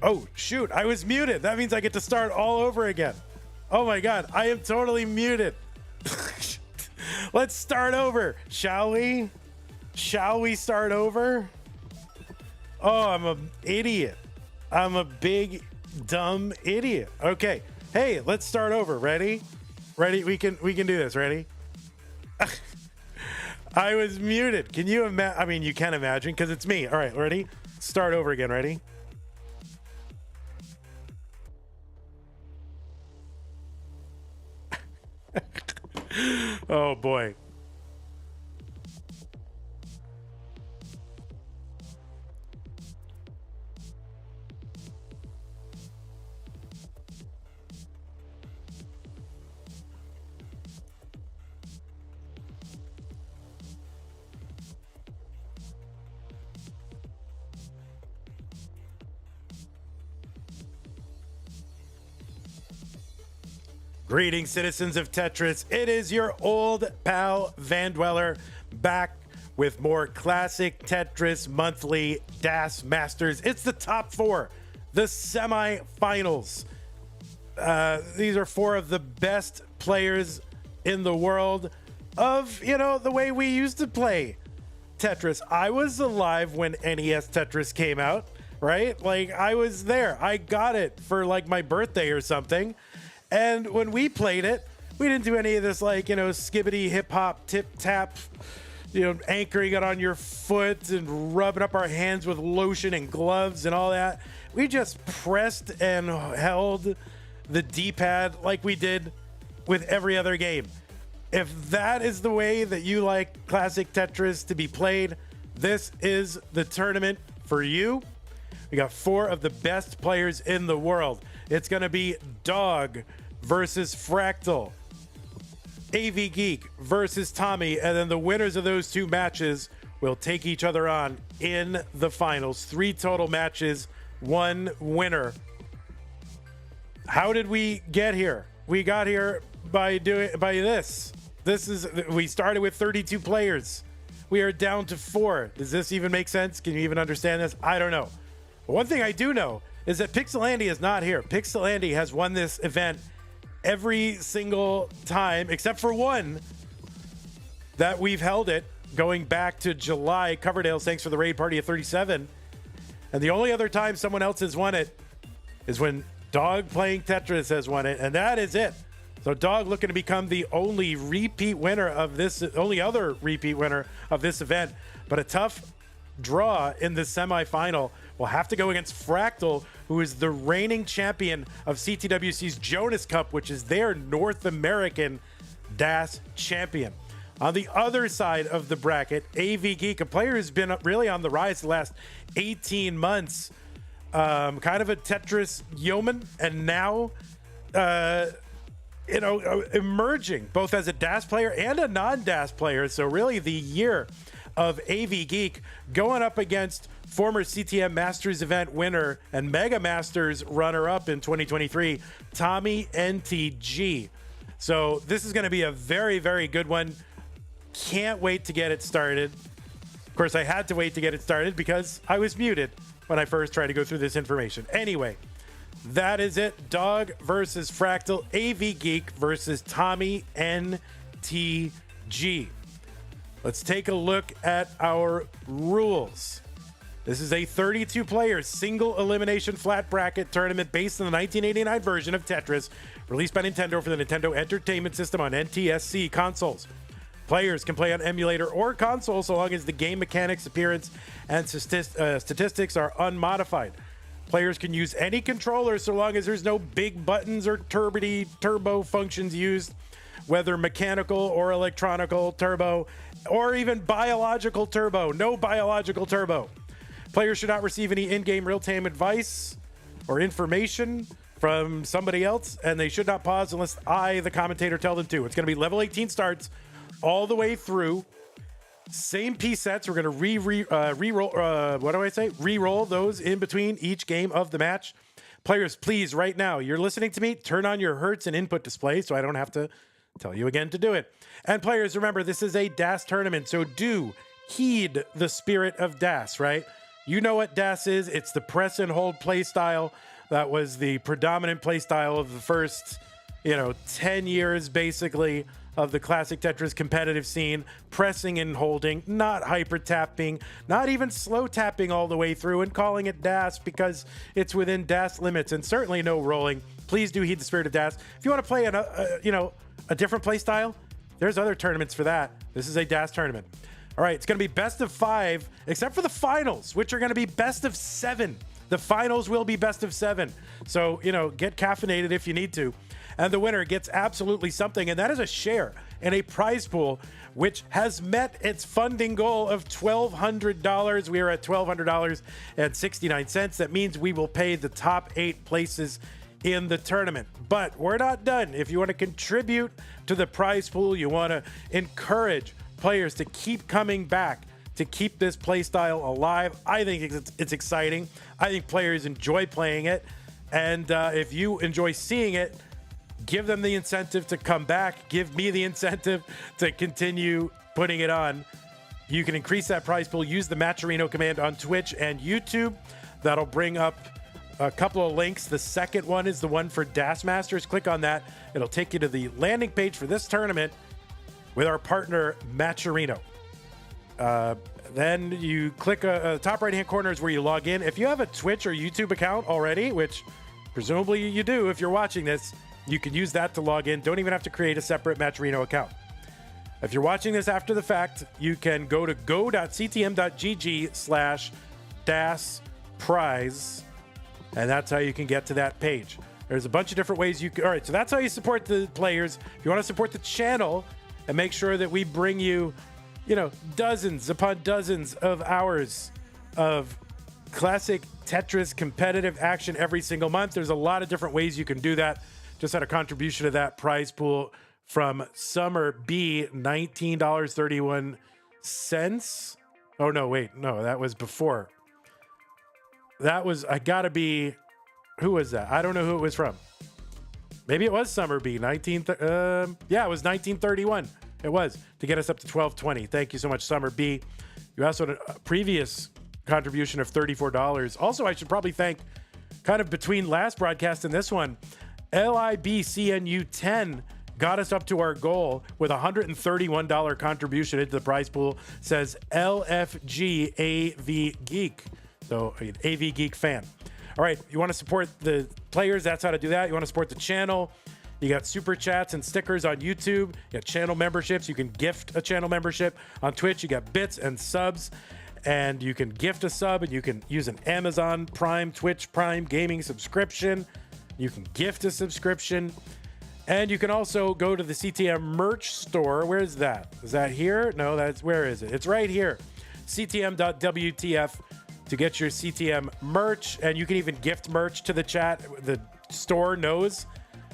Oh, shoot. I was muted. That means I get to start all over again. Oh my God. I am totally muted. Let's start over. Shall we? Shall we start over? Oh, I'm an idiot. I'm a big, dumb idiot. Okay. Hey, let's start over. Ready? Ready? We can do this. Ready? I was muted. Can you imagine? I mean, you can imagine because it's me. All right. Ready? Start over again. Ready? Oh boy. Greetings, citizens of Tetris. It is your old pal Van Dweller back with more classic Tetris monthly DAS Masters. It's the top four, the semifinals. These are four of the best players in the world of, the way we used to play Tetris. I was alive when NES Tetris came out, right? Like, I was there. I got it for like my birthday or something. And when we played it, we didn't do any of this, like, skibbity hip hop tip tap, anchoring it on your foot and rubbing up our hands with lotion and gloves and all that. We just pressed and held the D-pad like we did with every other game. If that is the way that you like classic Tetris to be played, this is the tournament for you. We got four of the best players in the world. It's going to be Dog versus Fractal, AV Geek versus Tommy, and then the winners of those two matches will take each other on in the finals. 3 total matches, 1 winner. How did we get here? We got here by this. We started with 32 players. We are down to 4. Does this even make sense? Can you even understand this? I don't know. But one thing I do know is that Pixelandy is not here. Pixelandy has won this event every single time, except for one that we've held it going back to July. Coverdale, thanks for the raid party of 37. And the only other time someone else has won it is when Dog Playing Tetris has won it, and that is it. So Dog looking to become the only other repeat winner of this event, but a tough draw in the semifinal. Will have to go against Fractal, who is the reigning champion of CTWC's Jonas Cup, which is their North American DAS champion. On the other side of the bracket, AV Geek, a player who's been really on the rise the last 18 months, kind of a Tetris yeoman, and now emerging both as a DAS player and a non-DAS player. So really the year of AV Geek going up against former CTM Masters event winner and Mega Masters runner-up in 2023, Tommy NTG. So this is going to be a very, very good one. Can't wait to get it started. Of course, I had to wait to get it started because I was muted when I first tried to go through this information. Anyway, that is it. Dog versus Fractal, AV Geek versus Tommy NTG. Let's take a look at our rules. This is a 32-player single elimination flat bracket tournament based on the 1989 version of Tetris, released by Nintendo for the Nintendo Entertainment System on NTSC consoles. Players can play on emulator or console so long as the game mechanics, appearance, and statistics are unmodified. Players can use any controller so long as there's no big buttons or turbo functions used, whether mechanical or electronical turbo, or even biological turbo. No biological turbo. Players should not receive any in-game real-time advice or information from somebody else, and they should not pause unless I, the commentator, tell them to. It's going to be level 18 starts all the way through. Same piece sets. We're going to re-roll those in between each game of the match. Players, please, right now, you're listening to me, turn on your Hertz and input display so I don't have to tell you again to do it. And players, remember, this is a DAS tournament, so do heed the spirit of DAS, right? You know what DAS is. It's the press and hold play style. That was the predominant play style of the first, 10 years, basically, of the classic Tetris competitive scene. Pressing and holding, not hyper tapping, not even slow tapping all the way through, and calling it DAS because it's within DAS limits, and certainly no rolling. Please do heed the spirit of DAS. If you want to play a different play style, there's other tournaments for that. This is a DAS tournament. All right, it's going to be best of 5, except for the finals, which are going to be best of 7. The finals will be best of 7. So, get caffeinated if you need to. And the winner gets absolutely something, and that is a share in a prize pool, which has met its funding goal of $1,200. We are at $1,200.69. That means we will pay the top 8 places in the tournament. But we're not done. If you want to contribute to the prize pool, you want to encourage players to keep coming back, to keep this play style alive. I think it's exciting. I think players enjoy playing it. And if you enjoy seeing it, give them the incentive to come back. Give me the incentive to continue putting it on. You can increase that prize pool. Use the Matcherino command on Twitch and YouTube. That'll bring up a couple of links. The second one is the one for DAS Masters. Click on that. It'll take you to the landing page for this tournament with our partner, Matcherino. Then you click the top right-hand corner is where you log in. If you have a Twitch or YouTube account already, which presumably you do if you're watching this, you can use that to log in. Don't even have to create a separate Matcherino account. If you're watching this after the fact, you can go to go.ctm.gg/DAS prize, and that's how you can get to that page. There's a bunch of different ways you can. All right, so that's how you support the players. If you want to support the channel and make sure that we bring you, dozens upon dozens of hours of classic Tetris competitive action every single month, there's a lot of different ways you can do that. Just had a contribution to that prize pool from Summer B, $19.31. Oh, no, wait. No, that was before. That was, who was that? I don't know who it was from. Maybe it was Summer B, yeah, it was 1931. It was, to get us up to 1220. Thank you so much, Summer B. You also had a previous contribution of $34. Also, I should probably thank, kind of between last broadcast and this one, LIBCNU 10 got us up to our goal with a $131 contribution into the prize pool. Says LFG AV Geek. So, an AV Geek fan. All right, you want to support the players? That's how to do that. You want to support the channel? You got super chats and stickers on YouTube. You got channel memberships. You can gift a channel membership. On Twitch, you got bits and subs. And you can gift a sub, and you can use an Amazon Prime, Twitch Prime gaming subscription. You can gift a subscription. And you can also go to the CTM merch store. Where is that? Is that here? No, where is it? It's right here. CTM.WTF to get your CTM merch. And you can even gift merch to the chat. The store knows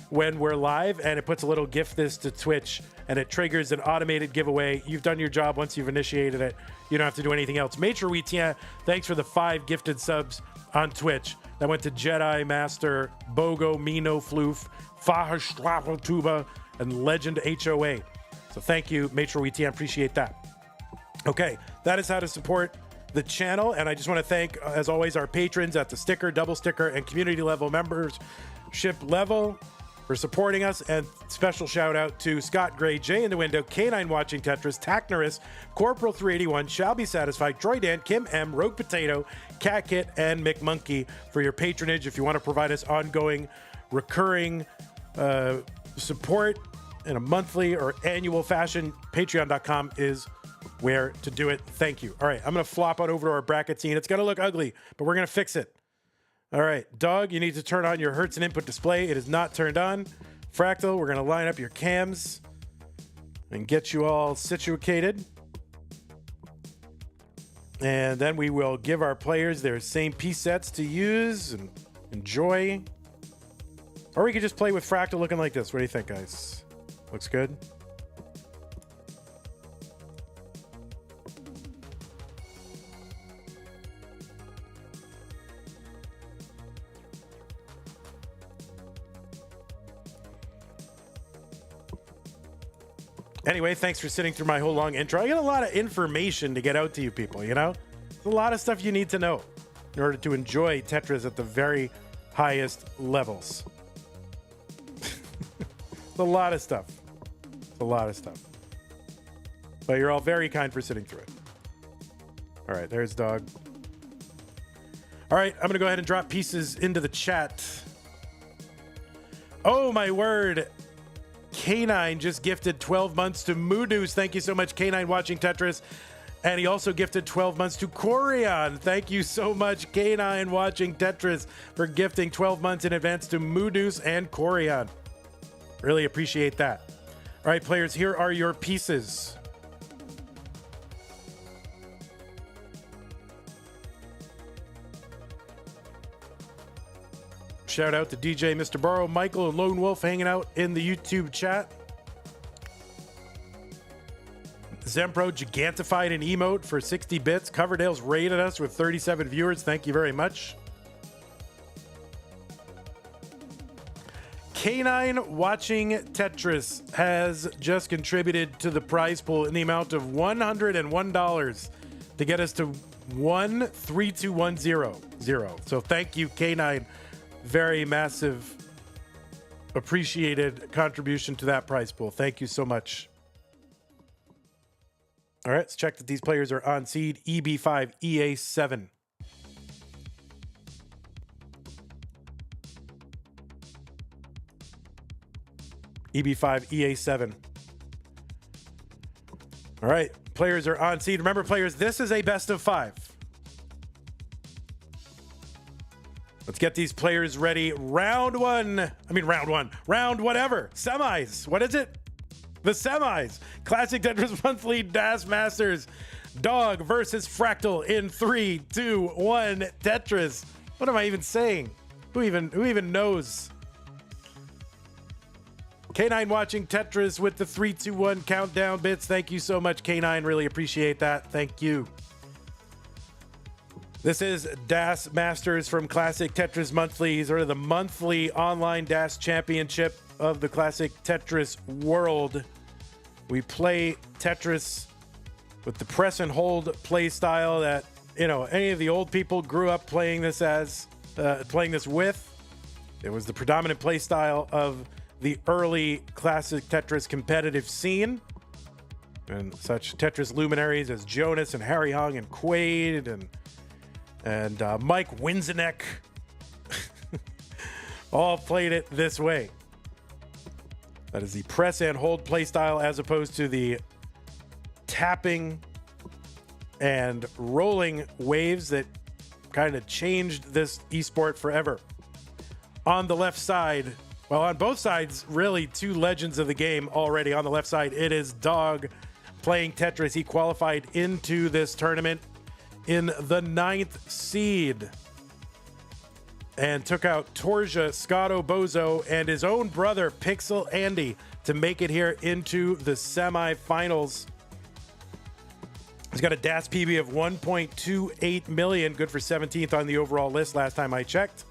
when we're live, and it puts a little gift this to Twitch, and it triggers an automated giveaway. You've done your job once you've initiated it. You don't have to do anything else. Major Wheatien, thanks for the 5 gifted subs on Twitch. That went to Jedi Master, Bogo, Mino, Floof, Faher, Tuba, and Legend HOA. So thank you, Major Wheatien. Appreciate that. Okay, that is how to support the channel. And I just want to thank, as always, our patrons at the sticker, double sticker, and community level membership level for supporting us. And special shout out to Scott Gray, Jay in the Window, K9 Watching Tetris, Tacnerus, Corporal 381, Shall Be Satisfied, Troy Dan, Kim M, Rogue Potato, Cat Kit, and McMonkey for your patronage. If you want to provide us ongoing, recurring support in a monthly or annual fashion, patreon.com is where to do it. Thank you. All right, I'm going to flop on over to our bracket scene. It's going to look ugly, but we're going to fix it. All right, Doug, you need to turn on your Hertz and input display. It is not turned on. Fractal, we're going to line up your cams and get you all situated. And then we will give our players their same piece sets to use and enjoy. Or we could just play with Fractal looking like this. What do you think, guys? Looks good? Anyway, thanks for sitting through my whole long intro. I got a lot of information to get out to you people, you know? a lot of stuff you need to know in order to enjoy Tetris at the very highest levels. It's a lot of stuff. It's a lot of stuff. But you're all very kind for sitting through it. All right, there's Dog. All right, I'm going to go ahead and drop pieces into the chat. Oh, my word. K9 just gifted 12 months to Moodoos. Thank you so much, K9 watching Tetris. And he also gifted 12 months to Corion. Thank you so much, K9 watching Tetris, for gifting 12 months in advance to Moodoos and Corion. Really appreciate that. All right, players, here are your pieces. Shout out to DJ Mr. Burrow, Michael, and Lone Wolf hanging out in the YouTube chat. Zempro gigantified an emote for 60 bits. Coverdale's rated us with 37 viewers. Thank you very much. K9 watching Tetris has just contributed to the prize pool in the amount of $101 to get us to 13210. So thank you, K9. Very massive, appreciated contribution to that prize pool. Thank you so much. All right, let's check that these players are on seed EB5 EA7. EB5 EA7. All right, players are on seed. Remember, players, this is a best of 5. Let's get these players ready. Round whatever. Semis. What is it? The semis. Classic Tetris Monthly DAS Masters. Dog versus Fractal in 3, 2, 1. Tetris. What am I even saying? Who even knows? K9 watching Tetris with the 3, 2, 1 countdown bits. Thank you so much, K9. Really appreciate that. Thank you. This is DAS Masters from Classic Tetris Monthly, sort of the monthly online DAS championship of the Classic Tetris world. We play Tetris with the press and hold play style that, you know, any of the old people grew up playing this with. It was the predominant play style of the early Classic Tetris competitive scene. And such Tetris luminaries as Jonas and Harry Hong and Quaid and Mike Winzenek all played it this way. That is the press and hold play style as opposed to the tapping and rolling waves that kind of changed this esport forever. On the left side, well, on both sides, really two legends of the game already. On the left side, it is Dog playing Tetris. He qualified into this tournament in the 9th seed and took out Torja, Scotto Bozo, and his own brother, Pixel Andy, to make it here into the semifinals. He's got a DAS PB of 1.28 million, good for 17th on the overall list last time I checked.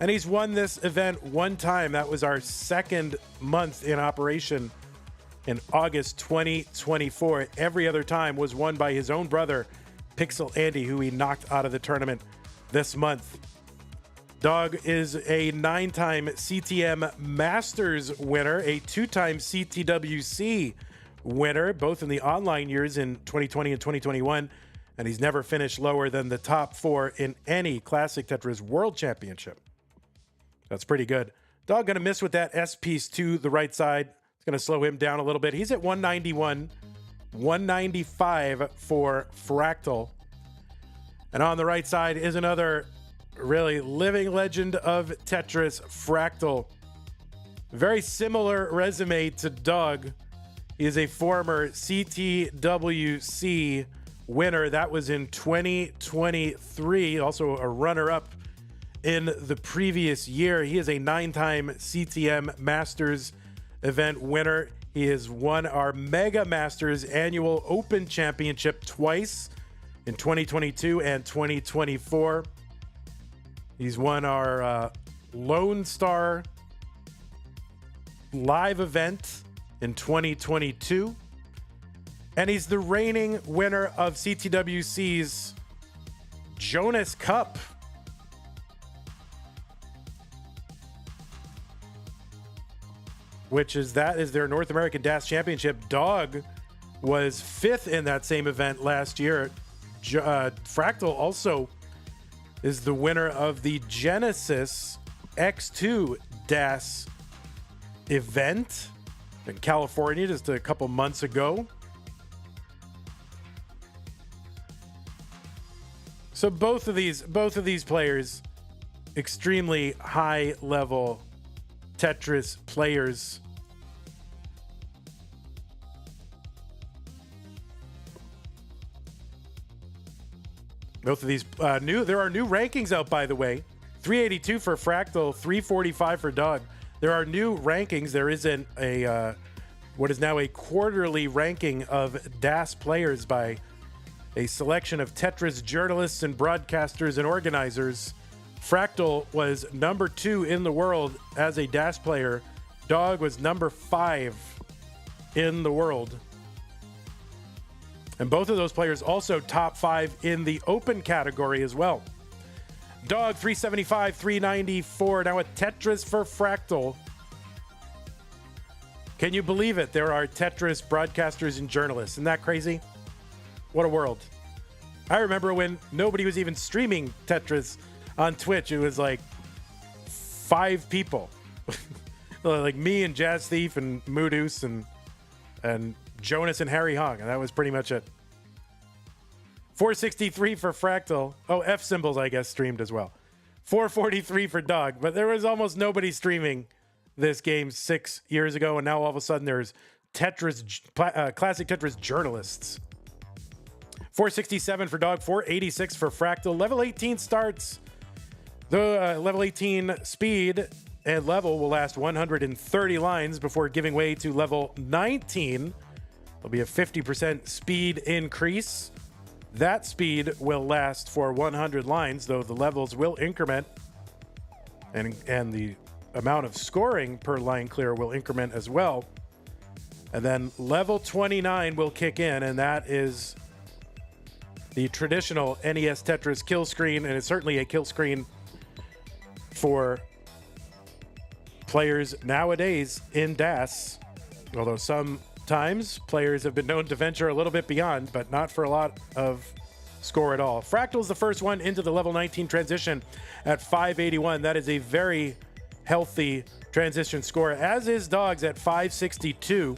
And he's won this event one time. That was our second month in operation in August 2024. Every other time was won by his own brother, Pixel Andy, who he knocked out of the tournament this month. Dog is a 9-time CTM Masters winner, a 2-time CTWC winner, both in the online years in 2020 and 2021, and he's never finished lower than the top 4 in any Classic Tetris World Championship. That's pretty good. Dog going to miss with that S piece to the right side. It's going to slow him down a little bit. He's at 191. 195 for Fractal. And on the right side is another really living legend of Tetris, Fractal. Very similar resume to Doug. He is a former CTWC winner. That was in 2023. Also a runner-up in the previous year. He is a 9-time CTM Masters event winner. He has won our Mega Masters Annual Open Championship twice in 2022 and 2024. He's won our Lone Star live event in 2022. And he's the reigning winner of CTWC's Jonas Cup. Which is their North American DAS Championship. Dog was 5th in that same event last year. Fractal also is the winner of the Genesis X2 DAS event in California just a couple months ago. So both of these players, extremely high level Tetris players. Both of these there are new rankings out, by the way. 382 for Fractal, 345 for Dog. There are new rankings. There is what is now a quarterly ranking of DAS players by a selection of Tetris journalists and broadcasters and organizers. Fractal was number 2 in the world as a DAS player. Dog was number 5 in the world. And both of those players also top 5 in the open category as well. Dog 375, 394. Now a Tetris for Fractal. Can you believe it? There are Tetris broadcasters and journalists. Isn't that crazy? What a world. I remember when nobody was even streaming Tetris on Twitch. It was like 5 people. Like me and Jazz Thief and Moodus and Jonas and Harry Hong, and that was pretty much it. 463 for Fractal. Oh, F Symbols, I guess, streamed as well. 443 for Dog, but there was almost nobody streaming this game 6 years ago, and now all of a sudden there's Tetris, classic Tetris journalists. 467 for Dog, 486 for Fractal. Level 18 starts. The level 18 speed and level will last 130 lines before giving way to level 19. There'll be a 50% speed increase. That speed will last for 100 lines, though the levels will increment, and the amount of scoring per line clear will increment as well. And then level 29 will kick in, and that is the traditional NES Tetris kill screen, and it's certainly a kill screen for players nowadays in DAS, although sometimes players have been known to venture a little bit beyond, but not for a lot of score at all. Fractal's the first one into the level 19 transition at 581. That is a very healthy transition score, as is Dog's at 562.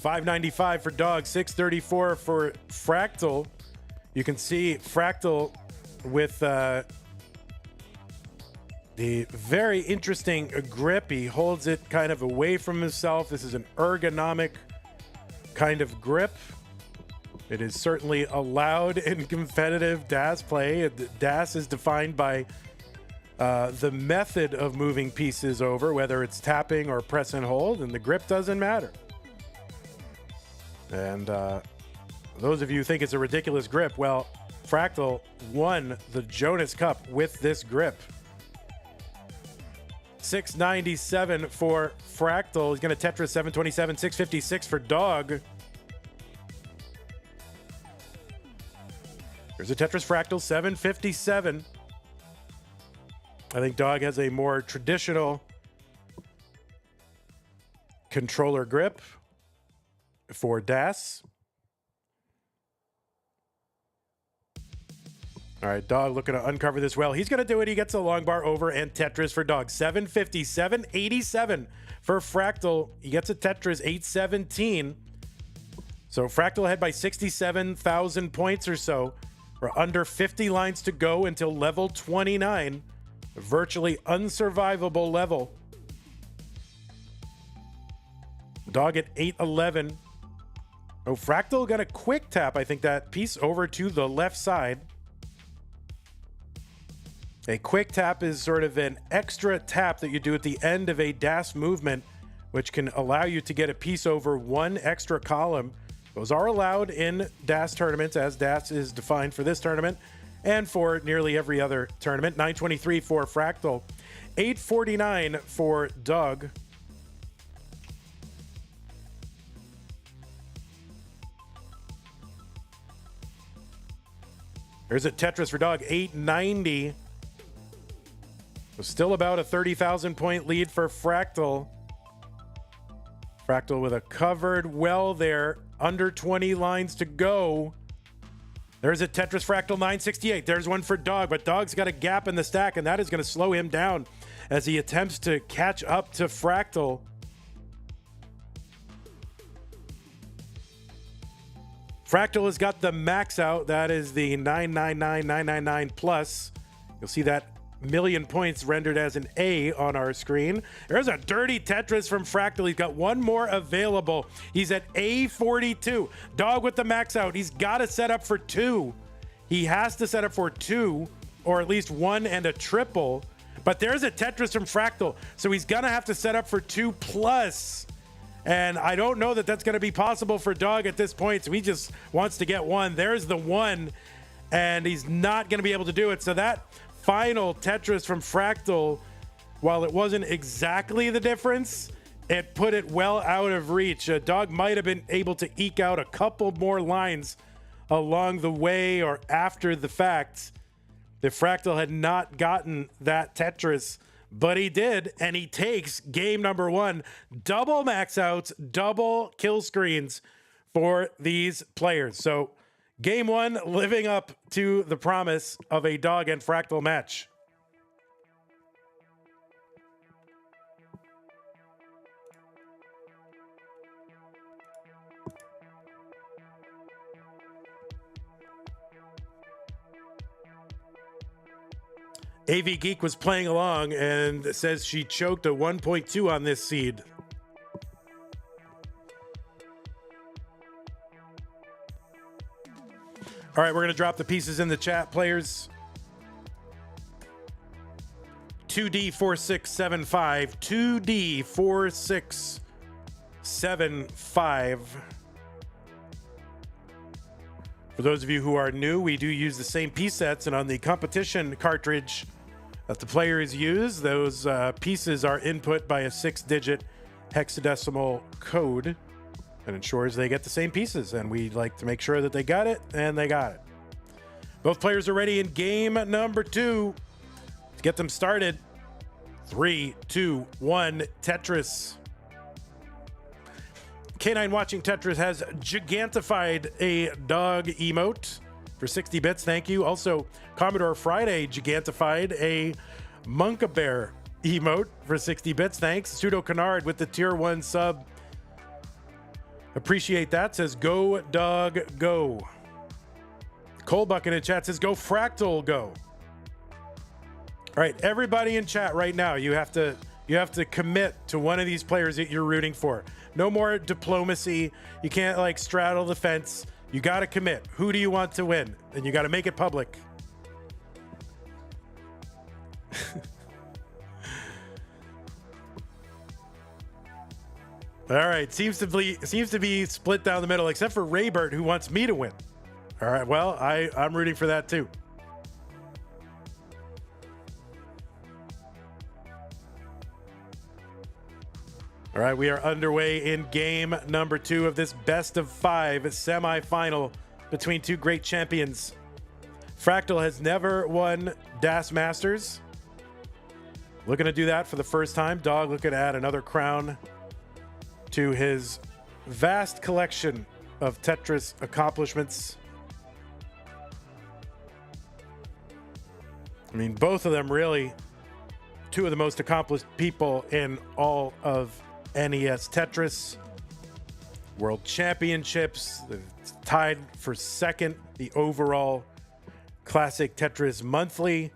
$595 for Dog, $634 for Fractal. You can see Fractal with the very interesting grip. He holds it kind of away from himself. This is an ergonomic kind of grip. It is certainly allowed in competitive DAS play. DAS is defined by the method of moving pieces over, whether it's tapping or press and hold, and the grip doesn't matter. And those of you who think it's a ridiculous grip, well, Fractal won the Jonas Cup with this grip. $697 for Fractal. He's going to Tetris 727, $656 for Dog. There's a Tetris Fractal, $757. I think Dog has a more traditional controller grip for DAS. All right, Dog looking to uncover this well. He's going to do it. He gets a long bar over and Tetris for Dog. 757, 87 for Fractal. He gets a Tetris 817. So Fractal ahead by 67,000 points or so. We're under 50 lines to go until level 29. A virtually unsurvivable level. Dog at 811. Oh, Fractal got a quick tap, I think, that piece over to the left side. A quick tap is sort of an extra tap that you do at the end of a DAS movement, which can allow you to get a piece over one extra column Those are allowed in DAS tournaments, as DAS is defined for this tournament and for nearly every other tournament. 923 for Fractal, 849 for Doug. There's a Tetris for Doug, 890. So still about a 30,000 point lead for Fractal. Fractal with a covered well there, under 20 lines to go. There's a Tetris Fractal 968. There's one for Dog, but Dog's got a gap in the stack, and that is going to slow him down as he attempts to catch up to Fractal. Fractal has got the max out. That is the 999999 plus. You'll see that million points rendered as an A on our screen. There's a dirty Tetris from Fractal. He's got one more available. He's at A42. Dog with the max out. He's got to set up for 2. He has to set up for 2, or at least 1 and a triple. But there's a Tetris from Fractal, so he's gonna have to set up for 2 plus. And I don't know that that's gonna be possible for Dog at this point, so he just wants to get 1. There's the 1, and he's not gonna be able to do it. So that final Tetris from Fractal, while it wasn't exactly the difference, it put it well out of reach. Dog might have been able to eke out a couple more lines along the way or after the fact if Fractal had not gotten that Tetris, but he did, and he takes game number 1. Double max outs, double kill screens for these players. So game 1 living up to the promise of a Dog and Fractal match. AV Geek was playing along and says she choked a 1.2 on this seed. All right, we're going to drop the pieces in the chat, players. 2D4675. 2D4675. For those of you who are new, we do use the same piece sets, and on the competition cartridge that the players use, those pieces are input by a 6-digit hexadecimal code that ensures they get the same pieces, and we like to make sure that they got it, and they got it. Both players are ready in game number 2. Let's get them started. 3, 2, 1, Tetris. K9 Watching Tetris has gigantified a Dog emote for 60 bits. Thank you. Also, Commodore Friday gigantified a Monkabear emote for 60 bits. Thanks. Pseudo Canard with the tier 1 sub. Appreciate that. Says go Dog go. Cole Bucket in chat says go Fractal go. All right, everybody in chat right now, you have to commit to one of these players that you're rooting for. No more diplomacy. You can't like straddle the fence. You got to commit. Who do you want to win? And you got to make it public. All right, seems to be split down the middle, except for Raybert, who wants me to win. All right, well, I'm rooting for that too. All right, we are underway in game number 2 of this best of 5 semifinal between two great champions. Fractal has never won DAS Masters. Looking to do that for the first time. Dog looking to add another crown to his vast collection of Tetris accomplishments. I mean, both of them really two of the most accomplished people in all of NES Tetris. World Championships, tied for second. The overall Classic Tetris Monthly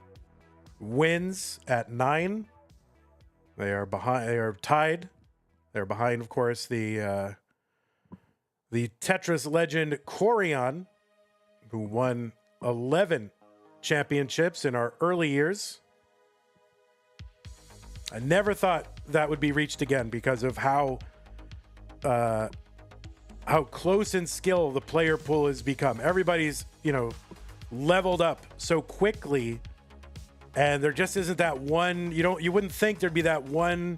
wins at 9. They are behind. They are tied. They're behind, of course, the Tetris legend Quarion, who won 11 championships in our early years. I never thought that would be reached again because of how how close in skill the player pool has become. Everybody's, you know, leveled up so quickly, and there just isn't that one. You wouldn't think there'd be that one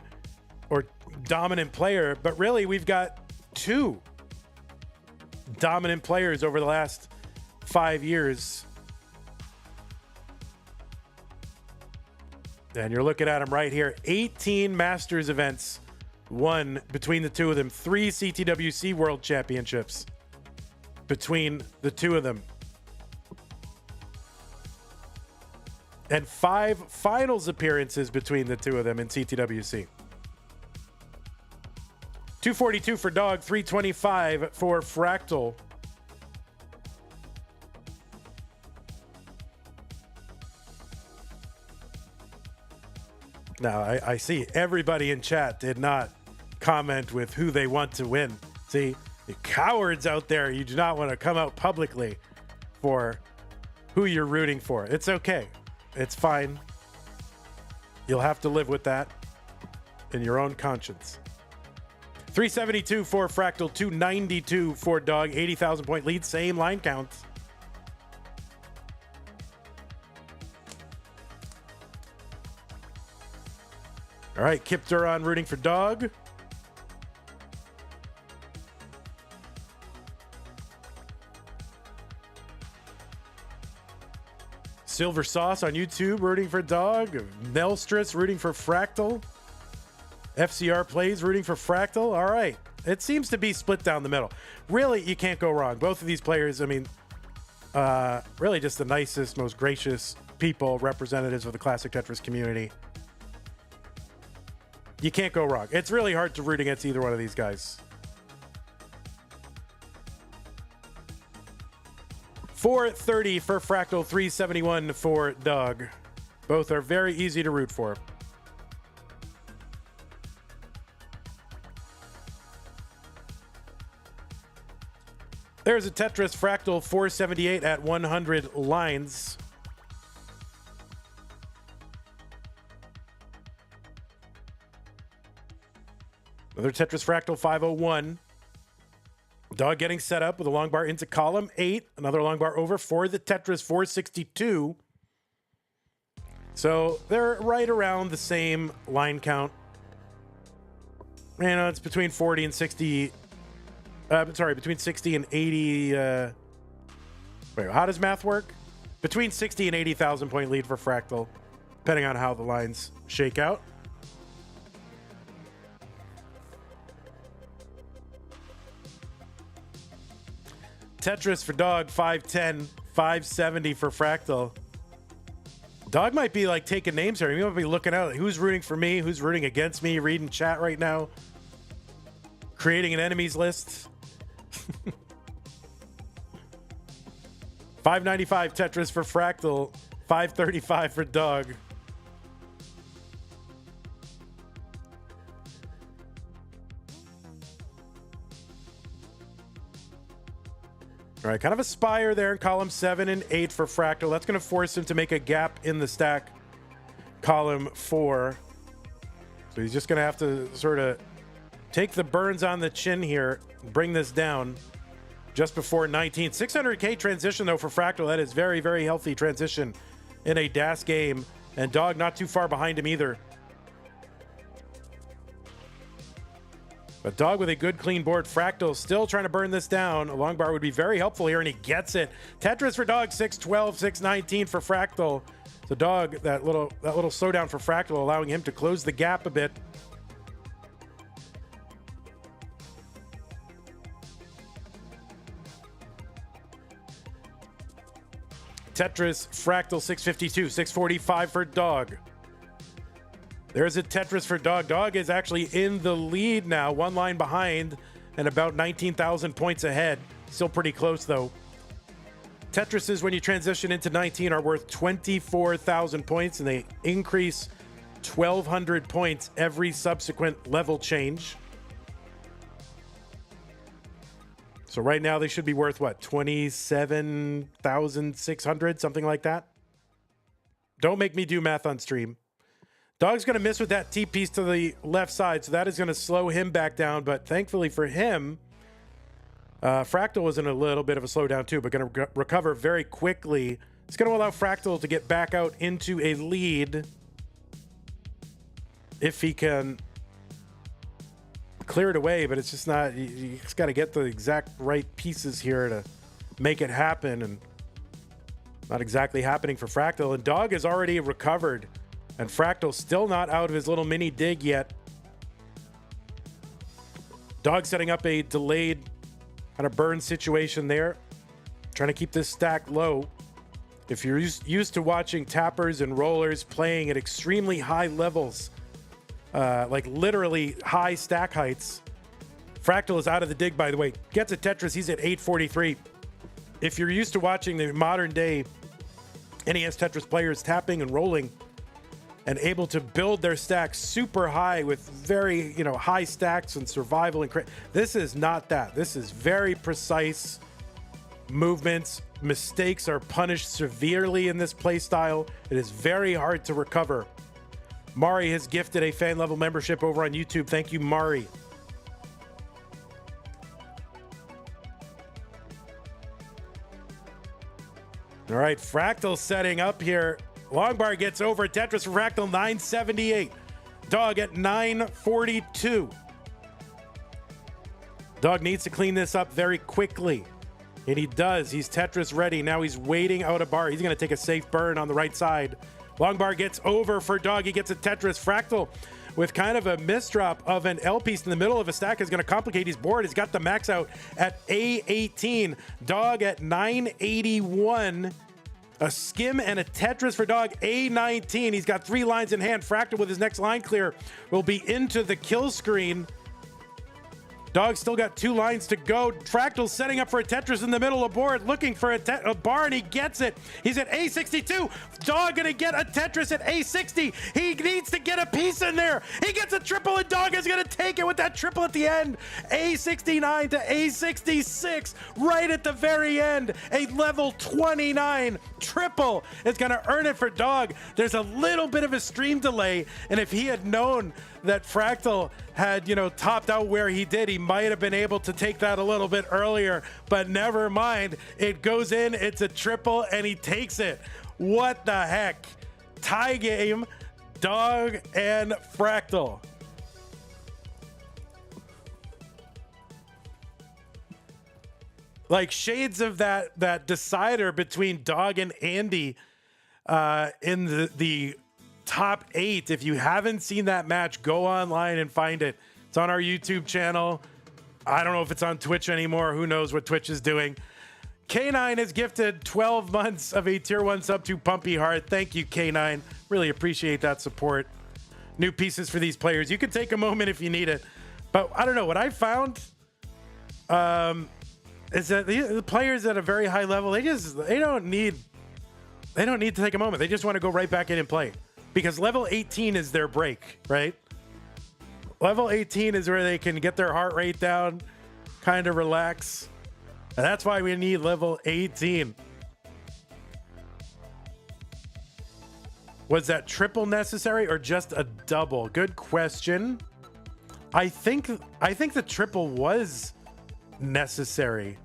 or dominant player, but really we've got two dominant players over the last 5 years. And you're looking at them right here. 18 Masters events won between the two of them. 3 CTWC World Championships between the two of them. And 5 finals appearances between the two of them in CTWC. 242 for Dog, 325 for Fractal. Now, I see everybody in chat did not comment with who they want to win. See, you cowards out there, you do not want to come out publicly for who you're rooting for. It's okay. It's fine. You'll have to live with that in your own conscience. 372 for Fractal, 292 for Dog, 80,000 point lead, same line counts. All right, Kip Duran rooting for Dog. Silver Sauce on YouTube rooting for Dog. Nelstress rooting for Fractal. FCR Plays rooting for Fractal. All right. It seems to be split down the middle. Really, you can't go wrong. Both of these players, I mean, really just the nicest, most gracious people, representatives of the classic Tetris community. You can't go wrong. It's really hard to root against either one of these guys. 430 for Fractal, 371 for Dog. Both are very easy to root for. There's a Tetris Fractal 478 at 100 lines. Another Tetris Fractal 501. Dog getting set up with a long bar into column 8. Another long bar over for the Tetris 462. So they're right around the same line count. You know, it's between 40 and 60. Between 60 and 80. Wait, how does math work? Between 60 and 80,000 point lead for Fractal, depending on how the lines shake out. Tetris for Dog, 510, 570 for Fractal. Dog might be like taking names here. He might be looking out. Who's rooting for me? Who's rooting against me? Reading chat right now. Creating an enemies list. 595 Tetris for Fractal. 535 for Dog. All right, kind of a spire there in column 7 and 8 for Fractal. That's going to force him to make a gap in the stack column 4. So he's just going to have to sort of take the burns on the chin here, bring this down just before 19. 600K transition, though, for Fractal. That is very, very healthy transition in a DAS game. And Dog not too far behind him either. But Dog with a good clean board. Fractal still trying to burn this down. A long bar would be very helpful here, and he gets it. Tetris for Dog, 612, 619 for Fractal. So Dog, that little slowdown for Fractal, allowing him to close the gap a bit. Tetris Fractal, 652, 645 for Dog. There's a Tetris for Dog. Dog is actually in the lead now, one line behind and about 19,000 points ahead. Still pretty close, though. Tetrises, when you transition into 19, are worth 24,000 points, and they increase 1,200 points every subsequent level change. So right now, they should be worth, what, 27,600, something like that? Don't make me do math on stream. Dog's going to miss with that T-piece to the left side, so that is going to slow him back down. But thankfully for him, Fractal was in a little bit of a slowdown too, but going to recover very quickly. It's going to allow Fractal to get back out into a lead if he can clear it away, but it's just not, you just got to get the exact right pieces here to make it happen, and not exactly happening for Fractal. And Dog has already recovered, and Fractal's still not out of his little mini dig yet. Dog setting up a delayed kind of burn situation there, trying to keep this stack low. If you're used to watching tappers and rollers playing at extremely high levels, like literally high stack heights, Fractal is out of the dig, by the way. Gets a Tetris, he's at 843. If you're used to watching the modern day NES Tetris players tapping and rolling and able to build their stacks super high with very, high stacks and survival and this is not that. This is very precise movements. Mistakes are punished severely in this play style. It is very hard to recover. Mari has gifted a fan level membership over on YouTube. Thank you, Mari. All right, Fractal setting up here. Longbar gets over Tetris for Fractal, 978. Dog at 942. Dog needs to clean this up very quickly. And he does. He's Tetris ready. Now he's waiting out a bar. He's going to take a safe burn on the right side. Longbar gets over for Dog. He gets a Tetris. Fractal with kind of a misdrop of an L piece in the middle of a stack is going to complicate his board. He's got the max out at A18. Dog at 981. A skim and a Tetris for Dog, A19. He's got 3 lines in hand. Fractal with his next line clear will be into the kill screen. Dog still got 2 lines to go. Fractal setting up for a Tetris in the middle of board, looking for a bar, and he gets it. He's at A62. Dog gonna get a Tetris at A60. He needs to get a piece in there. He gets a triple, and Dog is gonna take it with that triple at the end. A69 to A66, right at the very end. A level 29 triple is gonna earn it for Dog. There's a little bit of a stream delay, and if he had known that Fractal had, topped out where he did, he might have been able to take that a little bit earlier, but never mind. It goes in, it's a triple, and he takes it. What the heck? Tie game, Dog and Fractal. Like shades of that decider between Dog and Andy in the top 8. If you haven't seen that match, go online and find it. It's on our YouTube channel. I don't know if it's on Twitch anymore. Who knows what Twitch is doing. K9 has gifted 12 months of a tier 1 sub to Pumpy Heart. Thank you, K9. Really appreciate that support. New pieces for these players. You can take a moment if you need it. But I don't know. What I found is that the players at a very high level, they don't need to take a moment. They just want to go right back in and play. Because level 18 is their break, right? Level 18 is where they can get their heart rate down, kind of relax. And that's why we need level 18. Was that triple necessary or just a double? Good question. I think the triple was necessary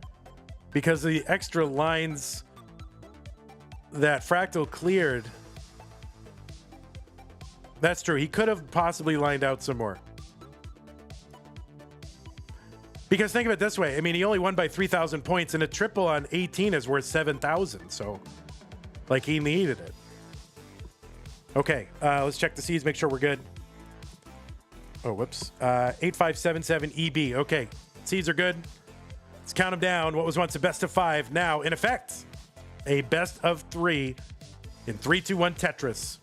because of the extra lines that Fractal cleared. That's true. He could have possibly lined out some more. Because think of it this way. I mean, he only won by 3,000 points, and a triple on 18 is worth 7,000. So, like, he needed it. Okay, let's check the seeds, make sure we're good. Oh, whoops. 8577 EB. Okay, seeds are good. Let's count them down. What was once a best of 5, now, in effect, a best of 3 in 3-2-1 Tetris.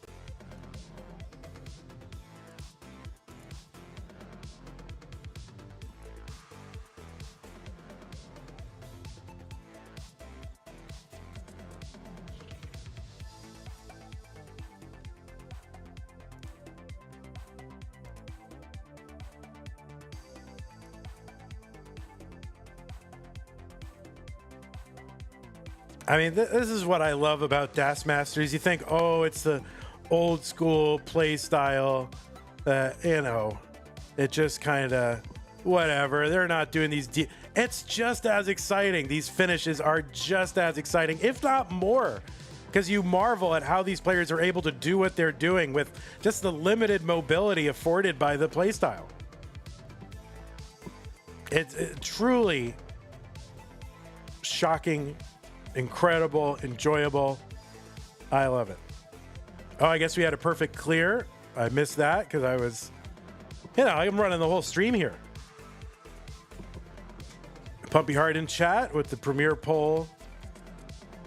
I mean, this is what I love about Das Masters. You think, oh, it's the old school play style that, it just kind of whatever. They're not doing these. It's just as exciting. These finishes are just as exciting, if not more, because you marvel at how these players are able to do what they're doing with just the limited mobility afforded by the playstyle. It's truly shocking, incredible, enjoyable. I love it. Oh, I guess we had a perfect clear. I missed that because I was, I'm running the whole stream here. Pumpy Heart in chat with the Premiere Poll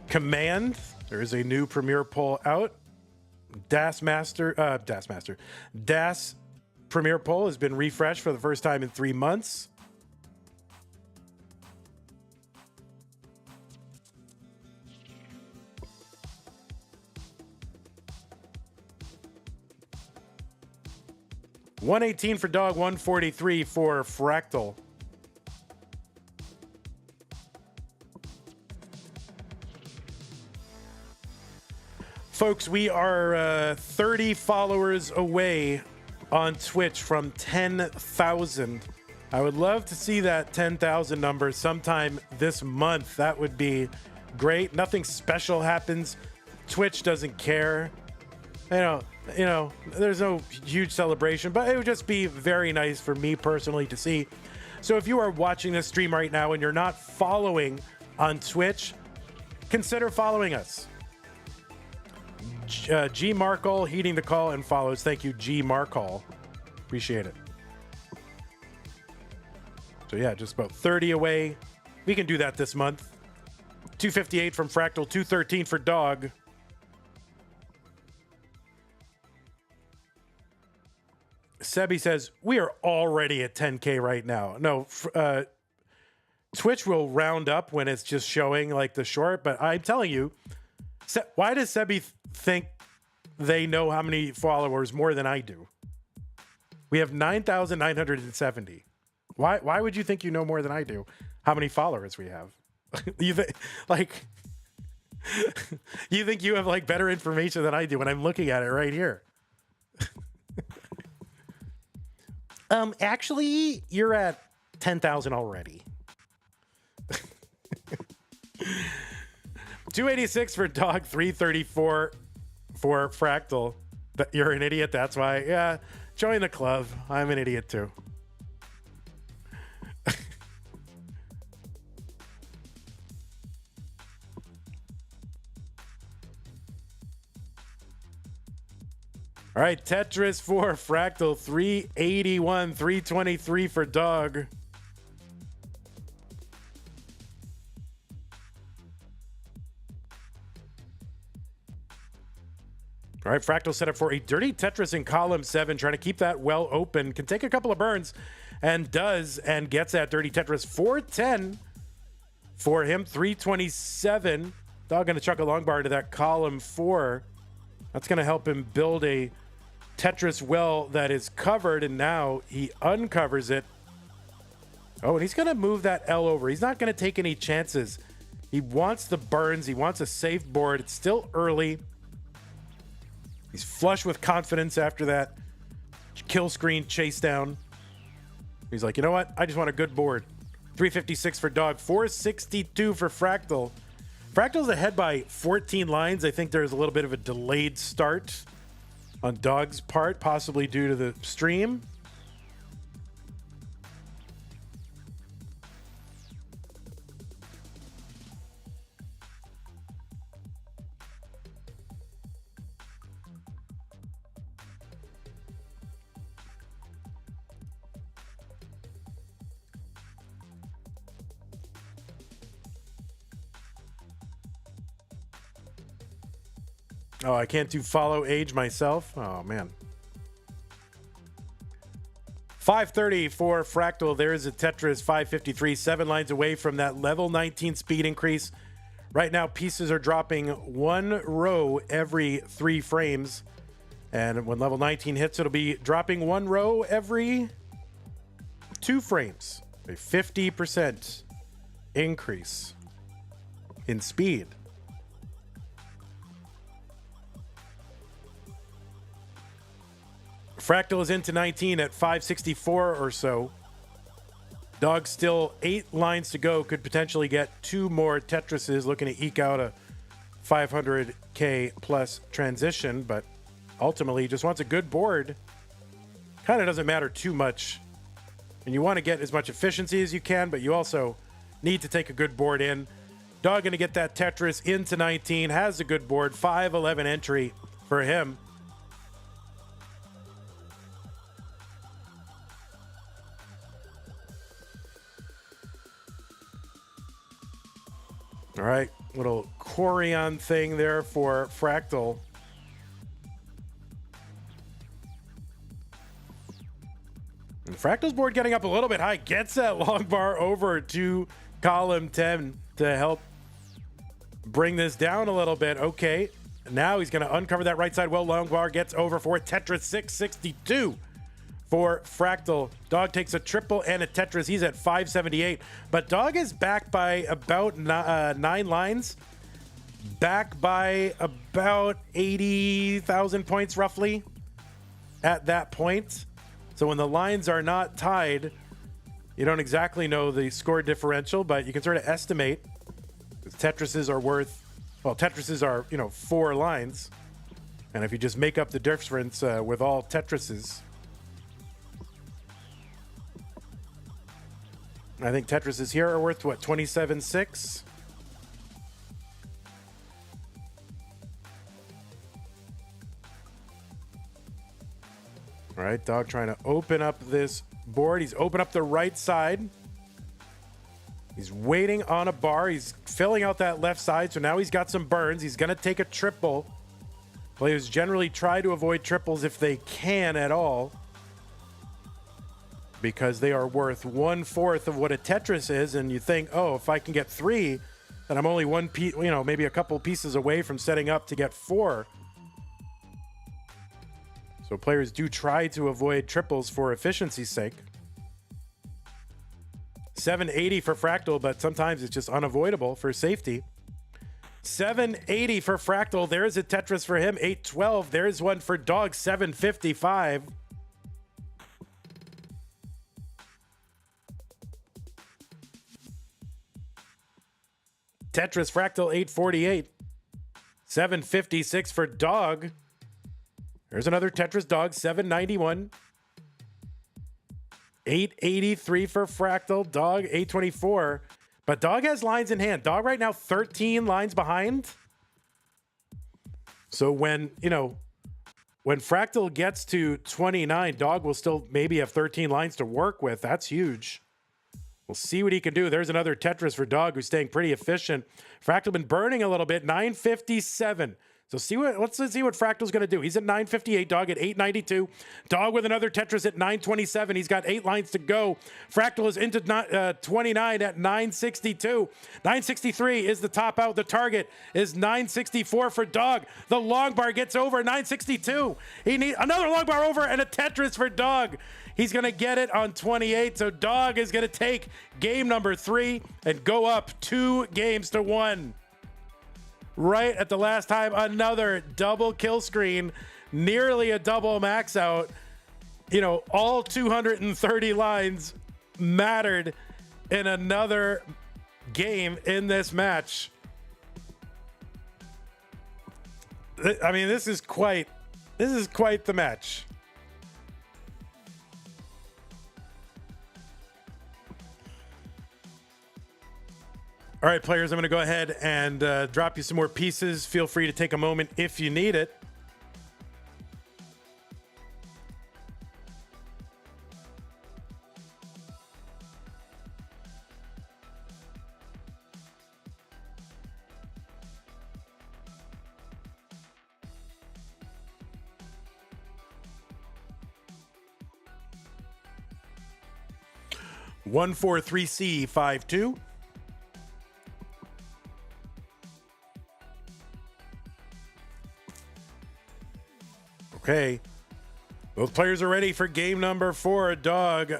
command. There is a new Premiere Poll out. DAS Premiere Poll has been refreshed for the first time in 3 months. $118 for Dog, $143 for Fractal. Folks, we are 30 followers away on Twitch from 10,000. I would love to see that 10,000 number sometime this month. That would be great. Nothing special happens. Twitch doesn't care. There's no huge celebration, but it would just be very nice for me personally to see. So if you are watching this stream right now and you're not following on Twitch, consider following us. G. Markle heeding the call and follows. Thank you, G. Markle. Appreciate it. So yeah, just about 30 away. We can do that this month. 258 from Fractal, 213 for Dog. Sebi says, we are already at 10K right now. No, Twitch will round up when it's just showing like the short, but I'm telling you, why does Sebi think they know how many followers more than I do? We have 9,970. Why would you think you know more than I do how many followers we have? You think you have like better information than I do when I'm looking at it right here? Actually, you're at 10,000 already. 286 for Dog, 334 for Fractal. You're an idiot, that's why. Yeah, join the club. I'm an idiot too. All right, Tetris for Fractal, 381, 323 for Dog. All right, Fractal set up for a dirty Tetris in column 7, trying to keep that well open. Can take a couple of burns, and does, and gets that dirty Tetris. 410 for him, 327. Dog going to chuck a long bar into that column 4. That's going to help him build a Tetris well that is covered, and now he uncovers it. Oh, and he's going to move that L over. He's not going to take any chances. He wants the burns. He wants a safe board. It's still early. He's flush with confidence after that kill screen chase down. He's like, you know what? I just want a good board. 356 for Dog, 462 for Fractal. Fractal's ahead by 14 lines. I think there's a little bit of a delayed start on Dog's part, possibly due to the stream. Oh, I can't do follow age myself. Oh, man. 530 for Fractal. There is a Tetris 553, 7 lines away from that level 19 speed increase. Right now, pieces are dropping 1 row every 3 frames. And when level 19 hits, it'll be dropping 1 row every 2 frames. A 50% increase in speed. Fractal is into 19 at 564 or so. Dog still 8 lines to go. Could potentially get 2 more Tetrises, looking to eke out a 500K plus transition, but ultimately he just wants a good board. Kind of doesn't matter too much. And you want to get as much efficiency as you can, but you also need to take a good board in. Dog going to get that Tetris into 19, has a good board, 511 entry for him. All right, little Corian thing there for Fractal. And Fractal's board getting up a little bit high, gets that long bar over to column 10 to help bring this down a little bit. Okay, now he's going to uncover that right side. Well, long bar gets over for Tetris 662 for Fractal. Dog takes a triple and a Tetris. He's at 578, but Dog is back by about 9 lines, back by about 80,000 points roughly at that point. So when the lines are not tied, you don't exactly know the score differential, but you can sort of estimate. Tetrises are worth, well, Tetrises are, 4 lines. And if you just make up the difference with all Tetrises, I think Tetrises here are worth, what, 27.6? All right, Dog trying to open up this board. He's opened up the right side. He's waiting on a bar. He's filling out that left side, so now he's got some burns. He's going to take a triple. Players generally try to avoid triples if they can at all, because they are worth 1/4 of what a Tetris is, and you think, oh, if I can get 3, then I'm only one piece, maybe a couple pieces away from setting up to get 4. So players do try to avoid triples for efficiency's sake. 780 for Fractal, but sometimes it's just unavoidable for safety. 780 for Fractal. There's a Tetris for him. 812. There's one for Dog. 755. Tetris Fractal 848. 756 for Dog. There's another Tetris. Dog 791. 883 for Fractal. Dog 824. But Dog has lines in hand. Dog right now 13 lines behind. So when Fractal gets to 29, Dog will still maybe have 13 lines to work with. That's huge. We'll see what he can do. There's another Tetris for Dog, who's staying pretty efficient. Fractal been burning a little bit. 957. So let's see what Fractal's going to do. He's at 958, Dog at 892. Dog with another Tetris at 927. He's got 8 lines to go. Fractal is into 29 at 962. 963 is the top out. The target is 964 for Dog. The long bar gets over 962. He needs another long bar over and a Tetris for Dog. He's going to get it on 28. So Dog is going to take game number 3 and go up 2 games to 1. Right at the last time, another double kill screen, nearly a double max out. All 230 lines mattered in another game in this match. I mean, this is quite the match. All right, players, I'm going to go ahead and drop you some more pieces. Feel free to take a moment if you need it. One, 4, 3C, 5, 2. Okay, both players are ready for game number 4. Dog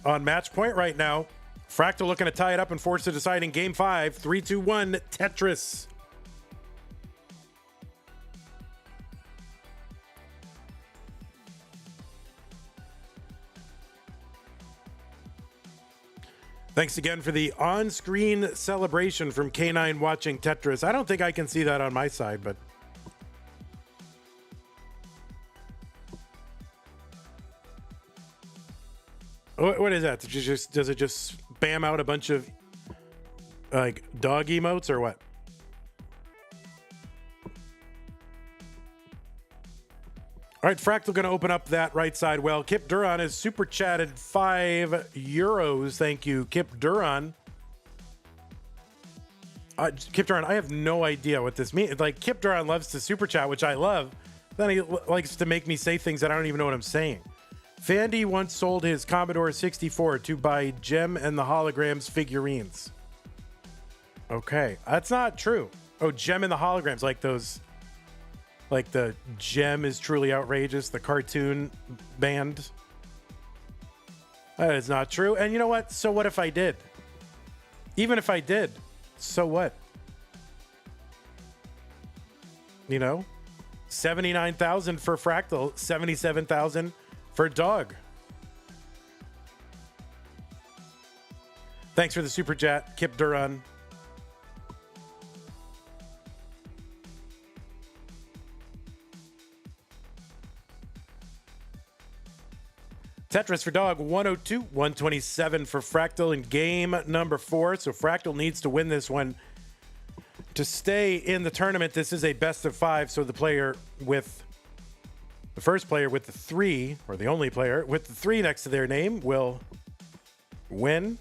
on match point right now. Fractal looking to tie it up and force a deciding game 5. 3, 2, 1, Tetris. Thanks again for the on-screen celebration from K9 watching Tetris. I don't think I can see that on my side, but... What is that? Does it just spam out a bunch of, like, dog emotes or what? All right, Fractal going to open up that right side well. Kip Duran has super chatted €5. Thank you, Kip Duran. Kip Duran, I have no idea what this means. Like, Kip Duran loves to super chat, which I love. Then he likes to make me say things that I don't even know what I'm saying. Fandy once sold his Commodore 64 to buy Gem and the Holograms figurines. Okay, that's not true. Oh, Gem and the Holograms, like those... Like the Gem is Truly Outrageous, the cartoon band. That is not true. And you know what? So what if I did? Even if I did, so what? You know? 79,000 for Fractal, 77,000 for Dog. Thanks for the super chat, Kip Duran. Tetris for Dog, 102, 127 for Fractal in game number 4. So Fractal needs to win this one to stay in the tournament. This is a best of 5, so the first player with the 3, or the only player with the 3 next to their name, will win.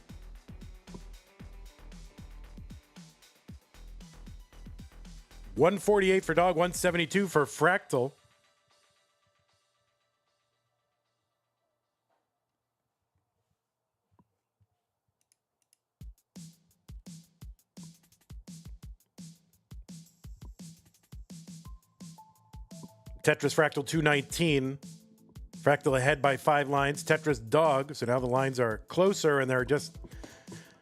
$148 for Dog, 172 for Fractal. Tetris Fractal 219. Fractal ahead by 5 lines. Tetris Dog. So now the lines are closer, and they're just...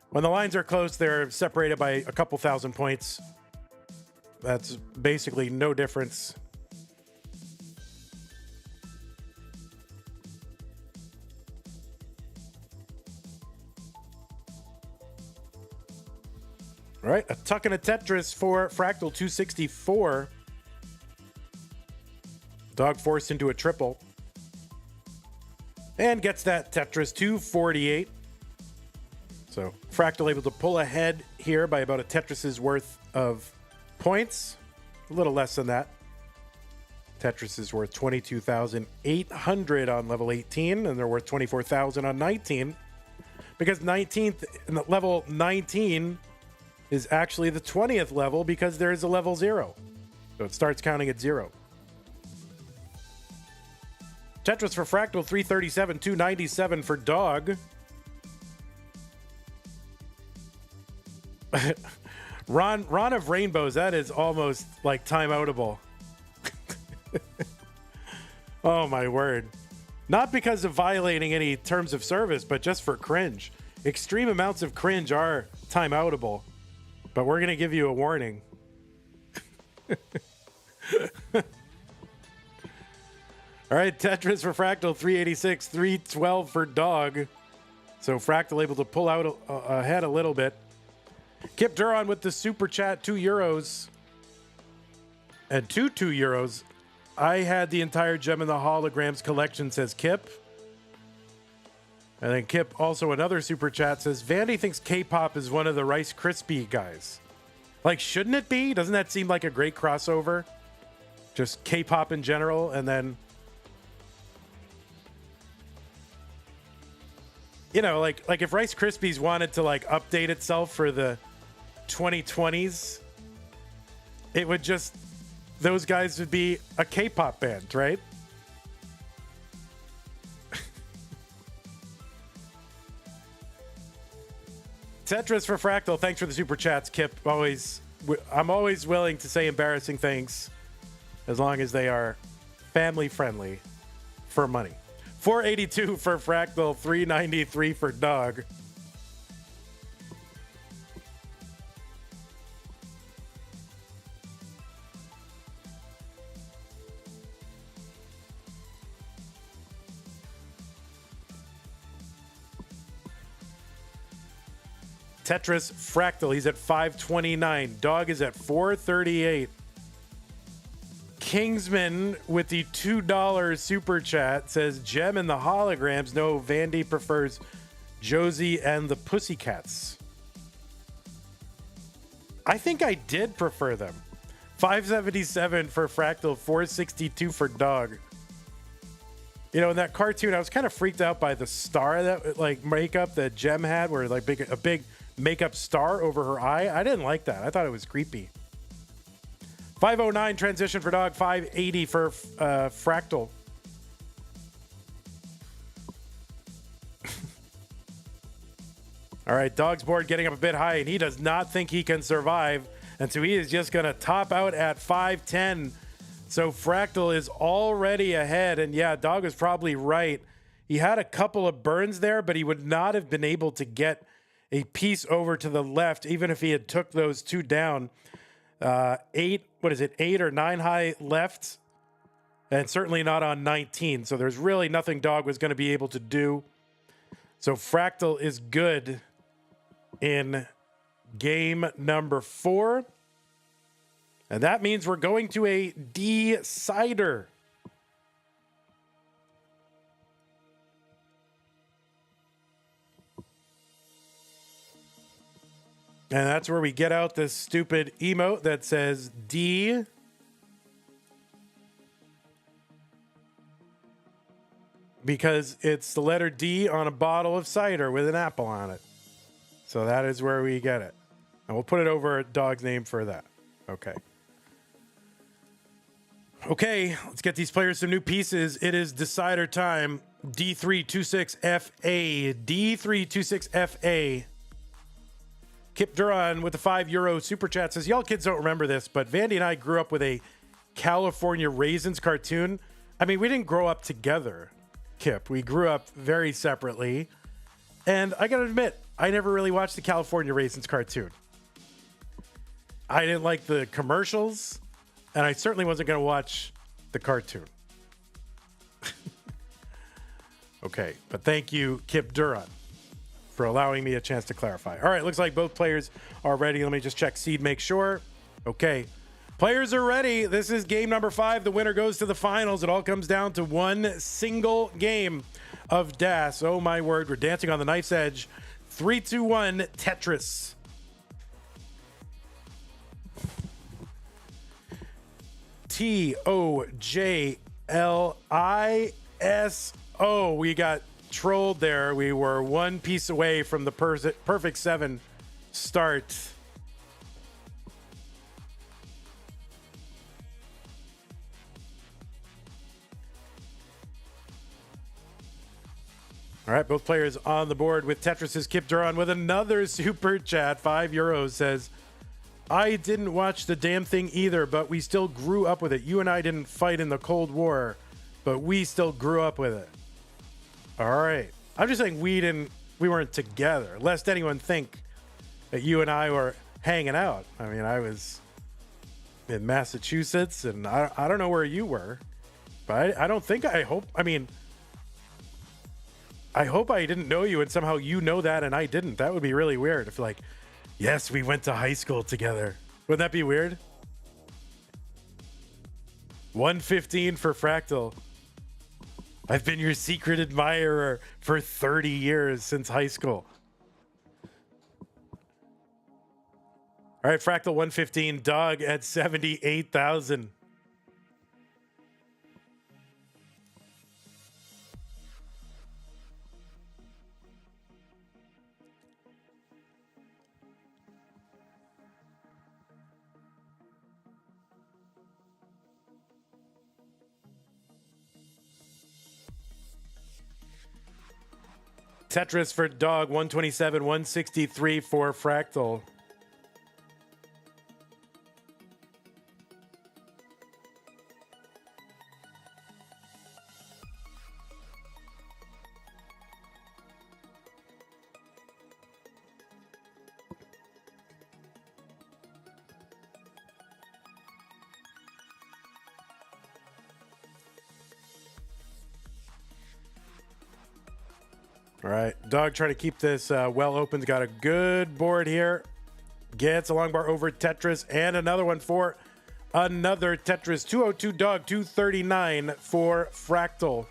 When the lines are close, they're separated by a couple thousand points. That's basically no difference. All right, a tuck and a Tetris for Fractal 264. Dog forced into a triple. And gets that Tetris 248. So Fractal able to pull ahead here by about a Tetris's worth of points. A little less than that. Tetris is worth 22,800 on level 18, and they're worth 24,000 on 19. Because 19th, level 19 is actually the 20th level because there's a level 0. So it starts counting at 0. Tetris for Fractal, 337, 297 for Dog. Ron of Rainbows, that is almost like timeoutable. Oh my word. Not because of violating any terms of service, but just for cringe. Extreme amounts of cringe are timeoutable, but we're going to give you a warning. All right, Tetris for Fractal, 386, 312 for Dog. So Fractal able to pull out ahead a little bit. Kip Duran with the super chat, €2. And €2. I had the entire Gem and the Holograms collection, says Kip. And then Kip, also another super chat, says, Vandy thinks K-pop is one of the Rice Krispie guys. Like, shouldn't it be? Doesn't that seem like a great crossover? Just K-pop in general, and then... You know, like if Rice Krispies wanted to like update itself for the 2020s, it would just, those guys would be a K-pop band, right? Tetris for Fractal, thanks for the super chats, Kip. I'm always willing to say embarrassing things as long as they are family friendly for money. 482 for Fractal, 393 for Dog. Tetris Fractal, he's at 529. Dog is at 438. Kingsman with the $2 super chat says, Gem and the holograms. No, Vandy prefers Josie and the Pussycats. I think I did prefer them. 577 for Fractal, 462 for Dog. You know, in that cartoon, I was kind of freaked out by the star that like makeup that Gem had, where like a big makeup star over her eye. I didn't like that. I thought it was creepy. 509 transition for Dog, 580 for Fractal. All right, Dog's board getting up a bit high, and he does not think he can survive. And so he is just going to top out at 510. So Fractal is already ahead. And yeah, Dog was probably right. He had a couple of burns there, but he would not have been able to get a piece over to the left, even if he had took those two down. 8 or 9 high left, and certainly not on 19. So there's really nothing Dog was going to be able to do. So Fractal is good in game number 4. And that means we're going to a decider. And that's where we get out this stupid emote that says D. Because it's the letter D on a bottle of cider with an apple on it. So that is where we get it. And we'll put it over Dog's name for that. Okay. Okay, let's get these players some new pieces. It is decider time. D326FA. D326FA. Kip Duran with the €5 super chat says, y'all kids don't remember this, but Vandy and I grew up with a California Raisins cartoon. I mean, we didn't grow up together, Kip. We grew up very separately. And I gotta admit, I never really watched the California Raisins cartoon. I didn't like the commercials, and I certainly wasn't gonna watch the cartoon. Okay, but thank you, Kip Duran, for allowing me a chance to clarify. All right, looks like both players are ready. Let me just check seed, make sure. Okay, players are ready. This is game number 5. The winner goes to the finals. It all comes down to one single game of DAS. Oh my word, we're dancing on the knife's edge. 3, 2, 1, Tetris. TOJLISO. We got trolled there. We were one piece away from the perfect 7 start. All right, both players on the board with Tetris's Kip Duran with another super chat. €5 says, I didn't watch the damn thing either, but we still grew up with it. You and I didn't fight in the Cold War, but we still grew up with it. All right. I'm just saying we weren't together, lest anyone think that you and I were hanging out. I mean, I was in Massachusetts, and I don't know where you were, but I don't think, I hope I didn't know you and somehow you know that and I didn't. That would be really weird if, like, yes, we went to high school together. Wouldn't that be weird? 115 for Fractal. I've been your secret admirer for 30 years since high school. All right, Fractal 115, Dog at 78,000. Tetris for Dog, 127, 163 for Fractal. All right, Dog trying to keep this well open. Got a good board here. Gets a long bar over Tetris and another one for another Tetris. 202 Dog, 239 for Fractal.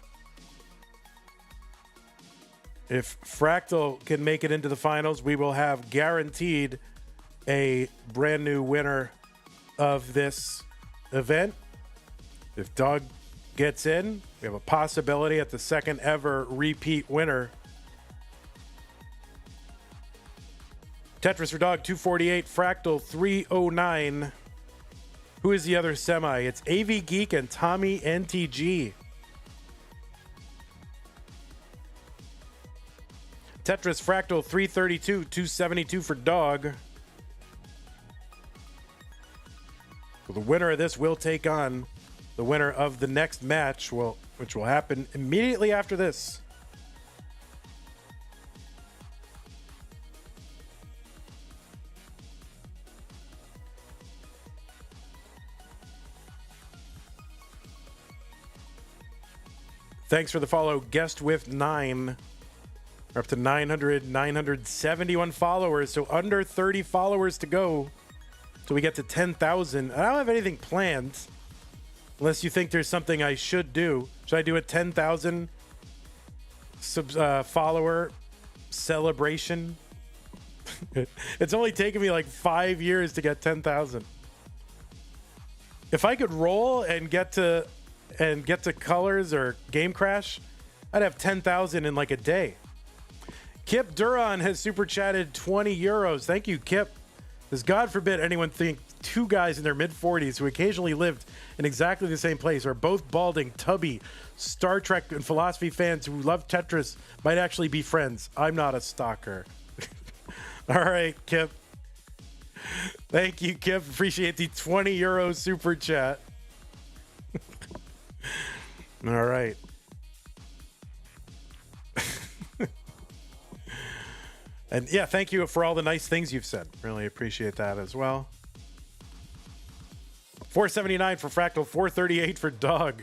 If Fractal can make it into the finals, we will have guaranteed a brand new winner of this event. If Dog gets in, we have a possibility at the second ever repeat winner. Tetris for Dog, 248. Fractal, 309. Who is the other semi? It's AV Geek and Tommy NTG. Tetris Fractal, 332. 272 for Dog. So the winner of this will take on the winner of the next match, which will happen immediately after this. Thanks for the follow, Guest with 9. We're up to 971 followers, so under 30 followers to go till we get to 10,000. I don't have anything planned, unless you think there's something I should do. Should I do a 10,000 follower celebration? It's only taken me like 5 years to get 10,000. If I could roll and get to Colors or Game Crash, I'd have 10,000 in like a day. Kip Duran has super chatted 20 euros. Thank you, Kip. Because God forbid anyone think two guys in their mid-40s who occasionally lived in exactly the same place are both balding, tubby, Star Trek and philosophy fans who love Tetris might actually be friends. I'm not a stalker. All right, Kip. Thank you, Kip. Appreciate the 20 euro super chat. All right. And yeah, thank you for all the nice things you've said. Really appreciate that as well. 479 for Fractal, 438 for Dog.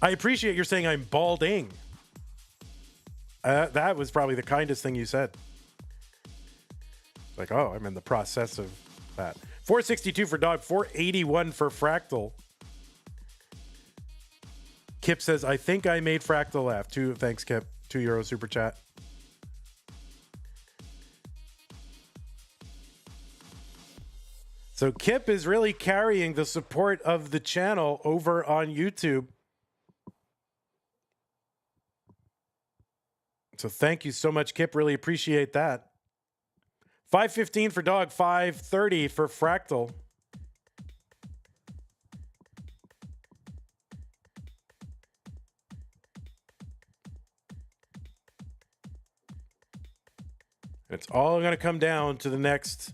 I appreciate you're saying I'm balding. That was probably the kindest thing you said. Like, oh, I'm in the process of that. 462 for Dog, 481 for Fractal. Kip says, I think I made Fractal laugh. Thanks, Kip. 2 euro super chat. So Kip is really carrying the support of the channel over on YouTube. So thank you so much, Kip. Really appreciate that. 515 for Dog, 530 for Fractal. It's all going to come down to the next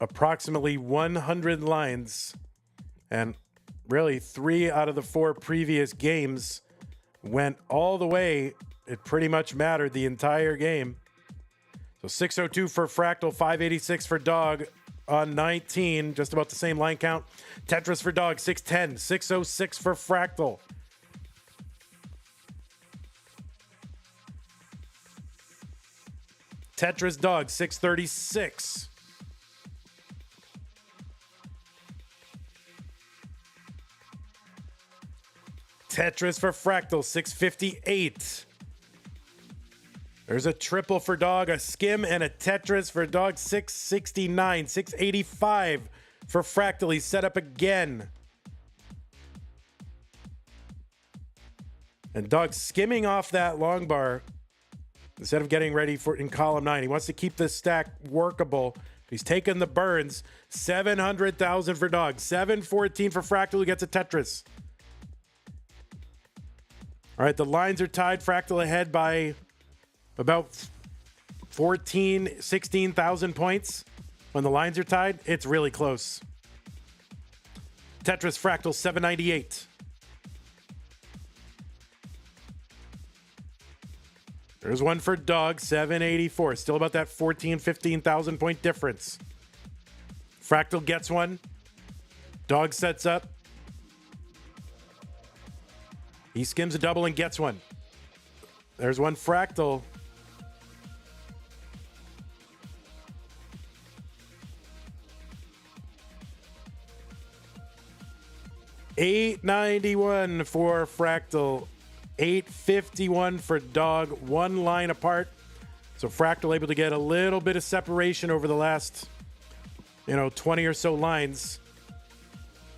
approximately 100 lines. And really, 3 out of the 4 previous games went all the way. It pretty much mattered the entire game. So 602 for Fractal, 586 for Dog on 19. Just about the same line count. Tetris for Dog, 610. 606 for Fractal. Tetris Dog, 636. Tetris for Fractal, 658. There's a triple for Dog, a skim, and a Tetris for Dog, 669. 685 for Fractal. He's set up again. And Dog skimming off that long bar instead of getting ready for in column 9. He wants to keep this stack workable. He's taking the burns. 700,000 for Dog. 714 for Fractal, who gets a Tetris. All right, the lines are tied. Fractal ahead by about 16,000 points. When the lines are tied, it's really close. Tetris Fractal, 798. There's one for Dog, 784. Still about that 15,000 point difference. Fractal gets one. Dog sets up. He skims a double and gets one. There's one Fractal. $891 for Fractal. $851 for Dog. One line apart. So Fractal able to get a little bit of separation over the last, 20 or so lines.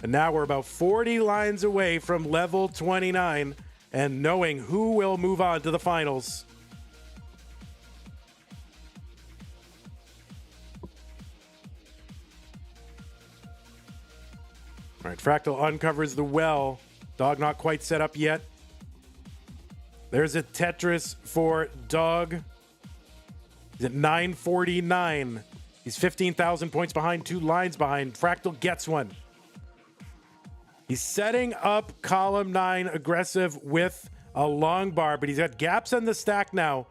And now we're about 40 lines away from level 29 and knowing who will move on to the finals. All right, Fractal uncovers the well. Dog not quite set up yet. There's a Tetris for Dog. He's at 949. He's 15,000 points behind, 2 lines behind. Fractal gets one. He's setting up column 9 aggressive with a long bar, but he's got gaps in the stack now.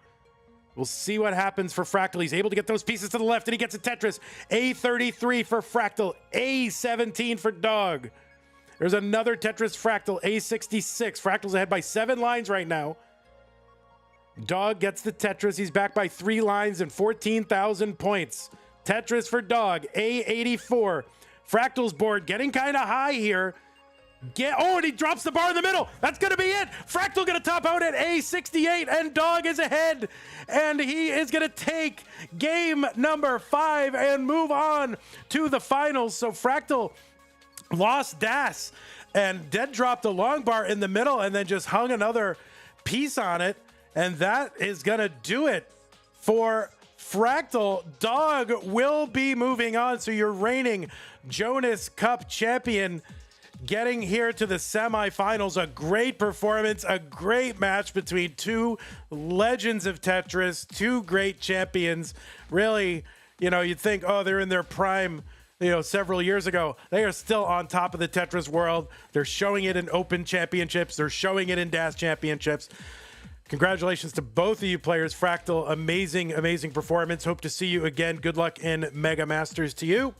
We'll see what happens for Fractal. He's able to get those pieces to the left, and he gets a Tetris. A33 for Fractal. A17 for Dog. There's another Tetris Fractal. A66. Fractal's ahead by 7 lines right now. Dog gets the Tetris. He's back by 3 lines and 14,000 points. Tetris for Dog. A84. Fractal's board getting kind of high here. And he drops the bar in the middle. That's going to be it. Fractal going to top out at A68, and Dog is ahead. And he is going to take game number 5 and move on to the finals. So Fractal lost Das and dead dropped a long bar in the middle and then just hung another piece on it. And that is going to do it for Fractal. Dog will be moving on. So your reigning Jonas Cup champion getting here to the semifinals. A great performance, a great match between 2 legends of Tetris, 2 great champions. Really, you'd think, they're in their prime, several years ago. They are still on top of the Tetris world. They're showing it in Open Championships. They're showing it in DAS Championships. Congratulations to both of you players. Fractal, amazing, amazing performance. Hope to see you again. Good luck in Mega Masters to you.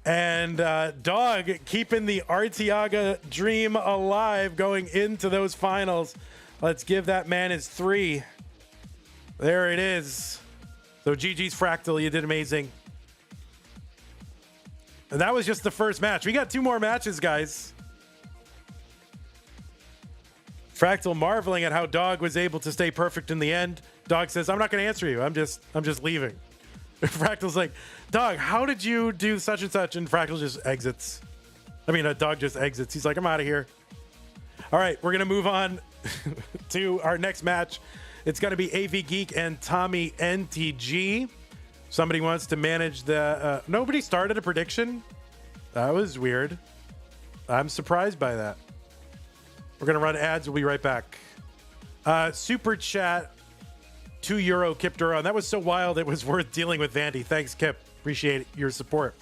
And Dog keeping the Arteaga dream alive going into those finals. Let's give that man his 3. There it is. So GG's Fractal, you did amazing. And that was just the first match. We got 2 more matches, guys. Fractal marveling at how Dog was able to stay perfect in the end. Dog says, "I'm not going to answer you. I'm just leaving." Fractal's like, "Dog, how did you do such and such?" And Fractal just exits. Dog just exits. He's like, "I'm out of here." All right, we're going to move on to our next match. It's going to be AV Geek and Tommy NTG. Somebody wants to manage the... nobody started a prediction? That was weird. I'm surprised by that. We're going to run ads. We'll be right back. Super chat. €2 Kip Duron. That was so wild it was worth dealing with Vandy. Thanks, Kip. Appreciate your support.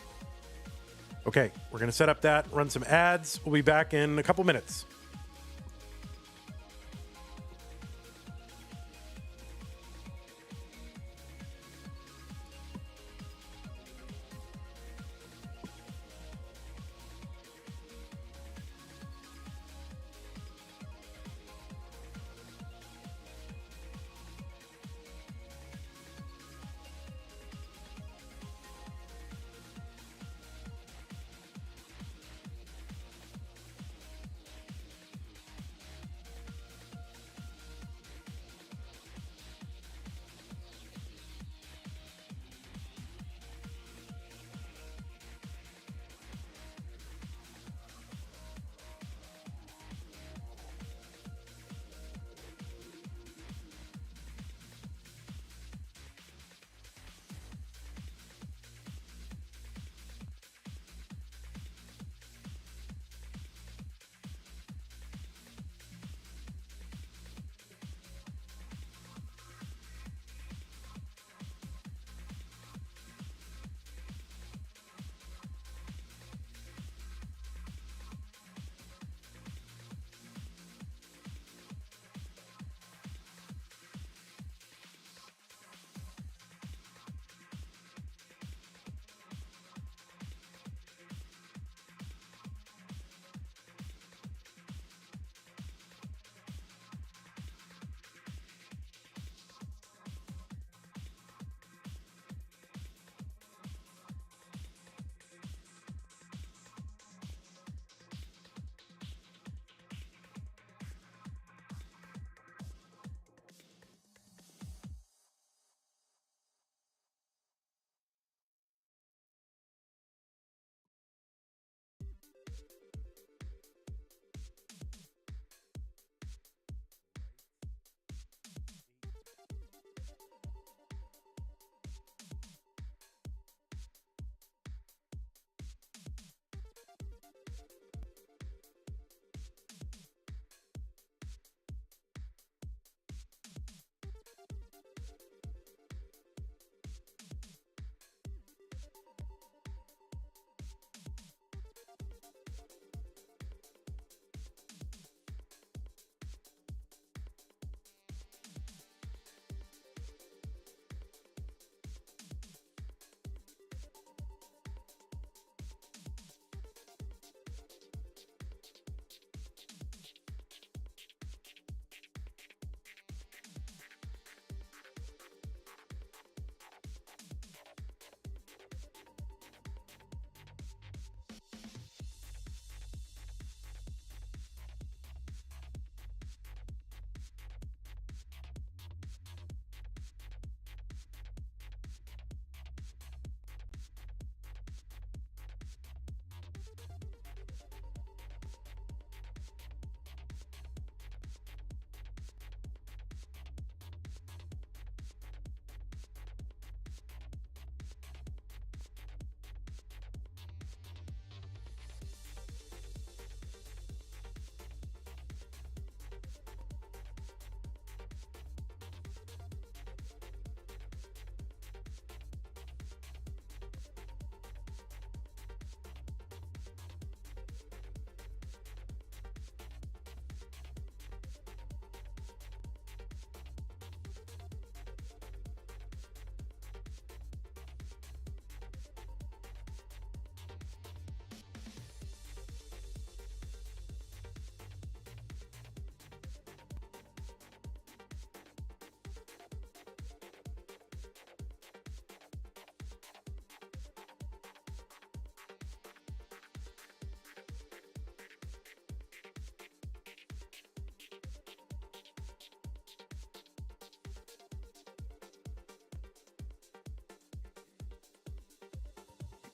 Okay, we're going to set up that, run some ads. We'll be back in a couple minutes.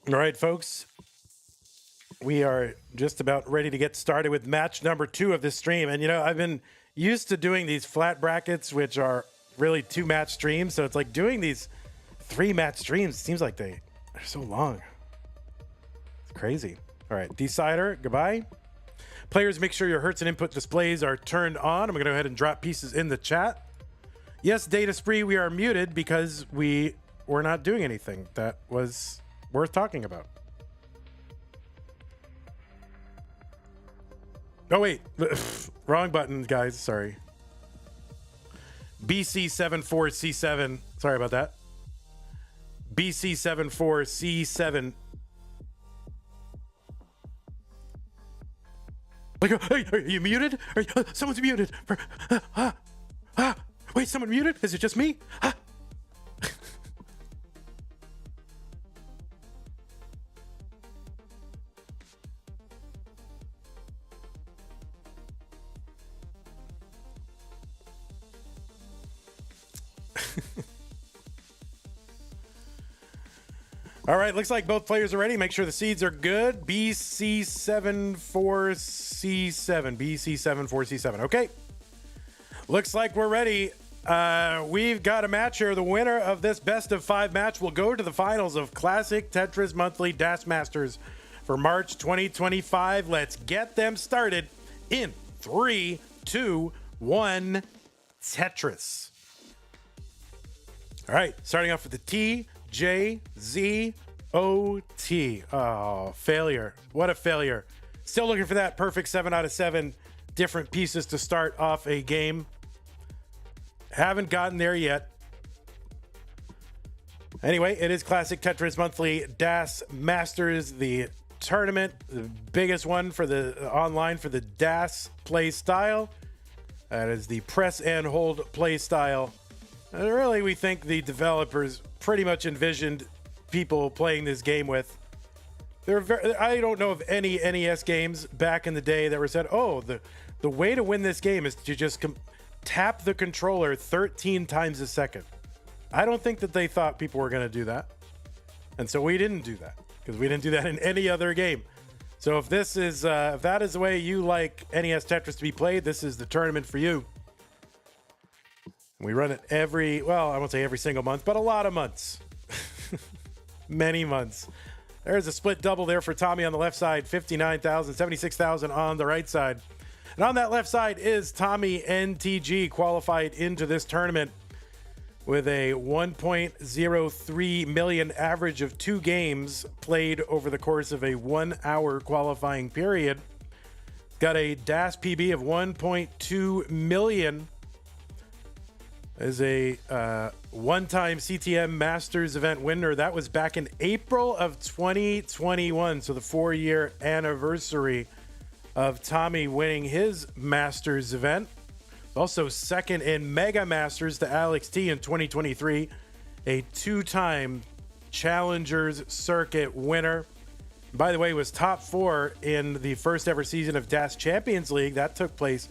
All right, folks. We are just about ready to get started with match number 2 of this stream. And, you know, I've been used to doing these flat brackets, which are really 2-match streams. So it's like doing these 3-match streams. It seems like they're so long. It's crazy. All right, decider, goodbye. Players, make sure your hertz and input displays are turned on. I'm going to go ahead and drop pieces in the chat. Yes, Data Spree, we are muted because we were not doing anything that was worth talking about. Oh, wait. Wrong button, guys. Sorry. BC74C7. Sorry about that. BC74C7. Hey, are you muted? Someone's muted. Wait, someone muted? Is it just me? All right, looks like both players are ready. Make sure the seeds are good. BC74C7. BC74C7. Okay. Looks like we're ready. We've got a match here. The winner of this best of 5 match will go to the finals of Classic Tetris Monthly Das Masters for March 2025. Let's get them started in 3, 2, 1. Tetris. All right, starting off with the T, J, Z, O, T. Oh, failure. What a failure. Still looking for that perfect 7 out of 7 different pieces to start off a game. Haven't gotten there yet. Anyway, it is Classic Tetris Monthly Das Masters, the tournament, the biggest one for the online for the Das play style. That is the press and hold play style. And really, we think the developers pretty much envisioned people playing this game with. I don't know of any NES games back in the day that were said, oh, the way to win this game is to just tap the controller 13 times a second. I don't think that they thought people were going to do that. And so we didn't do that because we didn't do that in any other game. So if this is if that is the way you like NES Tetris to be played, this is the tournament for you. We run it I won't say every single month, but a lot of months. Many months. There's a split double there for Tommy on the left side, 59,000, 76,000 on the right side. And on that left side is Tommy NTG, qualified into this tournament with a 1.03 million average of 2 games played over the course of a 1-hour qualifying period. Got a DAS PB of 1.2 million. As a one-time CTM Masters event winner. That was back in April of 2021. So the 4-year anniversary of Tommy winning his Masters event. Also second in Mega Masters to Alex T in 2023. A 2-time Challengers Circuit winner. By the way, was top 4 in the first ever season of DAS Champions League. That took place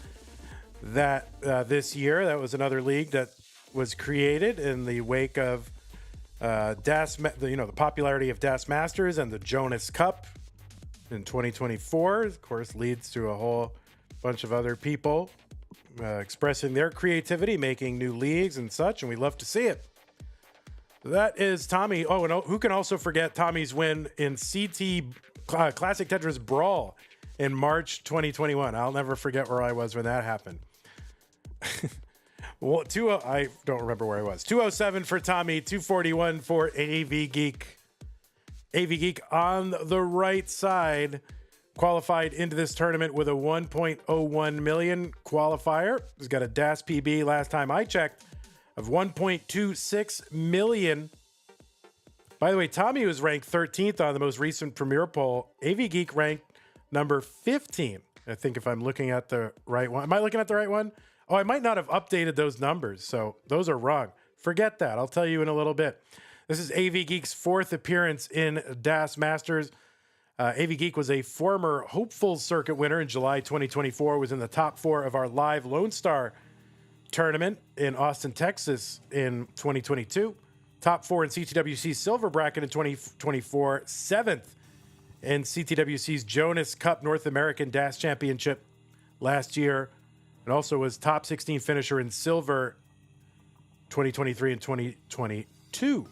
this year. That was another league that was created in the wake of the popularity of DAS Masters and the Jonas Cup in 2024. Of course, leads to a whole bunch of other people expressing their creativity, making new leagues and such, and we love to see it. That is Tommy. Oh, and who can also forget Tommy's win in CT Classic Tetris Brawl in March 2021. I'll never forget where I was when that happened. Well, I don't remember where I was. 207 for Tommy, 241 for AV Geek. AV Geek on the right side qualified into this tournament with a 1.01 million qualifier. He's got a DAS PB last time I checked of 1.26 million. By the way, Tommy was ranked 13th on the most recent Premier poll. AV Geek ranked number 15. I think if I'm looking at the right one. Am I looking at the right one? Oh, I might not have updated those numbers, so those are wrong. Forget that. I'll tell you in a little bit. This is AV Geek's 4th appearance in DAS Masters. AV Geek was a former Hopeful Circuit winner in July 2024, was in the top 4 of our live Lone Star tournament in Austin, Texas in 2022. top 4 in CTWC's silver bracket in 2024, 7th in CTWC's Jonas Cup North American Dash Championship last year, and also was top 16 finisher in silver 2023 and 2022.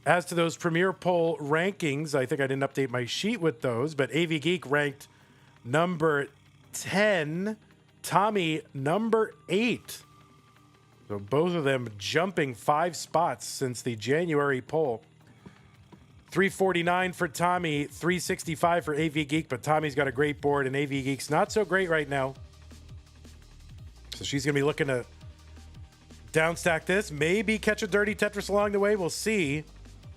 As to those Premier Poll rankings, I think I didn't update my sheet with those, but AV Geek ranked number 10, Tommy number 8. So both of them jumping 5 spots since the January poll. 349 for Tommy, 365 for AV Geek, but Tommy's got a great board and AV Geek's not so great right now. So she's going to be looking to downstack this, maybe catch a dirty Tetris along the way. We'll see.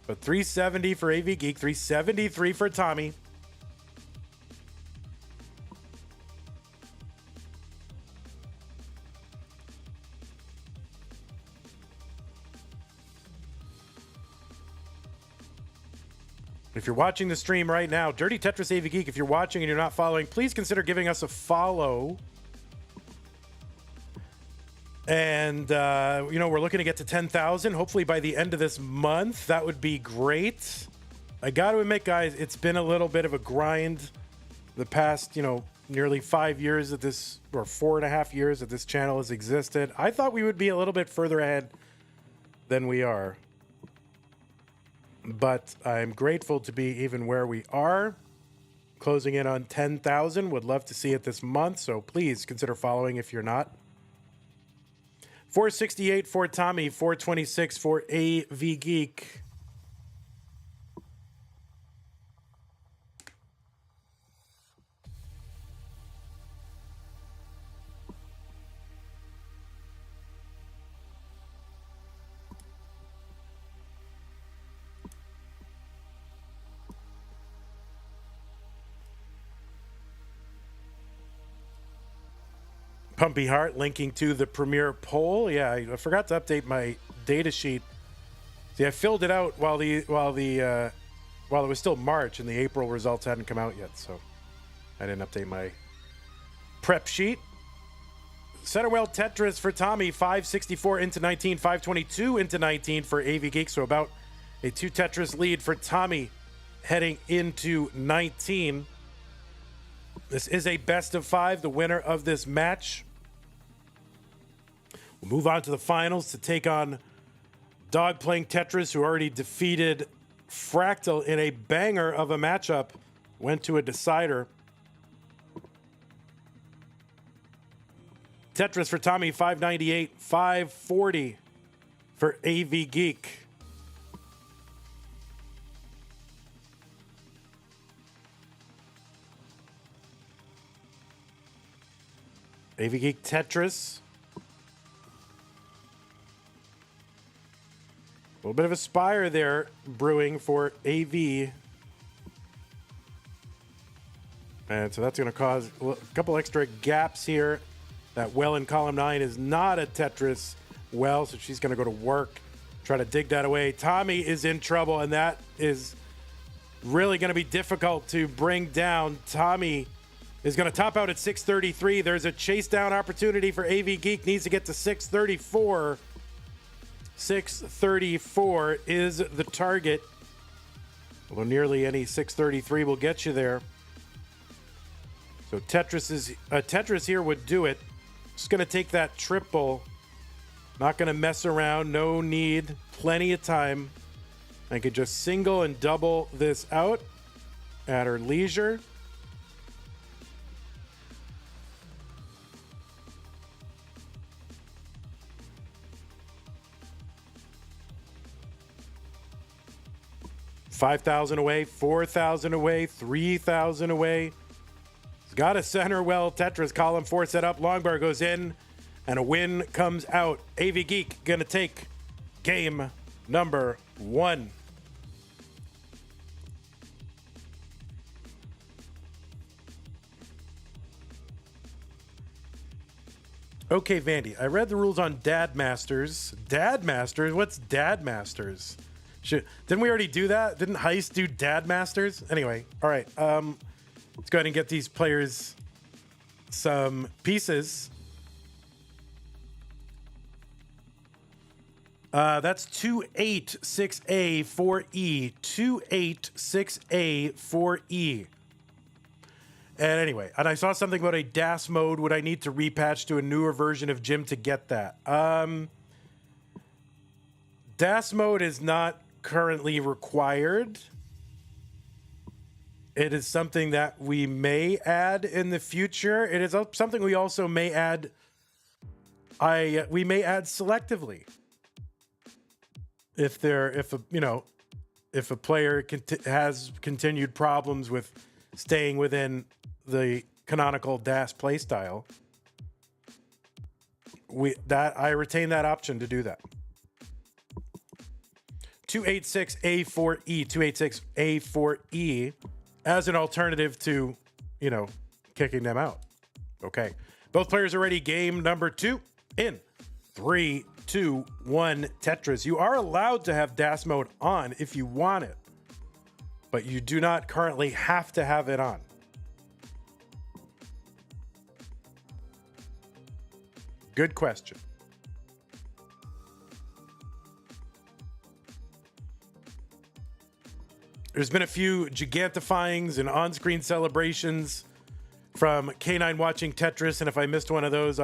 But 370 for AV Geek, 373 for Tommy. If you're watching the stream right now, Dirty Tetris AV Geek, if you're watching and you're not following, please consider giving us a follow. And, we're looking to get to 10,000, hopefully by the end of this month. That would be great. I got to admit, guys, it's been a little bit of a grind the past, nearly 5 years that this, or 4.5 years that this channel has existed. I thought we would be a little bit further ahead than we are. But I'm grateful to be even where we are. Closing in on 10,000. Would love to see it this month, so please consider following if you're not. 468 for Tommy, 426 for AV Geek. Pumpy Heart linking to the Premier Poll. Yeah, I forgot to update my data sheet. See, I filled it out while it was still March and the April results hadn't come out yet, so I didn't update my prep sheet. Centerwell Tetris for Tommy, 564 into 19, 522 into 19 for AV Geek, so about a 2 Tetris lead for Tommy heading into 19. This is a best of 5, the winner of this match. We'll move on to the finals to take on Dog Playing Tetris, who already defeated Fractal in a banger of a matchup. Went to a decider. Tetris for Tommy, 598, 540 for AV Geek. AV Geek Tetris. A little bit of a spire there brewing for AV. And so that's going to cause a couple extra gaps here. That well in column 9 is not a Tetris well, so she's going to go to work, try to dig that away. Tommy is in trouble, and that is really going to be difficult to bring down. Tommy is going to top out at 633. There's a chase down opportunity for AV Geek. Needs to get to 634. 634 is the target. Although nearly any 633 will get you there. So Tetris here would do it. Just going to take that triple. Not going to mess around. No need. Plenty of time. I could just single and double this out at her leisure. $5,000 away, $4,000 away, $3,000 away. He's got a center well Tetris column 4 set up. Long bar goes in, and a win comes out. AV Geek gonna take game number 1. Okay, Vandy, I read the rules on Dad Masters. Dad Masters? What's Dad Masters? Didn't we already do that? Didn't Heist do Dad Masters? Anyway, all right. Let's go ahead and get these players some pieces. That's 286A4E. 286A4E. And anyway, and I saw something about a DAS mode. Would I need to repatch to a newer version of Gym to get that? DAS mode is not currently required. It is something that we may add in the future. It is something we also may add. We may add selectively. If a player has continued problems with staying within the canonical DAS playstyle, I retain that option to do that. 286A4E, 286A4E as an alternative to, kicking them out. Okay. Both players are ready. Game number 2 in 3, 2, 1, Tetris. You are allowed to have DAS mode on if you want it, but you do not currently have to have it on. Good question. There's been a few gigantifyings and on-screen celebrations from K9 watching Tetris, and if I missed one of those,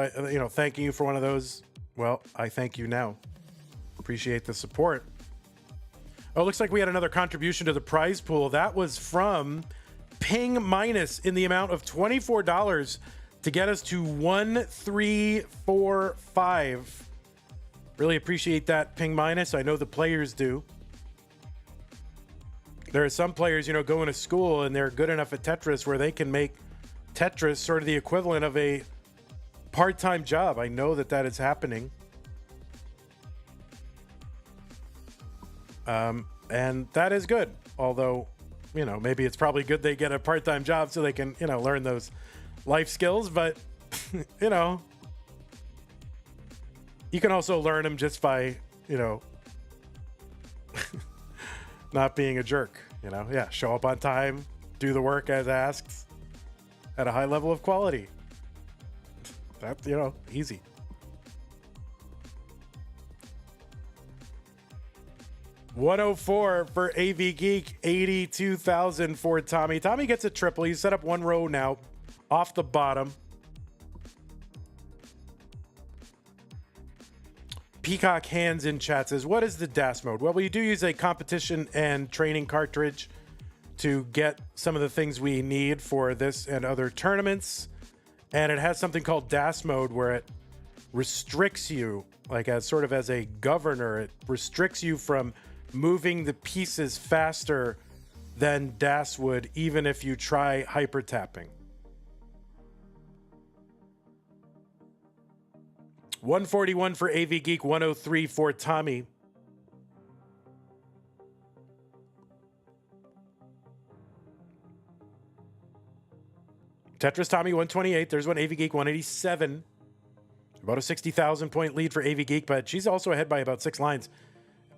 thanking you for one of those. Well, I thank you now. Appreciate the support. Oh, looks like we had another contribution to the prize pool. That was from Ping Minus in the amount of $24 to get us to 1345. Really appreciate that, Ping Minus. I know the players do. There are some players, going to school and they're good enough at Tetris where they can make Tetris sort of the equivalent of a part-time job. I know that is happening. And that is good. Although, maybe it's probably good they get a part-time job so they can, learn those life skills. But, you can also learn them just by, not being a jerk, Yeah, show up on time, do the work as asked at a high level of quality. That's, easy. $104 for AV Geek, 82,000 for Tommy. Tommy gets a triple. He's set up one row now off the bottom. Peacock Hands in chat says, what is the DAS mode? Well, we do use a competition and training cartridge to get some of the things we need for this and other tournaments. And it has something called DAS mode where it restricts you, like as sort of as a governor, it restricts you from moving the pieces faster than DAS would, even if you try hyper tapping. 141 for AV Geek, 103 for Tommy. Tetris Tommy 128. There's one AV Geek 187. About a 60,000 point lead for AV Geek, but she's also ahead by about 6 lines.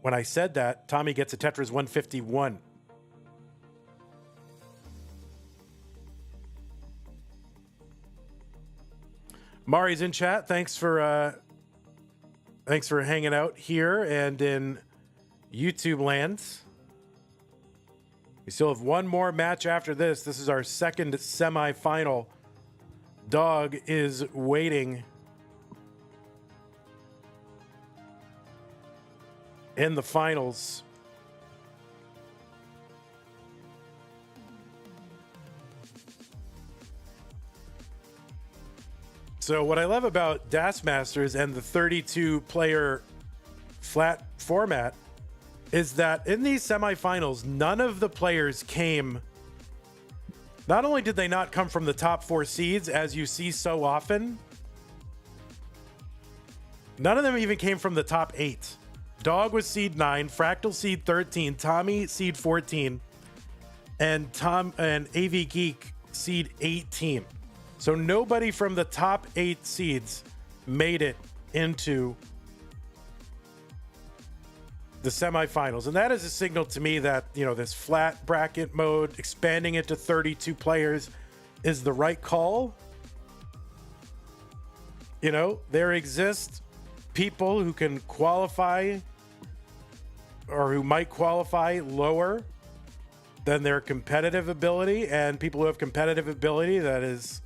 When I said that, Tommy gets a Tetris 151. Mari's in chat. Thanks for hanging out here and in YouTube land. We still have one more match after this. This is our second semifinal. Dog is waiting in the finals. So what I love about DAS Masters and the 32-player flat format is that in these semifinals, none of the players came. Not only did they not come from the top 4 seeds, as you see so often, none of them even came from the top 8. Dog was seed 9, Fractal seed 13, Tommy seed 14, and AV Geek seed 18. So nobody from the top 8 seeds made it into the semifinals. And that is a signal to me that, this flat bracket mode, expanding it to 32 players is the right call. There exist people who can qualify or who might qualify lower than their competitive ability, and people who have competitive ability that is,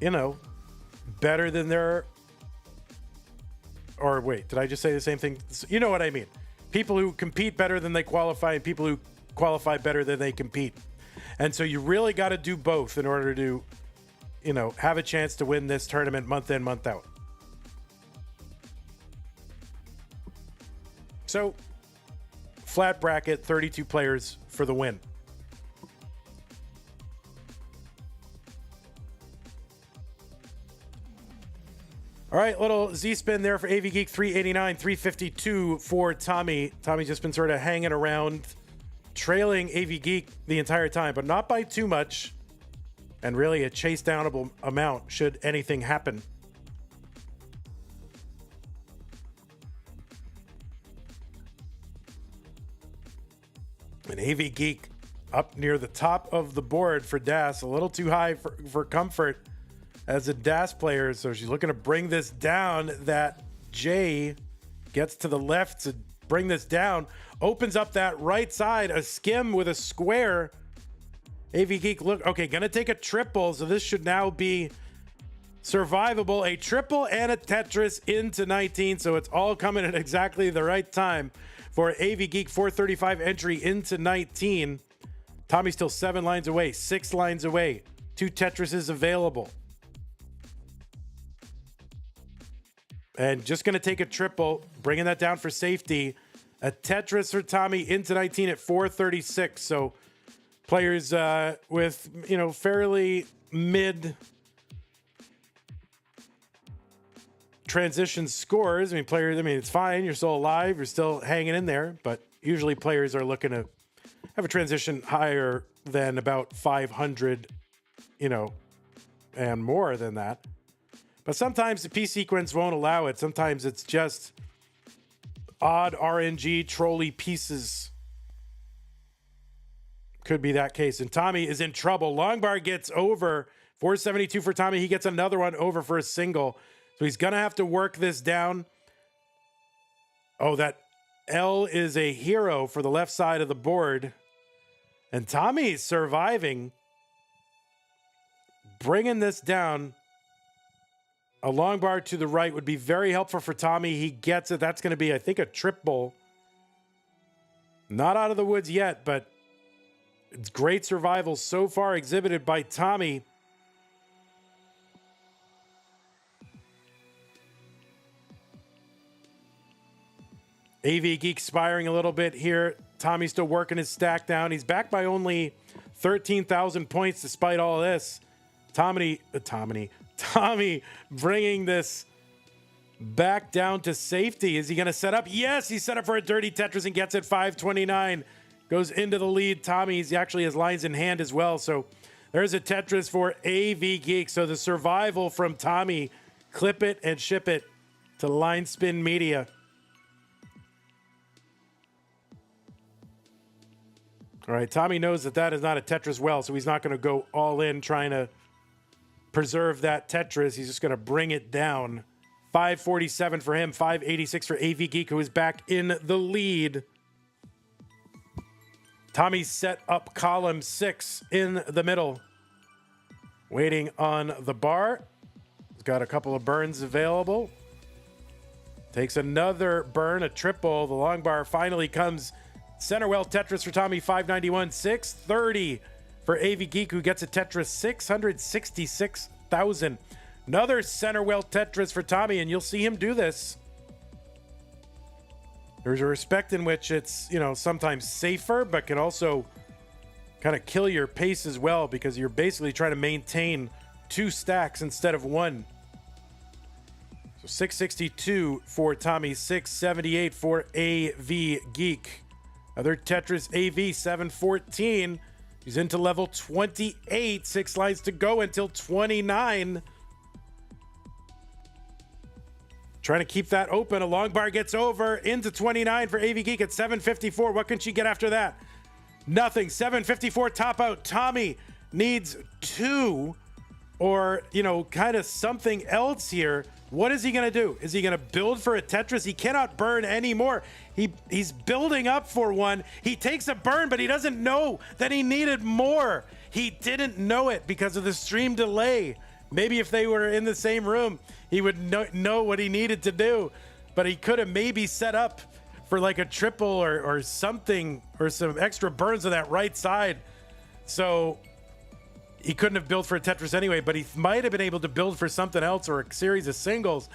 you know, better than their, or wait, did I just say the same thing? You know what I mean. People who compete better than they qualify and people who qualify better than they compete. And so you really got to do both in order to, you know, have a chance to win this tournament month in, month out. So, flat bracket, 32 players for the win. All right, little Z-spin there for AV Geek, 389, 352 for Tommy. Tommy's just been sort of hanging around, trailing AV Geek the entire time, but not by too much, and really a chase downable amount should anything happen. And AV Geek up near the top of the board for Das, a little too high for comfort as a Das player. So she's looking to bring this down. That J gets to the left to bring this down, opens up that right side, a skim with a square. AV Geek, look, okay, gonna take a triple. So this should now be survivable. A triple and a Tetris into 19. So it's all coming at exactly the right time for AV Geek, 435 entry into 19. Tommy's still 7 lines away, 6 lines away. 2 Tetrises available. And just going to take a triple, bringing that down for safety. A Tetris for Tommy into 19 at 436. So players with, you know, fairly mid transition scores. I mean, it's fine. You're still alive. You're still hanging in there. But usually players are looking to have a transition higher than about 500, you know, and more than that. But sometimes the P sequence won't allow it. Sometimes it's just odd RNG trolley pieces. Could be that case. And Tommy is in trouble. Longbar gets over. 472 for Tommy. He gets another one over for a single. So he's going to have to work this down. Oh, that L is a hero for the left side of the board. And Tommy's surviving. Bringing this down. A long bar to the right would be very helpful for Tommy. He gets it. That's going to be, I think, a triple. Not out of the woods yet, but it's great survival so far exhibited by Tommy. AV Geek spiring a little bit here. Tommy's still working his stack down. He's back by only 13,000 points despite all this. Tommy bringing this back down to safety. Is he going to set up? Yes, he set up for a dirty Tetris and gets it. 529 goes into the lead. Tommy actually has lines in hand as well. So there's a Tetris for AV Geek. So the survival from Tommy, clip it and ship it to Line Spin Media. All right, Tommy knows that that is not a Tetris well, so he's not going to go all in trying to preserve that Tetris. He's just going to bring it down. 547 for him, 586 for AV Geek, who is back in the lead. Tommy set up column 6 in the middle, waiting on the bar. He's got a couple of burns available. Takes another burn, a triple. The long bar finally comes. Center well Tetris for Tommy, 591. 630 for AV Geek, who gets a Tetris, 666,000. Another center well Tetris for Tommy, and you'll see him do this. There's a respect in which it's, you know, sometimes safer, but can also kind of kill your pace as well, because you're basically trying to maintain 2 stacks instead of 1. So 662 for Tommy, 678 for AV Geek. Another Tetris AV, 714. He's into level 28. 6 lines to go until 29. Trying to keep that open. A long bar gets over into 29 for AV Geek at 754. What can she get after that? Nothing. 754 top out. Tommy needs 2 or, you know, kind of something else here. What is he going to do? Is he going to build for a Tetris? He cannot burn anymore. He's building up for one. He takes a burn, but he doesn't know that he needed more. He didn't know it because of the stream delay. Maybe if they were in the same room, he would know what he needed to do. But he could have maybe set up for like a triple or something, or some extra burns on that right side. So he couldn't have built for a Tetris anyway, but he might have been able to build for something else or a series of singles.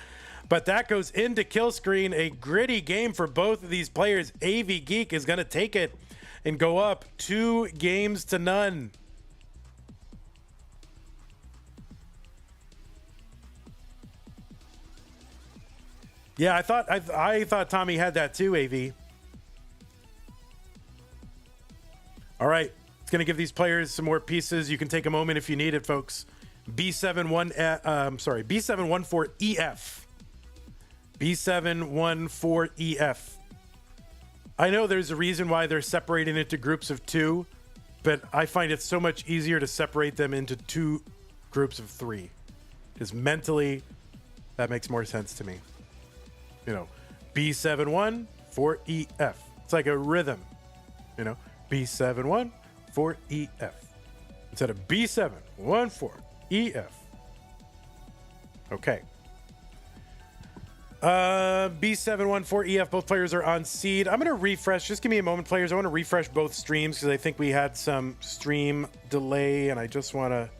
But that goes into kill screen. A gritty game for both of these players. AV Geek is going to take it and go up 2-0. Yeah, I thought Tommy had that too, AV. All right, it's going to give these players some more pieces. You can take a moment if you need it, folks. B714EF. B714EF. I know there's a reason why they're separating into groups of 2, but I find it so much easier to separate them into 2 groups of 3. Because mentally, that makes more sense to me. You know, B714EF. It's like a rhythm, you know, B714EF instead of B714EF. Okay. B714EF, both players are on seed. I'm going to refresh. Just give me a moment, players. I want to refresh both streams because I think we had some stream delay and I just want to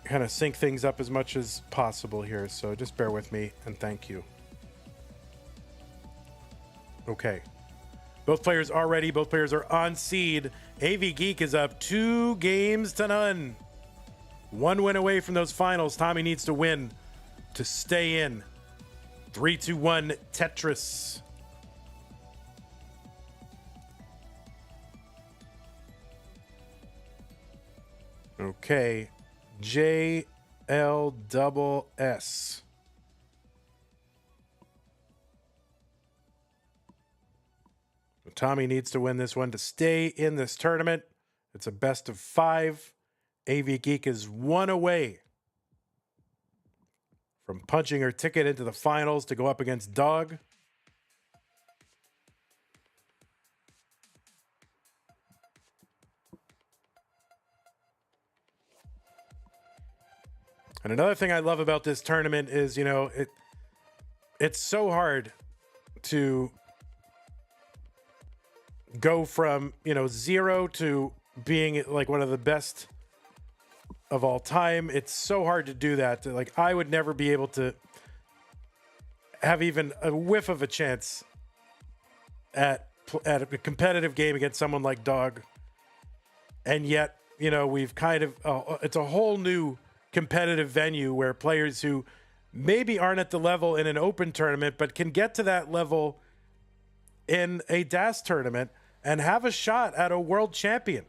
kind of sync things up as much as possible here. So just bear with me and thank you. Okay. Both players are ready. Both players are on seed. AV Geek is up 2-0. 1 win away from those finals. Tommy needs to win to stay in. 3-2-1 Tetris. Okay. JLSS. Tommy needs to win this one to stay in this tournament. It's a best of 5. AV Geek is 1 away from punching her ticket into the finals to go up against Dog. And another thing I love about this tournament is, you know, it's so hard to go from, you know, 0 to being like one of the best of all time. It's so hard to do that. Like, I would never be able to have even a whiff of a chance at a competitive game against someone like Dog. And yet, you know, we've kind of, it's a whole new competitive venue where players who maybe aren't at the level in an open tournament, but can get to that level in a DAS tournament and have a shot at a world champion.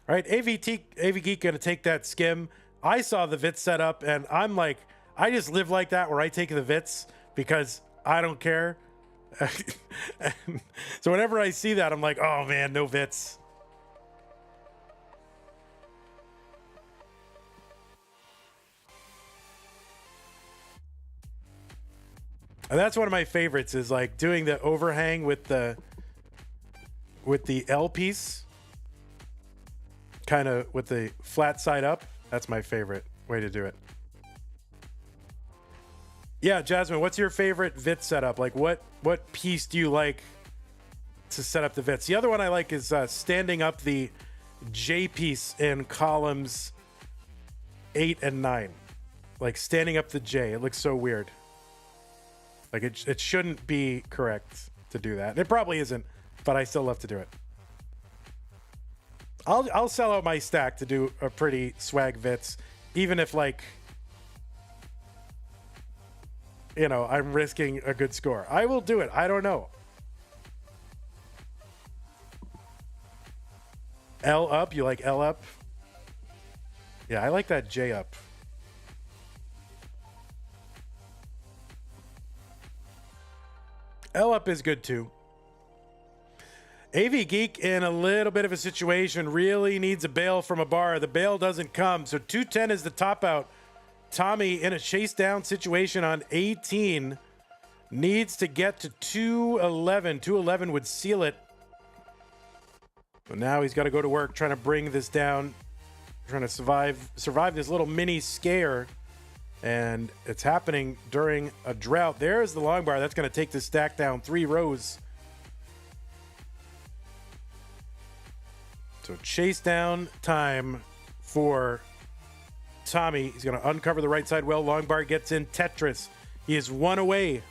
All right, AV Geek going to take that skim. I saw the VITS set up, and I'm like, I just live like that where I take the VITS because I don't care. So whenever I see that, I'm like, oh man, no VITS. And that's one of my favorites, is like doing the overhang with the L piece, kind of with the flat side up. That's my favorite way to do it. Yeah, Jasmine, what's your favorite VIT setup? Like what piece do you like to set up the VITs? The other one I like is standing up the J piece in columns 8 and 9. Like standing up the J. It looks so weird. Like it shouldn't be correct to do that. It probably isn't, but I still love to do it. I'll sell out my stack to do a pretty swag VITs, even if, like, you know, I'm risking a good score. I will do it. I don't know. L up? You like L up? Yeah, I like that J up. L up is good too. AV Geek in a little bit of a situation, really needs a bail from a bar. The bail doesn't come, so 210 is the top out. Tommy in a chase down situation on 18 needs to get to 211. 211 would seal it. But now he's got to go to work trying to bring this down, trying to survive this little mini scare. And it's happening during a drought. There's the long bar. That's going to take this stack down 3 rows. So chase down time for Tommy. He's going to uncover the right side well. Long bar gets in. Tetris. He is 1 away.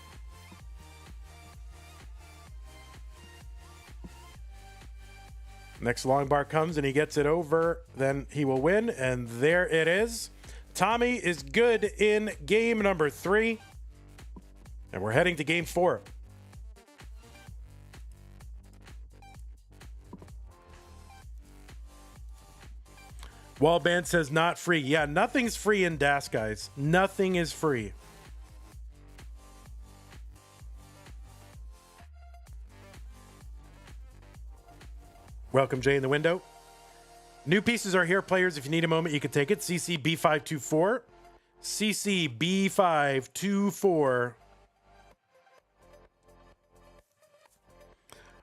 Next long bar comes and he gets it over. Then he will win. And there it is. Tommy is good in game number 3. And we're heading to game 4. Wallband says not free. Yeah, nothing's free in DAS, guys. Nothing is free. Welcome, Jay in the window. New pieces are here, players. If you need a moment, you can take it. CCB524. CCB524.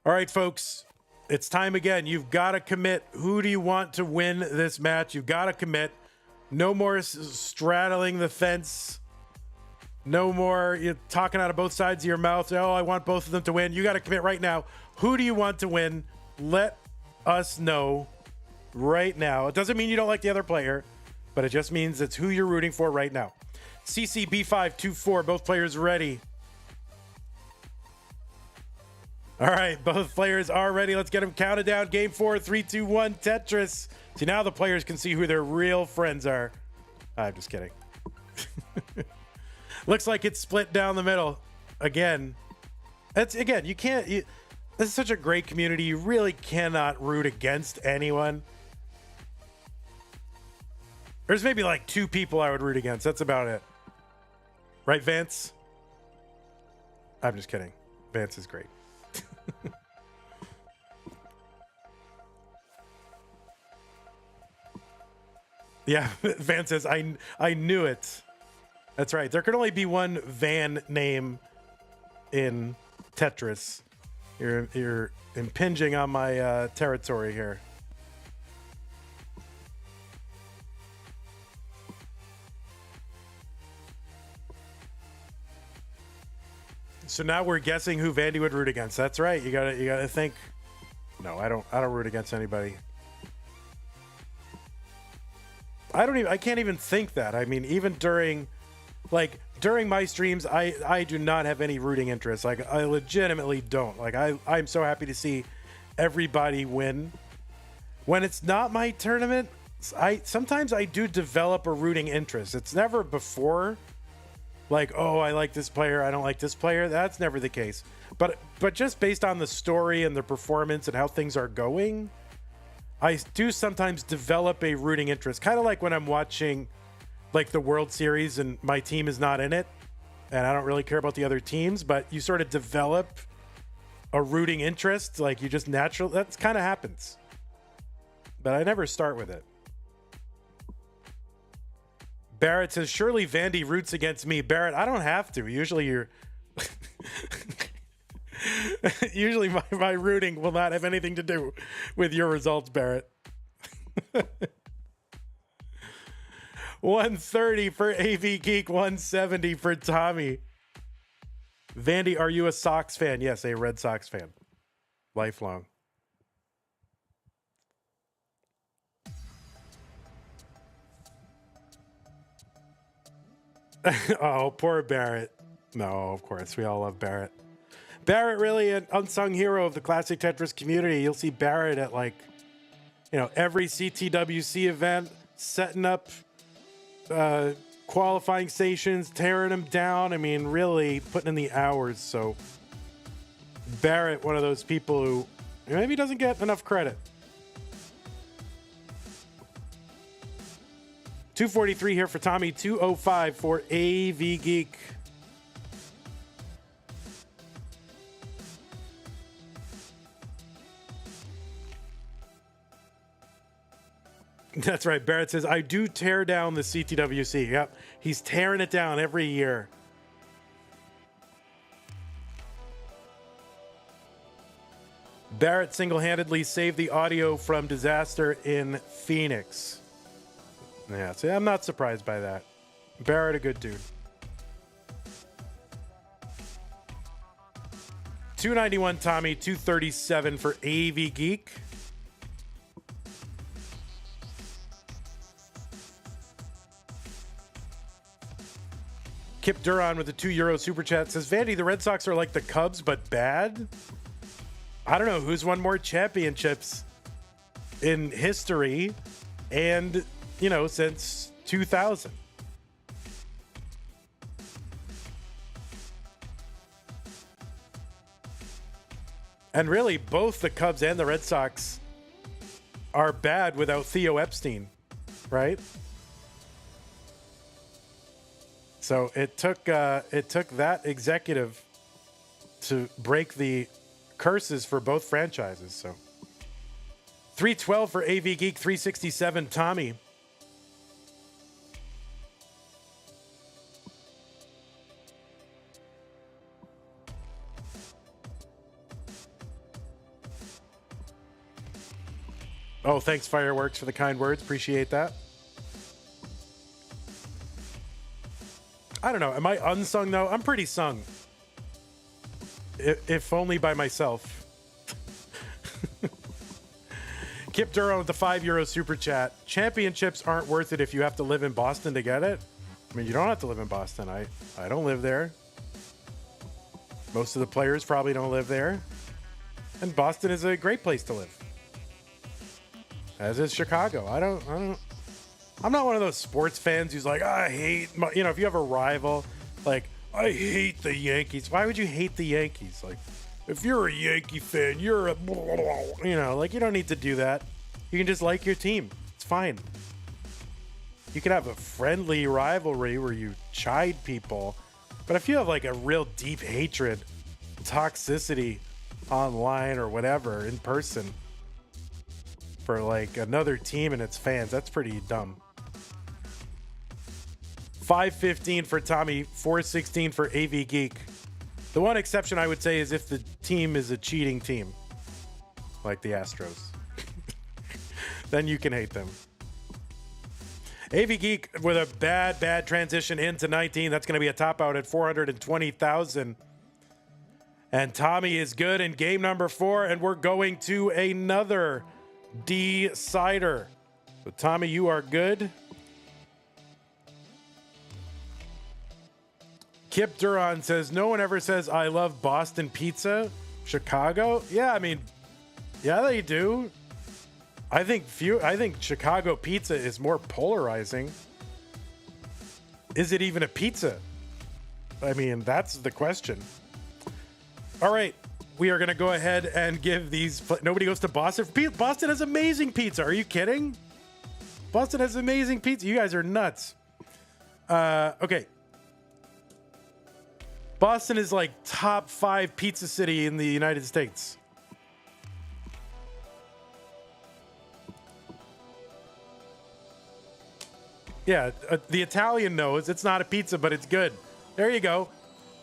All right, folks. It's time again. You've got to commit. Who do you want to win this match? You've got to commit. No more straddling the fence. No more talking out of both sides of your mouth. Oh, I want both of them to win. You got to commit right now. Who do you want to win? Let us know right now. It doesn't mean you don't like the other player, but it just means it's who you're rooting for right now. CCB524, both players ready. All right, both players are ready. Let's get them counted down. Game 4, 3, 2, 1, Tetris. See, now the players can see who their real friends are. I'm just kidding. Looks like it's split down the middle. Again, you can't. This is such a great community. You really cannot root against anyone. There's maybe like 2 people I would root against. That's about it. Right, Vance? I'm just kidding. Vance is great. Yeah, Van says, I knew it. That's right. There could only be one Van name in Tetris. You're impinging on my territory here. So now we're guessing who Vandy would root against. That's right. You gotta think. No, I don't root against anybody. I can't even think that. I mean, even during my streams, I do not have any rooting interest. Like, I legitimately don't. Like, I'm so happy to see everybody win. When it's not my tournament, sometimes I do develop a rooting interest. It's never before. Like, oh, I like this player, I don't like this player. That's never the case. But just based on the story and the performance and how things are going, I do sometimes develop a rooting interest. Kind of like when I'm watching like the World Series and my team is not in it and I don't really care about the other teams, but you sort of develop a rooting interest. Like, you just naturally, that kind of happens. But I never start with it. Barrett says, surely Vandy roots against me. Barrett, I don't have to. Usually you're... Usually my rooting will not have anything to do with your results, Barrett. 130 for AV Geek, 170 for Tommy. Vandy, are you a Sox fan? Yes, a Red Sox fan. Lifelong. Oh, poor Barrett. No, of course. We all love Barrett. Barrett, really an unsung hero of the classic Tetris community. You'll see Barrett at, like, every CTWC event, setting up qualifying stations, tearing them down. I mean, really putting in the hours. So Barrett, one of those people who maybe doesn't get enough credit. 243 here for Tommy, 205 for AV Geek. That's right. Barrett says, I do tear down the CTWC. Yep. He's tearing it down every year. Barrett single-handedly saved the audio from disaster in Phoenix. Yeah, see, I'm not surprised by that. Barrett, a good dude. 291 Tommy, 237 for AV Geek. Kip Duran with the €2 super chat says, Vandy, the Red Sox are like the Cubs, but bad? I don't know who's won more championships in history and, you know, since 2000. And really, both the Cubs and the Red Sox are bad without Theo Epstein, right? So it took that executive to break the curses for both franchises. So 312 for AV Geek, 367 Tommy. Oh, thanks, Fireworks, for the kind words. Appreciate that. I don't know. Am I unsung, though? I'm pretty sung. If only by myself. Kip Durham with the €5 super chat. Championships aren't worth it if you have to live in Boston to get it. I mean, you don't have to live in Boston. I don't live there. Most of the players probably don't live there. And Boston is a great place to live. As is Chicago. I'm not one of those sports fans who's like, I hate, you know, if you have a rival, like, I hate the Yankees. Why would you hate the Yankees? Like, if you're a Yankee fan, you're a, you know, like, you don't need to do that. You can just like your team. It's fine. You can have a friendly rivalry where you chide people. But if you have like a real deep hatred, toxicity online or whatever in person for like another team and its fans, that's pretty dumb. 515 for Tommy, 416 for AV Geek. The one exception I would say is if the team is a cheating team, like the Astros. Then you can hate them. AV Geek with a bad transition into 19. That's going to be a top out at 420,000. And Tommy is good in game number 4, and we're going to another decider. So Tommy, you are good. Kip Duran says, no one ever says I love Boston pizza. Chicago? Yeah, I mean, yeah, they do. I think Chicago pizza is more polarizing. Is it even a pizza? I mean, that's the question. All right, we are going to go ahead and give these. Nobody goes to Boston. Boston has amazing pizza. Are you kidding? Boston has amazing pizza. You guys are nuts. Okay. Boston is like top 5 pizza city in the United States. Yeah, the Italian knows it's not a pizza, but it's good. There you go.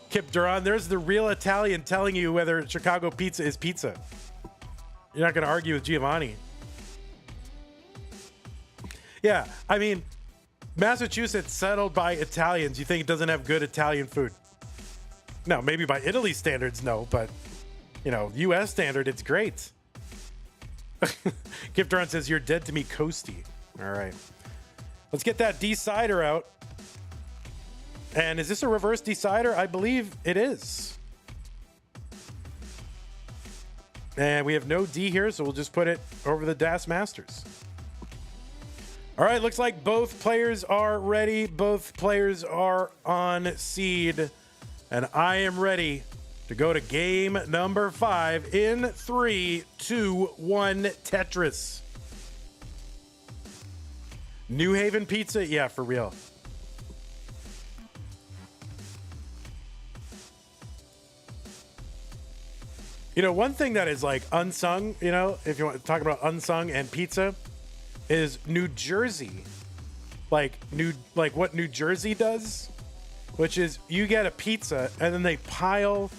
Kip Duran, there's the real Italian telling you whether Chicago pizza is pizza. You're not going to argue with Giovanni. Yeah, I mean, Massachusetts settled by Italians. You think it doesn't have good Italian food? No, maybe by Italy standards, no, but, you know, U.S. standard, it's great. Kip Duran says, you're dead to me, Coasty. All right. Let's get that decider out. And is this a reverse decider? I believe it is. And we have no D here, so we'll just put it over the DAS Masters. All right, looks like both players are ready. Both players are on seed. And I am ready to go to game number 5 in 3, 2, 1, Tetris. New Haven Pizza? Yeah, for real. You know, one thing that is like unsung, you know, if you want to talk about unsung and pizza, is New Jersey. Like what New Jersey does, which is you get a pizza and then they pile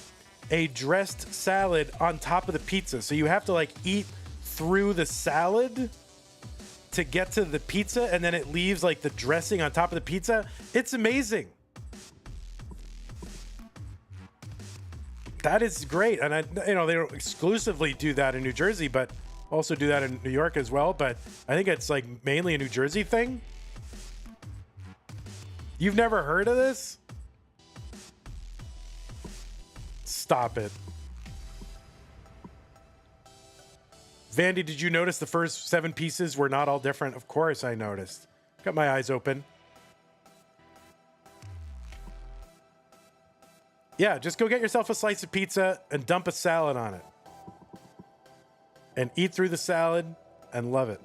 a dressed salad on top of the pizza. So you have to like eat through the salad to get to the pizza, and then it leaves like the dressing on top of the pizza. It's amazing. That is great. And they don't exclusively do that in New Jersey, but also do that in New York as well. But I think it's like mainly a New Jersey thing. You've never heard of this? Stop it. Vandy, did you notice the first 7 pieces were not all different? Of course I noticed. Got my eyes open. Yeah, just go get yourself a slice of pizza and dump a salad on it. And eat through the salad and love it.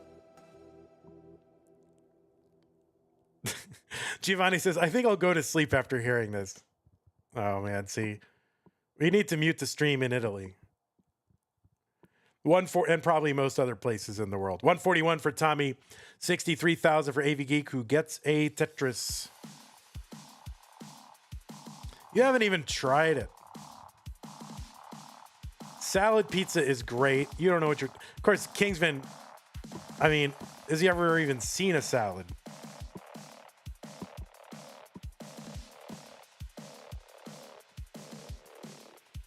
Giovanni says, I think I'll go to sleep after hearing this. Oh, man, see. We need to mute the stream in Italy. And probably most other places in the world. 141 for Tommy. 63,000 for AV Geek, who gets a Tetris. You haven't even tried it. Salad pizza is great. You don't know what you're... Of course, Kingsman, I mean, has he ever even seen a salad?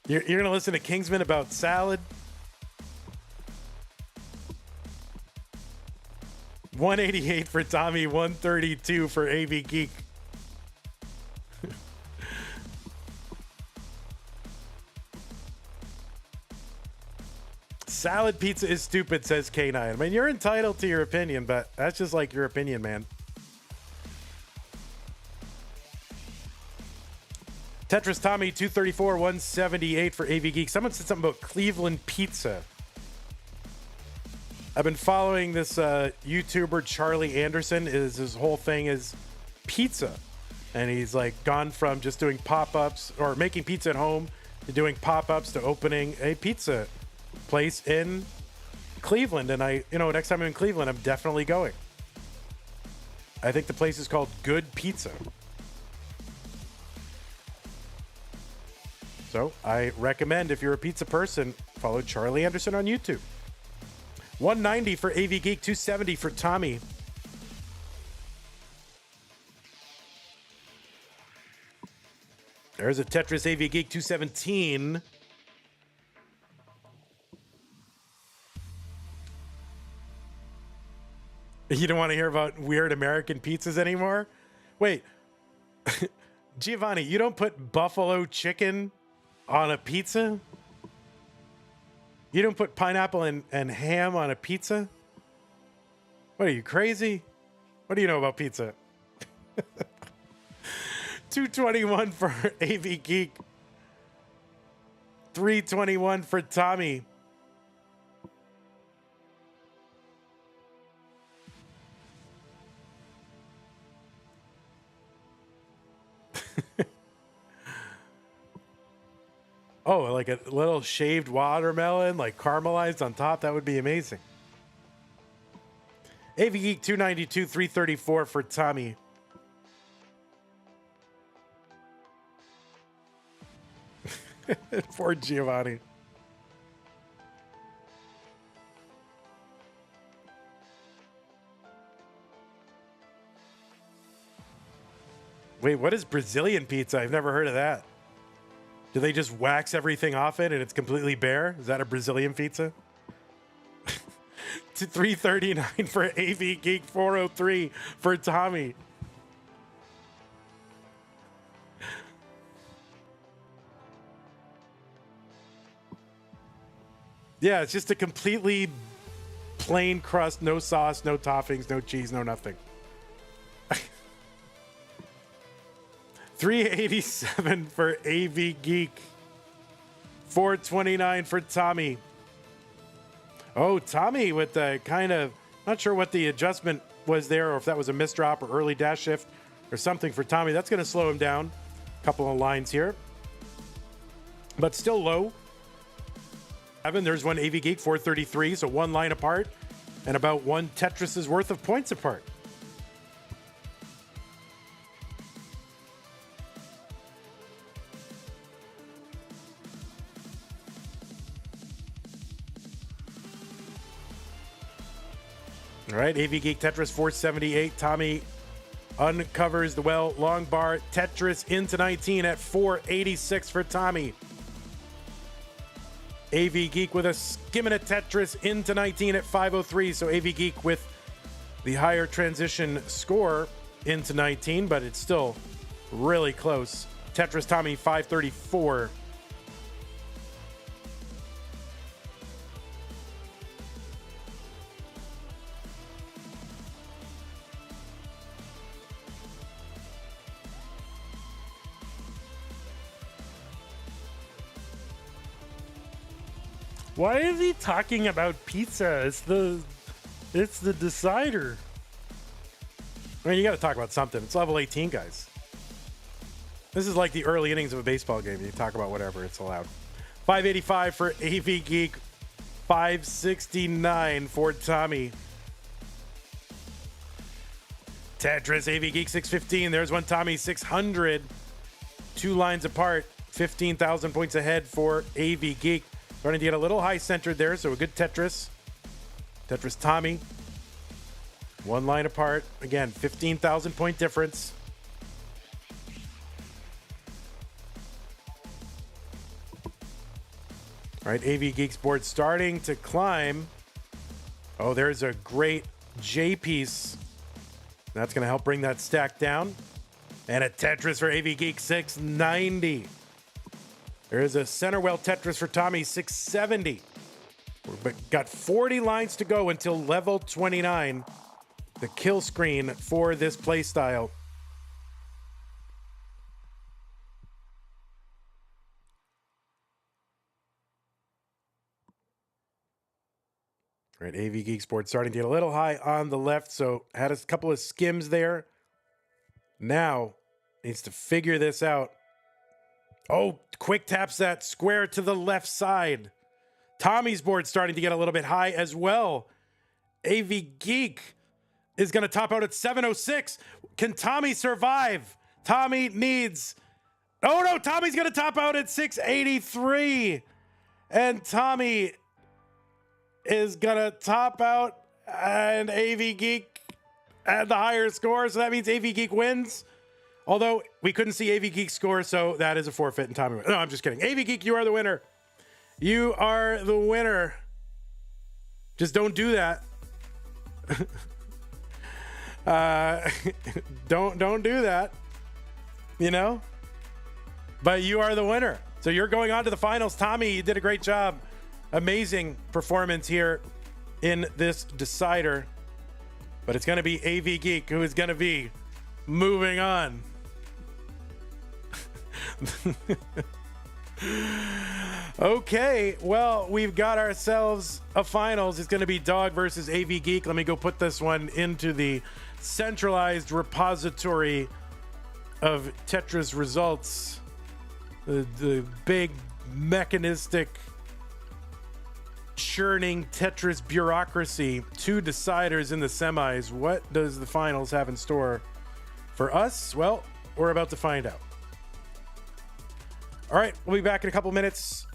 You're going to listen to Kingsman about salad? 188 for Tommy, 132 for AV Geek. Salad pizza is stupid, says K9. I mean, you're entitled to your opinion, but that's just like your opinion, man. Tetris Tommy, 234, 178 for AV Geek. Someone said something about Cleveland pizza. I've been following this YouTuber, Charlie Anderson. His whole thing is pizza. And he's like gone from just doing pop-ups or making pizza at home to doing pop-ups to opening a pizza place in Cleveland. And next time I'm in Cleveland, I'm definitely going. I think the place is called Good Pizza. So I recommend, if you're a pizza person, follow Charlie Anderson on YouTube. 190 for AV Geek, 270 for Tommy. There's a Tetris AV Geek 217. You don't want to hear about weird American pizzas anymore? Wait, Giovanni, you don't put buffalo chicken on a pizza? You don't put pineapple and ham on a pizza? What are you, crazy? What do you know about pizza? 221 for AV Geek. 321 for Tommy. Oh, like a little shaved watermelon, like caramelized on top. That would be amazing. AV Geek 292, 334 for Tommy. Poor Giovanni. Wait, what is Brazilian pizza? I've never heard of that. Do they just wax everything off it and it's completely bare? Is that a Brazilian pizza? To 339 for AV Geek, 403 for Tommy. Yeah, it's just a completely plain crust, no sauce, no toppings, no cheese, no nothing. 387 for AV Geek. 429 for Tommy. Oh, Tommy with the kind of, not sure what the adjustment was there, or if that was a misdrop or early dash shift or something for Tommy. That's going to slow him down. A couple of lines here. But still low. Evan, there's one AV Geek, 433, so one line apart. and about one Tetris's worth of points apart. All right, AV Geek Tetris 478. Tommy uncovers the well long bar. Tetris into 19 at 486 for Tommy. AV Geek with a skimming at Tetris into 19 at 503. So AV Geek with the higher transition score into 19, but it's still really close. Tetris Tommy 534. Why is he talking about pizza? It's the decider. I mean, you got to talk about something. It's level 18, guys. This is like the early innings of a baseball game. You talk about whatever, it's allowed. 585 for AV Geek. 569 for Tommy. Tetris, AV Geek 615. There's one Tommy 600. 2 lines apart. 15,000 points ahead for AV Geek. Starting to get a little high centered there, so a good Tetris. Tetris Tommy. 1 line apart. Again, 15,000 point difference. All right, AV Geeks board starting to climb. Oh, there's a great J piece. That's going to help bring that stack down. And a Tetris for AV Geek 690. There's a center well Tetris for Tommy 670. We've got 40 lines to go until level 29. The kill screen for this playstyle. All right, AV Geek Sports starting to get a little high on the left, so had a couple of skims there. Now needs to figure this out. Oh, quick taps that square to the left side. Tommy's board starting to get a little bit high as well. AV Geek is going to top out at 706. Can Tommy survive? Tommy needs... Oh, no, Tommy's going to top out at 683. And Tommy is going to top out, and AV Geek had the higher score, so that means AV Geek wins. Although we couldn't see AV Geek score, so that is a forfeit, and Tommy wins. No, I'm just kidding. AV Geek, you are the winner. You are the winner. Just don't do that. Don't do that. You know? But you are the winner. So you're going on to the finals. Tommy, you did a great job. Amazing performance here in this decider. But it's going to be AV Geek who is going to be moving on. Okay, well, we've got ourselves a finals. It's going to be Dog versus AV Geek. Let me go put this one into the centralized repository of Tetris results. The big mechanistic churning Tetris bureaucracy. 2 deciders in the semis. What does the finals have in store for us? Well, we're about to find out. All right, we'll be back in a couple minutes.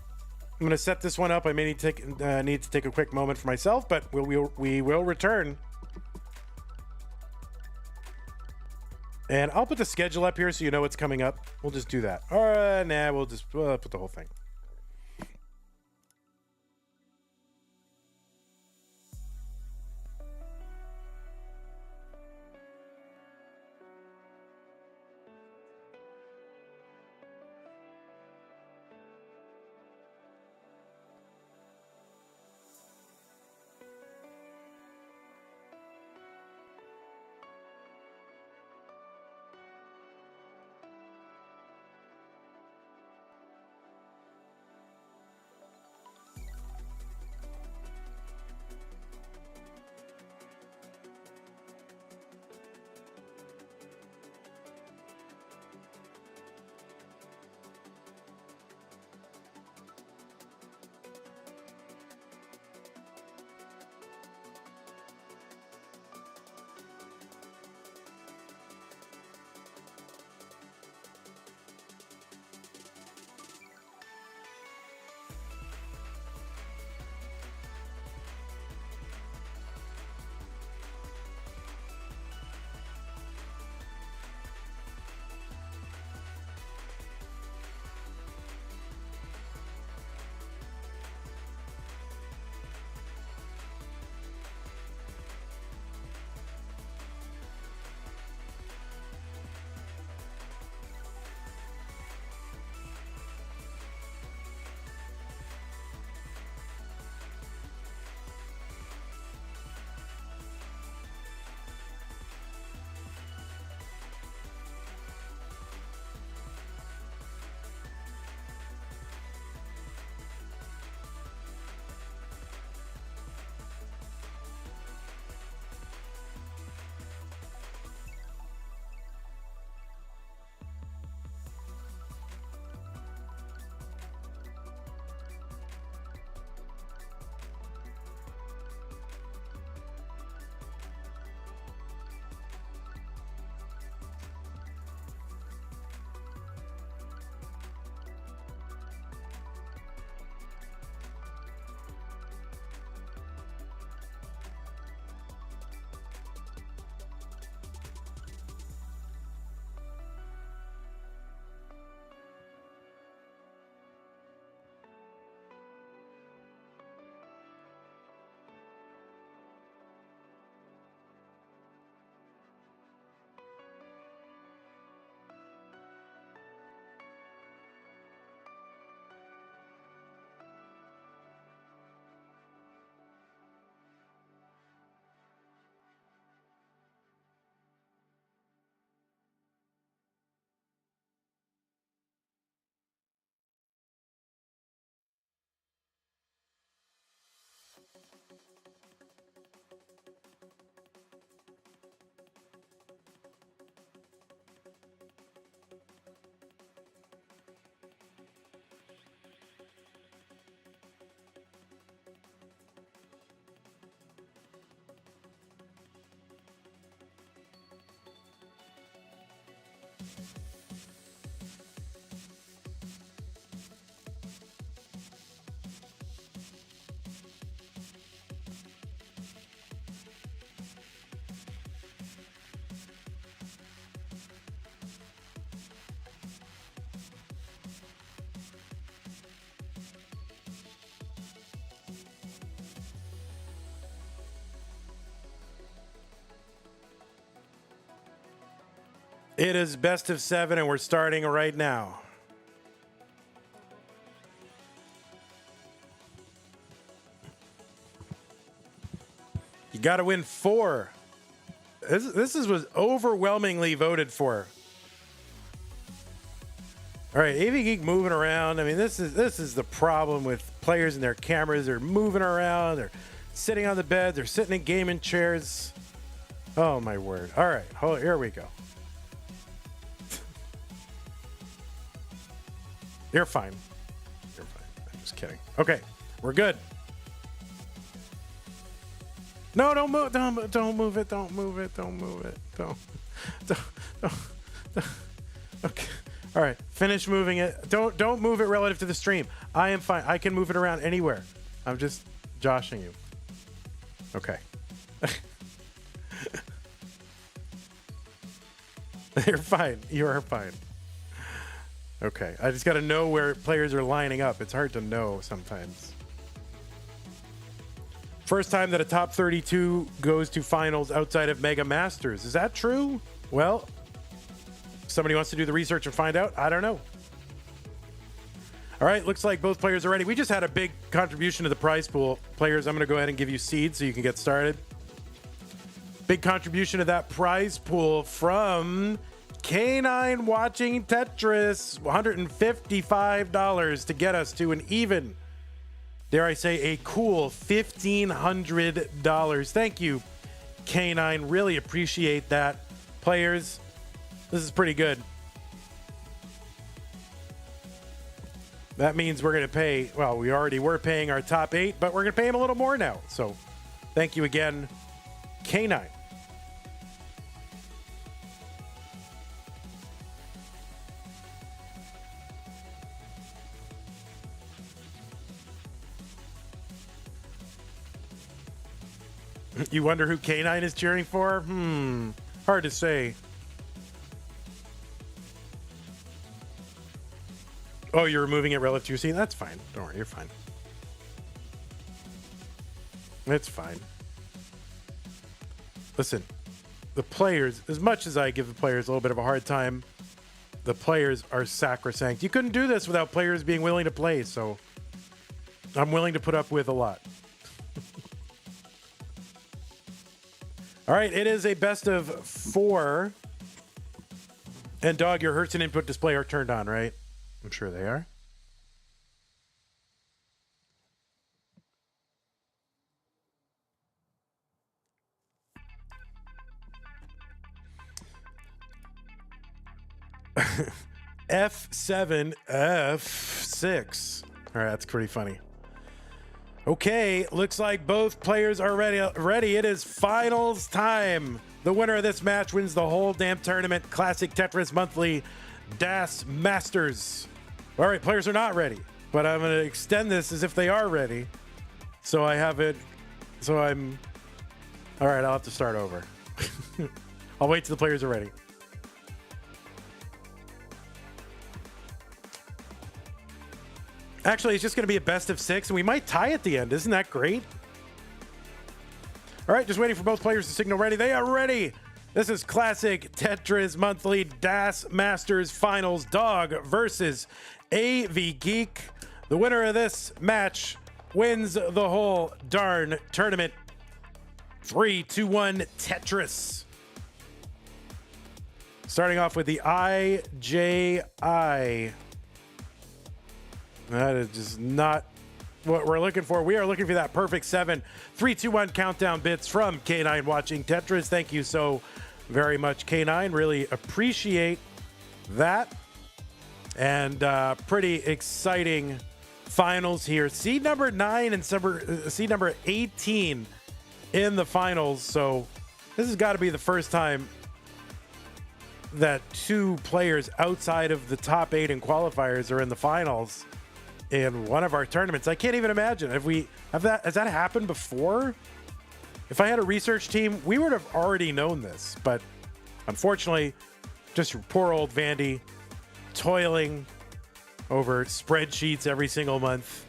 I'm going to set this one up. I may need to take a quick moment for myself, but we will return. And I'll put the schedule up here so you know what's coming up. We'll just do that. Nah, we'll just put the whole thing. It is best of 7, and we're starting right now. You got to win 4. This was overwhelmingly voted for. All right, AV Geek moving around. I mean, this is the problem with players and their cameras. They're moving around. They're sitting on the bed. They're sitting in gaming chairs. Oh, my word. All right, here we go. You're fine. You're fine. I'm just kidding. Okay, we're good. No, don't move. Don't move it. Don't move it. Don't move it. Don't. Okay. All right. Finish moving it. Don't move it relative to the stream. I am fine. I can move it around anywhere. I'm just joshing you. Okay. You're fine. You are fine. Okay, I just got to know where players are lining up. It's hard to know sometimes. First time that a top 32 goes to finals outside of Mega Masters. Is that true? Well, somebody wants to do the research and find out. I don't know. All right, looks like both players are ready. We just had a big contribution to the prize pool. Players, I'm going to go ahead and give you seeds so you can get started. Big contribution to that prize pool from K9 watching Tetris, $155 to get us to an even, dare I say, a cool $1,500. Thank you, K9. Really appreciate that. Players, this is pretty good. That means we're going to pay, well, we already were paying our top 8, but we're going to pay him a little more now. So thank you again, K9. You wonder who K9 is cheering for? Hard to say. Oh, you're removing it relative to your seat? That's fine. Don't worry, you're fine. It's fine. Listen, the players, as much as I give the players a little bit of a hard time, the players are sacrosanct. You couldn't do this without players being willing to play, so I'm willing to put up with a lot. All right, it is a best of 4. And Dog, your Hertz and input display are turned on, right? I'm sure they are. F7, F6. All right, that's pretty funny. Okay, looks like both players are ready. It is finals time. The winner of this match wins the whole damn tournament. Classic Tetris Monthly DAS Masters. All right, players are not ready, but I'm going to extend this as if they are ready. So I have it. So I'm. All right, I'll have to start over. I'll wait till the players are ready. Actually, it's just going to be a best of 6, and we might tie at the end. Isn't that great? All right, just waiting for both players to signal ready. They are ready. This is Classic Tetris Monthly DAS Masters Finals. Dog versus AV Geek. The winner of this match wins the whole darn tournament. 3, 2, 1, Tetris. Starting off with the IJI. That is just not what we're looking for. We are looking for that perfect 7. 3, 2, 1 countdown bits from K9 watching Tetris. Thank you so very much, K9. Really appreciate that. And pretty exciting finals here. Seed number 9 and seed number 18 in the finals. So this has got to be the first time that 2 players outside of the top 8 in qualifiers are in the finals in one of our tournaments. I can't even imagine. Has that happened before? If I had a research team, we would have already known this, but unfortunately, just poor old Vandy toiling over spreadsheets every single month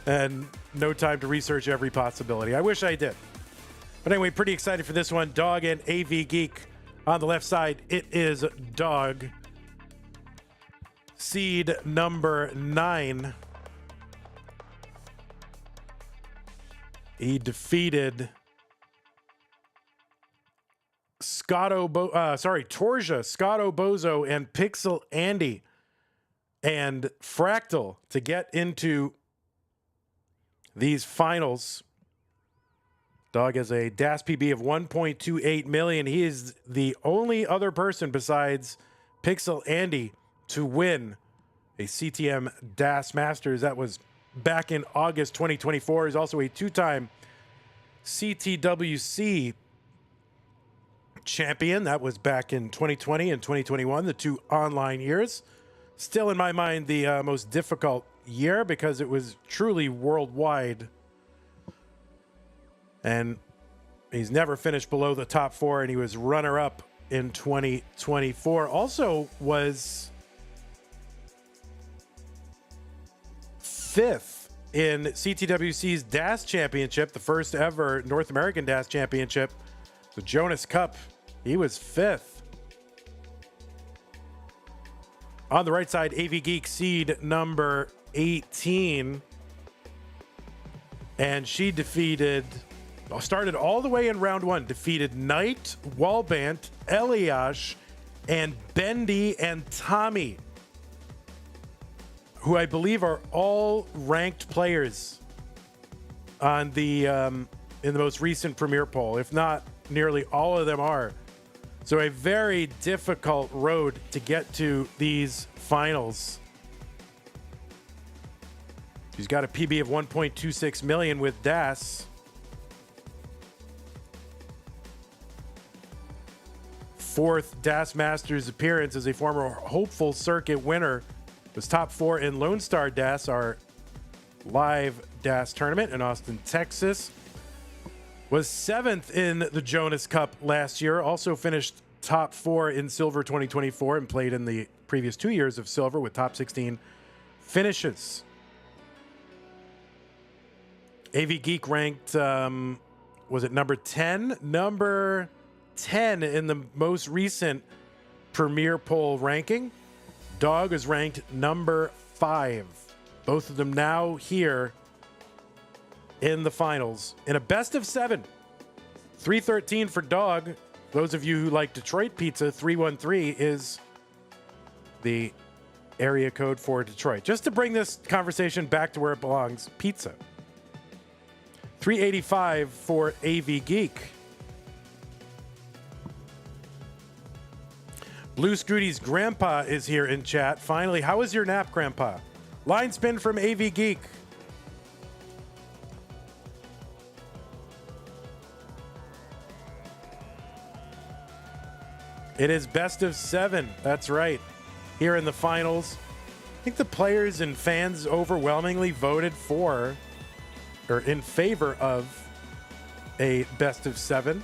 and no time to research every possibility. I wish I did. But anyway, pretty excited for this one. Dog and AV Geek on the left side. It is Dog. Seed number 9. He defeated Torja, Scotto Bozo, and Pixel Andy and Fractal to get into these finals. Dog has a DAS PB of 1.28 million. He is the only other person besides Pixel Andy to win a CTM DAS Masters. That was back in August 2024. He's also a 2-time CTWC champion. That was back in 2020 and 2021, the 2 online years. Still, in my mind, the most difficult year because it was truly worldwide. And he's never finished below the top 4, and he was runner-up in 2024. Also was 5th in CTWC's DAS Championship, the first ever North American DAS Championship. The Jonas Cup, he was 5th. On the right side, AV Geek seed number 18. And she started all the way in round 1, defeated Knight, Walbant, Eliash, and Bendy and Tommy, who I believe are all ranked players on the in the most recent Premier poll. If not, nearly all of them are. So a very difficult road to get to these finals. She's got a PB of 1.26 million with DAS. 4th DAS Masters appearance as a former hopeful circuit winner. Was top 4 in Lone Star DAS, our live DAS tournament in Austin, Texas. Was 7th in the Jonas Cup last year. Also finished top 4 in Silver 2024 and played in the previous 2 years of Silver with top 16 finishes. AV Geek ranked, was it number 10? Number 10 in the most recent Premier poll ranking. Dog is ranked number 5. Both of them now here in the finals in a best of 7. 313 for Dog. Those of you who like Detroit pizza, 313 is the area code for Detroit. Just to bring this conversation back to where it belongs, pizza. 385 for AV Geek. Blue Scooty's grandpa is here in chat. Finally, how was your nap, Grandpa? Line spin from AV Geek. It is best of 7. That's right. Here in the finals. I think the players and fans overwhelmingly voted for or in favor of a best of 7.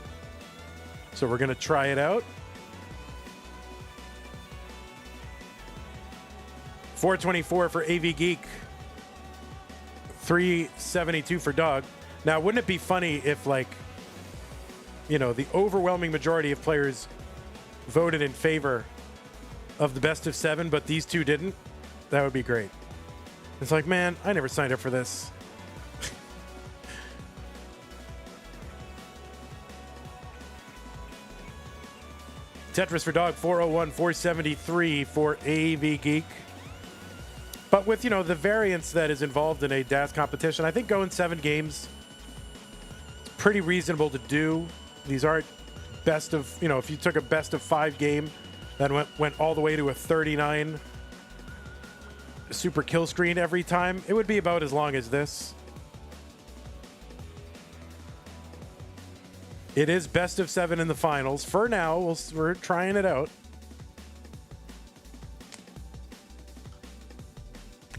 So we're going to try it out. 424 for AV Geek. 372 for Dog. Now, wouldn't it be funny if, like, you know, the overwhelming majority of players voted in favor of the best of 7, but these two didn't? That would be great. It's like, man, I never signed up for this. Tetris for Dog, 401, 473 for AV Geek. But with, the variance that is involved in a DAS competition, I think going 7 games is pretty reasonable to do. These aren't best of, if you took a best of 5 game, then went all the way to a 39 super kill screen every time, it would be about as long as this. It is best of 7 in the finals. For now, we're trying it out.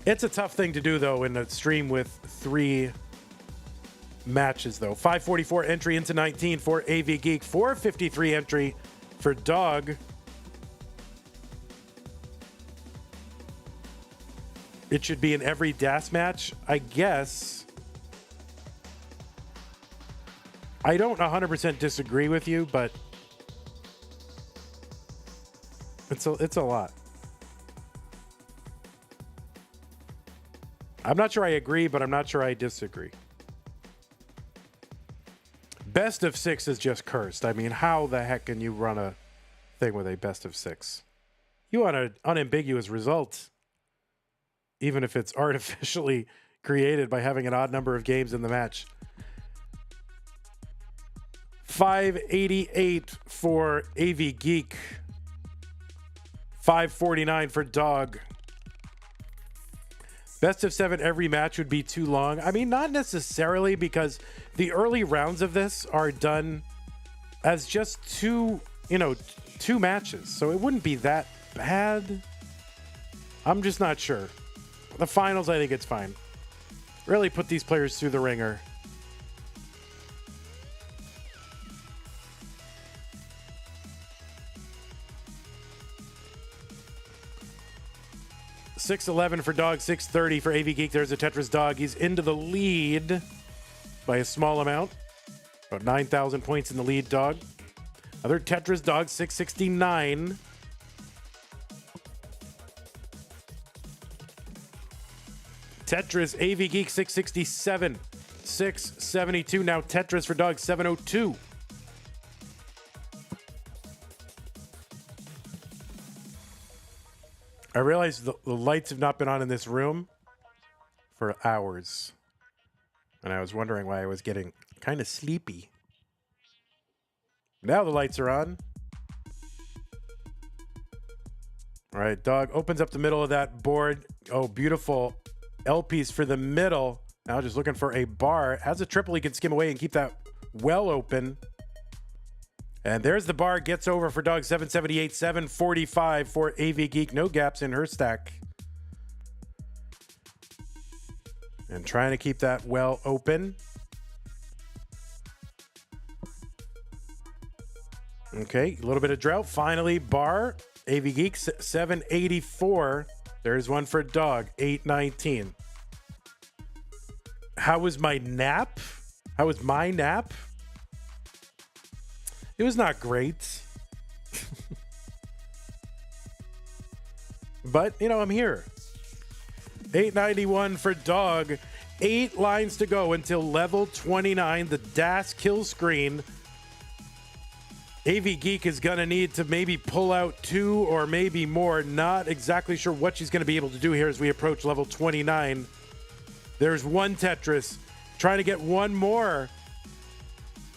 It's a tough thing to do, though, in a stream with 3 matches, though. 544 entry into 19 for AV Geek. 453 entry for Dog. It should be in every DAS match, I guess. I don't 100% disagree with you, but it's a lot. I'm not sure I agree, but I'm not sure I disagree. Best of 6 is just cursed. I mean, how the heck can you run a thing with a best of 6? You want an unambiguous result, even if it's artificially created by having an odd number of games in the match. 588 for AV Geek. 549 for Dog. Best of 7 every match would be too long. I mean, not necessarily, because the early rounds of this are done as just two matches. So it wouldn't be that bad. I'm just not sure. The finals, I think it's fine. Really put these players through the ringer. $6.11 for Dog, $6.30 for AV Geek. There's a Tetris Dog. He's into the lead by a small amount. About 9,000 points in the lead, Dog. Other Tetris Dog, $6.69. Tetris AV Geek, $6.67. $6.72. Now Tetris for Dog, $7.02. I realize the lights have not been on in this room for hours. And I was wondering why I was getting kind of sleepy. Now the lights are on. All right, Dog opens up the middle of that board. Oh, beautiful L piece for the middle. Now just looking for a bar. Has a triple he can skim away and keep that well open. And there's the bar, gets over for Dog, 778, 745 for AV Geek. No gaps in her stack. And trying to keep that well open. Okay, a little bit of drought. Finally, bar, AV Geek, 784. There's one for Dog, 819. How was my nap? How was my nap? It was not great. But, I'm here. 891 for Dog. 8 lines to go until level 29, the DAS kill screen. AV Geek is going to need to maybe pull out 2 or maybe more. Not exactly sure what she's going to be able to do here as we approach level 29. There's one Tetris. Trying to get one more.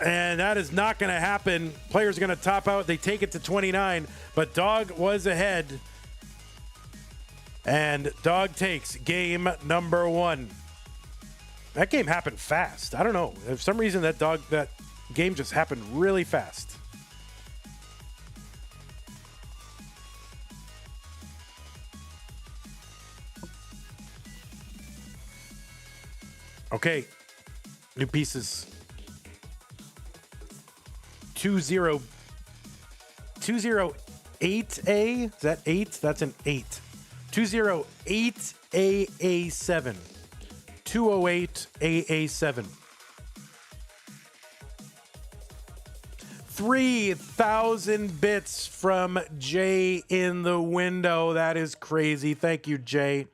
And that is not going to happen. Players are going to top out. They take it to 29, but Dog was ahead. And Dog takes game number 1. That game happened fast. I don't know. For some reason, that game just happened really fast. Okay. New pieces. 208A. Is that 8? That's an 8. 208AA7. 208AA7. 3,000 bits from Jay in the window. That is crazy. Thank you, Jay,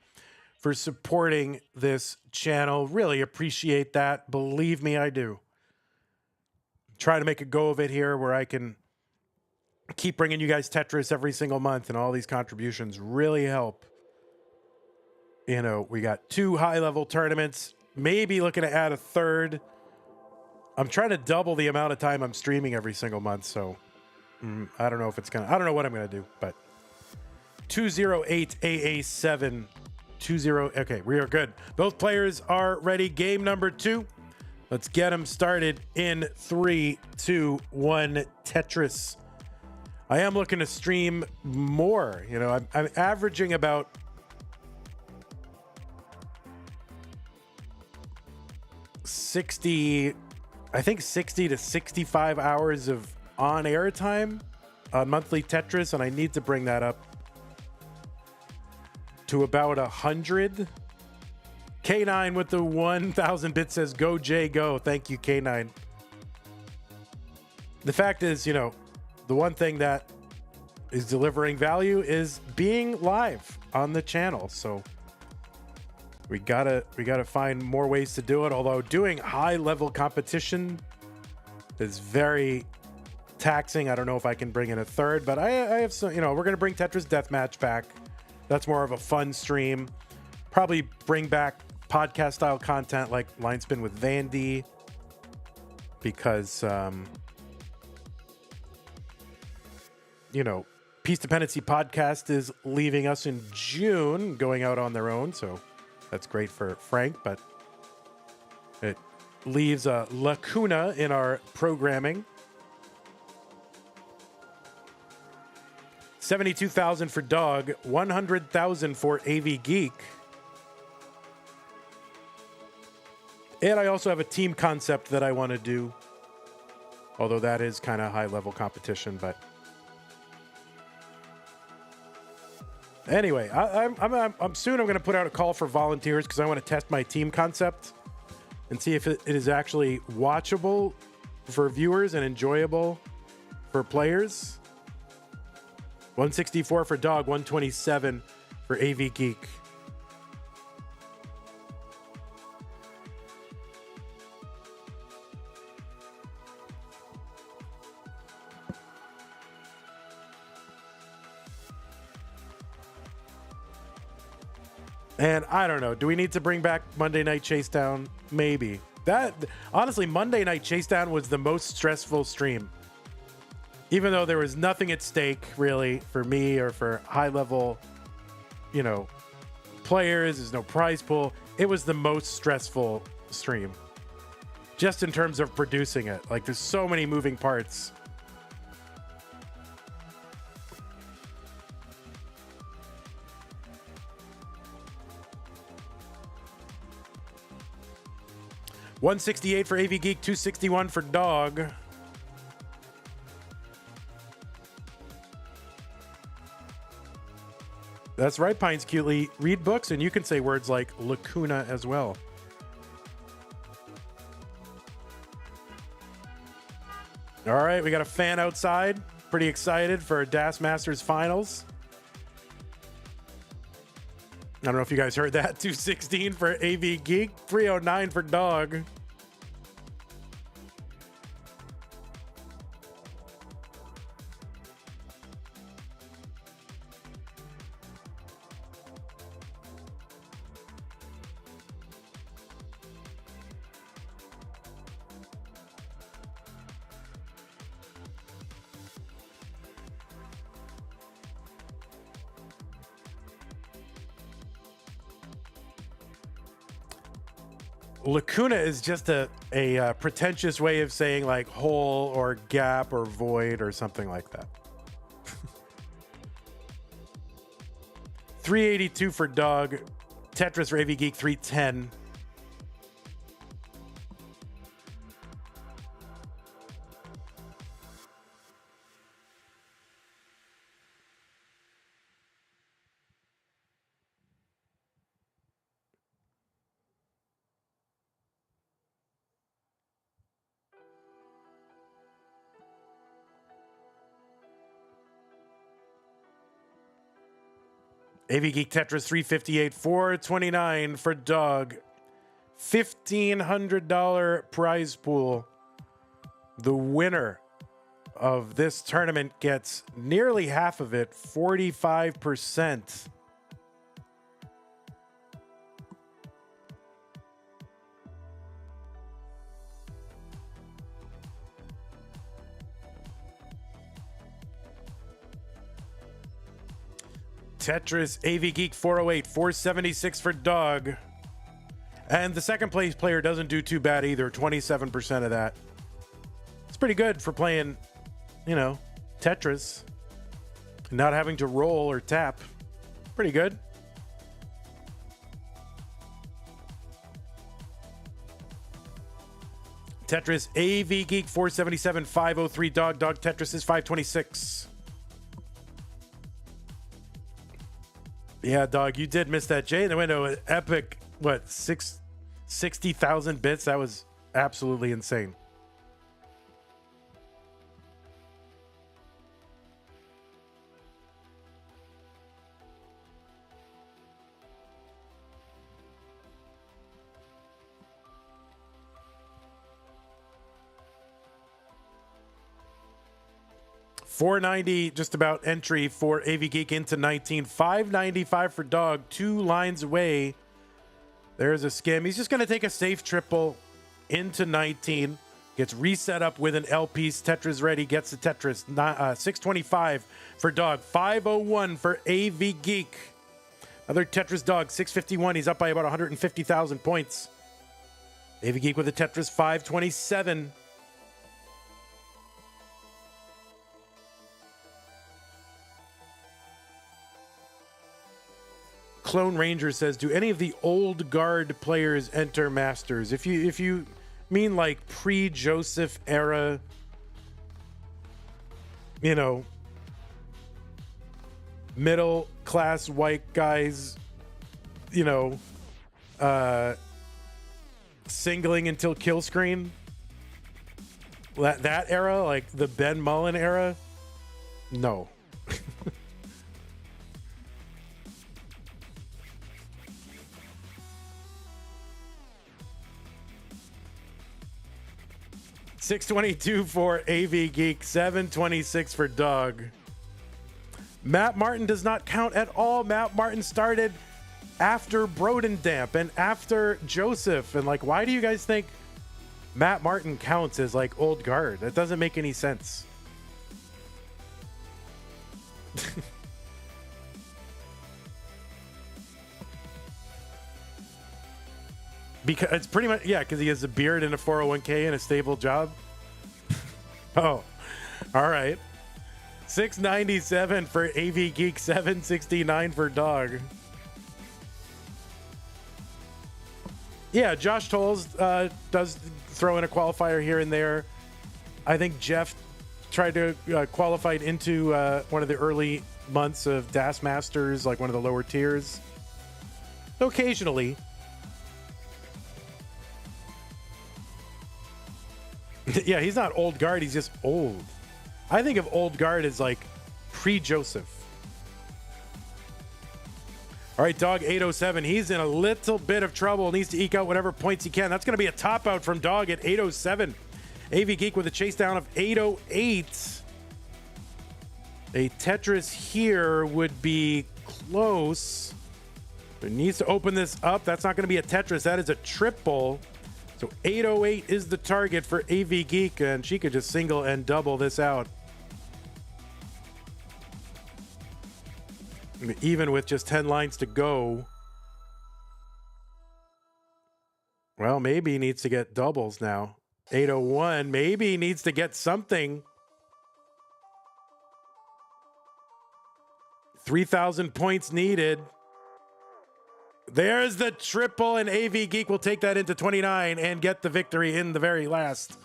for supporting this channel. Really appreciate that. Believe me, I do. Try to make a go of it here where I can keep bringing you guys Tetris every single month, and all these contributions really help. You know, we got 2 high-level tournaments, maybe looking to add a third. I'm trying to double the amount of time I'm streaming every single month, so I don't know if it's gonna. I don't know what I'm gonna do, but 208 AA7 20. Okay, we are good. Both players are ready. Game number 2. Let's get them started in 3, 2, 1. Tetris. I am looking to stream more. You know, I'm averaging about 60 to 65 hours of on-air time on monthly Tetris, and I need to bring that up to about 100. K9 with the 1,000 bits says, go Jay, go. Thank you, K9. The fact is, you know, the one thing that is delivering value is being live on the channel. So we gotta find more ways to do it. Although doing high level competition is very taxing. I don't know if I can bring in a third, but I have some, you know, we're gonna bring Tetris Deathmatch back. That's more of a fun stream. Probably bring back podcast style content like Line Spin with Vandy, because you know, Peace Dependency Podcast is leaving us in June, going out on their own, so that's great for Frank, but it leaves a lacuna in our programming. 72,000 for Dog, 100,000 for AV Geek. And I also have a team concept that I want to do, although that is kind of high level competition. But anyway, I'm soon I'm going to put out a call for volunteers because I want to test my team concept and see if it is actually watchable for viewers and enjoyable for players. 164 for Dog, 127 for AV Geek. And I don't know, do we need to bring back Monday Night Chasedown? Maybe. That, honestly, Monday Night Chasedown was the most stressful stream. Even though there was nothing at stake, really, for me or for high-level, you know, players. There's no prize pool. It was the most stressful stream. Just in terms of producing it. Like, there's so many moving parts. $168 for AV Geek, $261 for Dog. That's right, Pines Cutely. Read books and you can say words like lacuna as well. All right, we got a fan outside. Pretty excited for DAS Masters Finals. I don't know if you guys heard that. 216 for AV Geek, 309 for Dog. Lacuna is just a pretentious way of saying like hole or gap or void or something like that. 382 for Dog. Tetris for AV Geek, 310. AV Geek Tetris 358, 429 for Dog. $1,500 prize pool. The winner of this tournament gets nearly half of it, 45%. Tetris AV Geek 408, 476 for Dog. And the second place player doesn't do too bad either, 27% of that. It's pretty good for playing, you know, Tetris. Not having to roll or tap. Pretty good. Tetris AV Geek 477, 503 Dog. Dog Tetris is 526. Yeah, Dog, you did miss that J in the window. Epic, what, 60,000 bits? That was absolutely insane. $490 just about entry for AV Geek into 19. $595 for Dog, 2 lines away. There's a skim. He's just going to take a safe triple into 19. Gets reset up with an L piece. Tetris ready. Gets the Tetris. $625 for Dog. $501 for AV Geek. Another Tetris Dog. $651. He's up by about 150,000 points. AV Geek with a Tetris. $527. Clone Ranger says, do any of the old guard players enter Masters? If you mean like pre-Joseph era, you know, middle class white guys, you know, singling until kill screen, that era, like the Ben Mullen era, no. $622 for AV Geek, $726 for Dog. Matt Martin does not count at all. Matt Martin started after Brodendamp and after Joseph. And like, why do you guys think Matt Martin counts as like old guard? That doesn't make any sense. Because it's pretty much, yeah, because he has a beard and a 401k and a stable job. Oh, all right. $697 for AV Geek, $769 for Dog. Yeah, Josh Tolles does throw in a qualifier here and there. I think Jeff tried to qualify into one of the early months of DAS Masters, like one of the lower tiers. Occasionally. Yeah, he's not old guard, he's just old. I think of old guard as like pre-Joseph. All right, Dog 807, he's in a little bit of trouble, needs to eke out whatever points he can. That's going to be a top out from Dog at 807. AV Geek with a chase down of 808. A Tetris here would be close. It needs to open this up. That's not going to be a Tetris, that is a triple. So 808 is the target for AV Geek, and she could just single and double this out. Even with just 10 lines to go. Well, maybe he needs to get doubles now. 801, maybe he needs to get something. 3,000 points needed. There's the triple, and AV Geek will take that into 29 and get the victory in the very last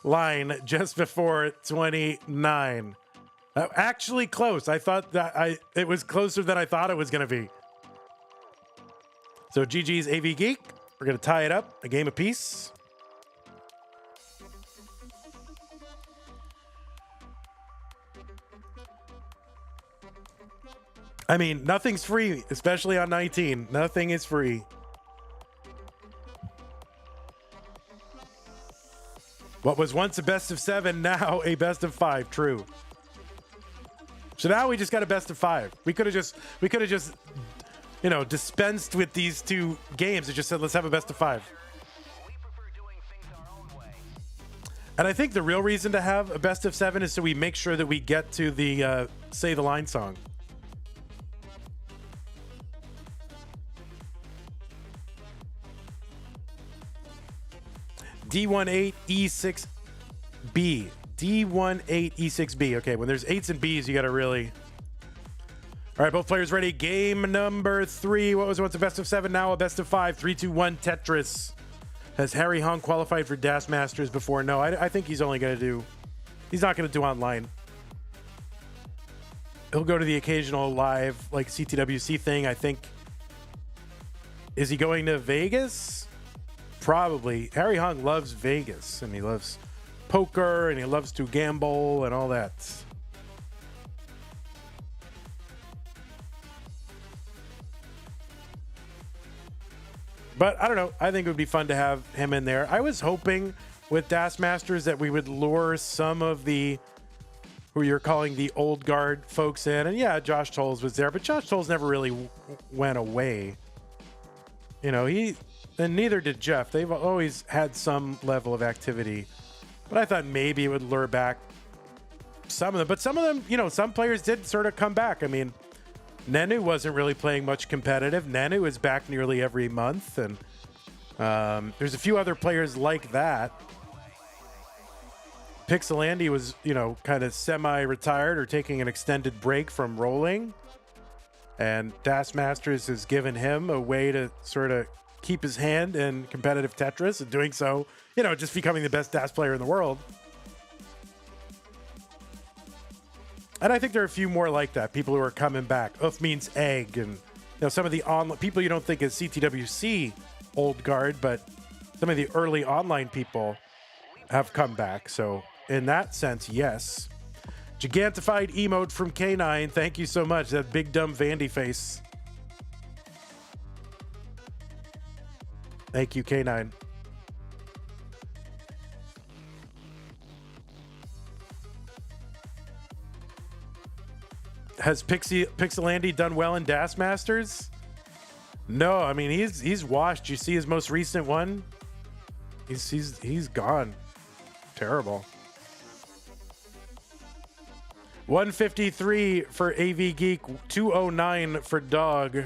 line just before 29. Actually close. I thought that it was closer than I thought it was going to be. So GG's AV Geek. We're going to tie it up, a game apiece. I mean, nothing's free, especially on 19. Nothing is free. What was once a best of 7, now a best of 5. True. So now we just got a best of 5. We could have just, you know, dispensed with these 2 games and just said, let's have a best of 5. And I think the real reason to have a best of 7 is so we make sure that we get to the Say the Line song. D18E6B. D18E6B. Okay, when there's 8s and B's, you got to really... All right, both players ready. Game number 3. What was once a best of 7, now a best of 5. 3, 2, 1, Tetris. Has Harry Hong qualified for Das Masters before? No, I think he's only going to do... He's not going to do online. He'll go to the occasional live, like, CTWC thing, I think. Is he going to Vegas? Probably. Harry Hong loves Vegas, and he loves poker, and he loves to gamble, and all that. But I don't know. I think it would be fun to have him in there. I was hoping with Das Masters that we would lure some of the, who you're calling the old guard folks in. And yeah, Josh Tolles was there, but Josh Tolles never really went away. You know, and neither did Jeff. They've always had some level of activity. But I thought maybe it would lure back some of them. But some of them, you know, some players did sort of come back. I mean, Nenu wasn't really playing much competitive. Nenu is back nearly every month, and there's a few other players like that. Pixelandy was, you know, kind of semi-retired or taking an extended break from rolling, and Das Masters has given him a way to sort of keep his hand in competitive Tetris, and doing so, you know, just becoming the best Das player in the world. And I think there are a few more like that, people who are coming back. Oof means egg, and you know, some of the online people you don't think is CTWC old guard, but some of the early online people have come back. So in that sense, yes. Gigantified emote from K9. Thank you so much. That big dumb Vandy face. Thank you, K9. Has Pixelandy done well in Das Masters? No, I mean he's washed. You see his most recent one? He's gone. Terrible. 153 for AV Geek, 209 for Dog.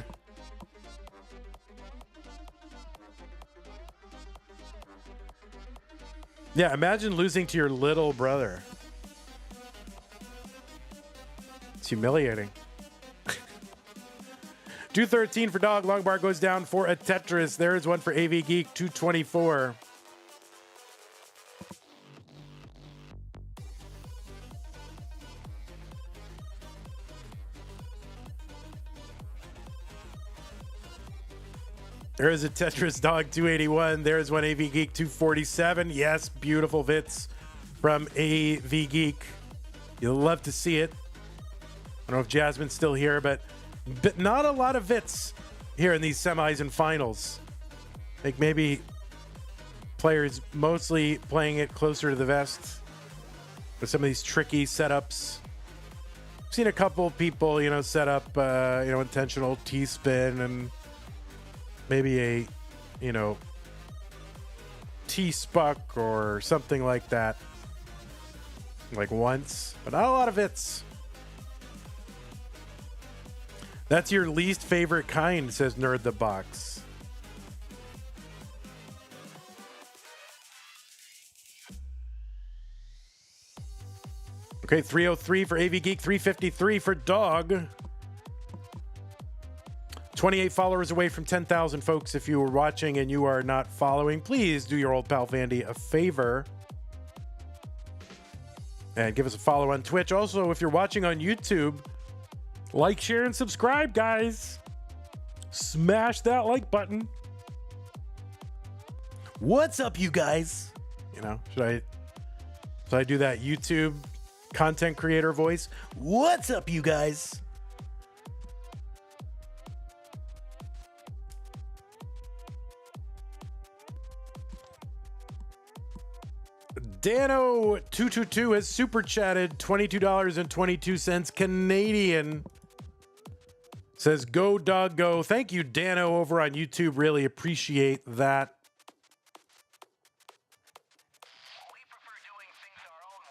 Yeah, imagine losing to your little brother. Humiliating. 213 for Dog. Long bar goes down for a Tetris. There is one for AV Geek. 224. There is a Tetris Dog. 281. There is one AV Geek. 247. Yes, beautiful Vits from AV Geek. You'll love to see it. I don't know if Jasmine's still here, but not a lot of Vits here in these semis and finals. I think maybe players mostly playing it closer to the vest with some of these tricky setups. I've seen a couple people, you know, set up, you know, intentional T-spin and maybe a, you know, T-spuck or something like that. Like once, but not a lot of Vits. That's your least favorite kind, says Nerd the Box. Okay, 303 for AV Geek, 353 for Dog. 28 followers away from 10,000, folks. If you were watching and you are not following, please do your old pal Vandy a favor and give us a follow on Twitch. Also, if you're watching on YouTube, like, share, and subscribe, guys. Smash that like button. What's up, you guys? You know, should I do that YouTube content creator voice? What's up, you guys? Dano222 has super chatted $22.22 Canadian. Says, go dog go. Thank you, Dano, over on YouTube. Really appreciate that. We prefer doing things our own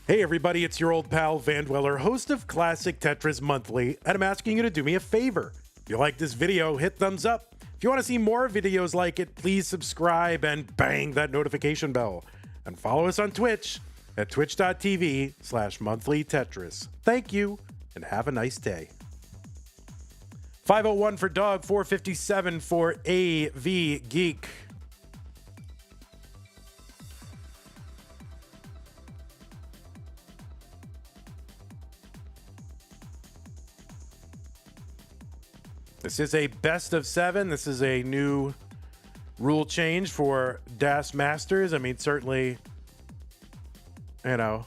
way. Hey, everybody, it's your old pal, Van Dweller, host of Classic Tetris Monthly, and I'm asking you to do me a favor. If you like this video, hit thumbs up. If you want to see more videos like it, please subscribe and bang that notification bell. And follow us on Twitch at twitch.tv/monthlytetris. Thank you, and have a nice day. 501 for Dog, 457 for AV Geek. This is a best of 7. This is a new rule change for DAS Masters. I mean, certainly, you know,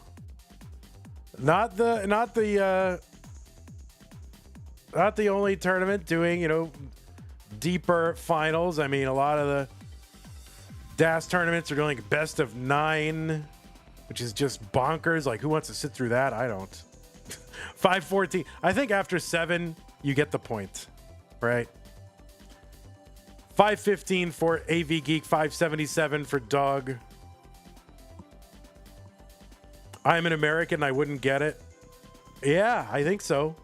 not the only tournament doing, you know, deeper finals. I mean, a lot of the DAS tournaments are doing like best of 9, which is just bonkers. Like, who wants to sit through that? I don't. 514. I think after 7, you get the point. Right. 515 for AV Geek, 577 for Dog. I'm an American, I wouldn't get it. Yeah, I think so.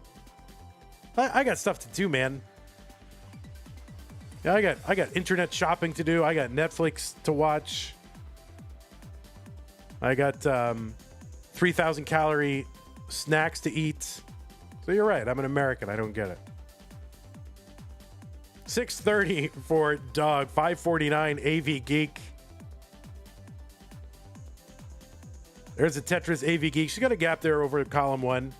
I got stuff to do, man. Yeah, I got internet shopping to do. I got Netflix to watch. I got 3,000 calorie snacks to eat. So you're right, I'm an American, I don't get it. 630 for Dog, 549 AV Geek. There's a Tetris AV Geek. She's got a gap there over column 1.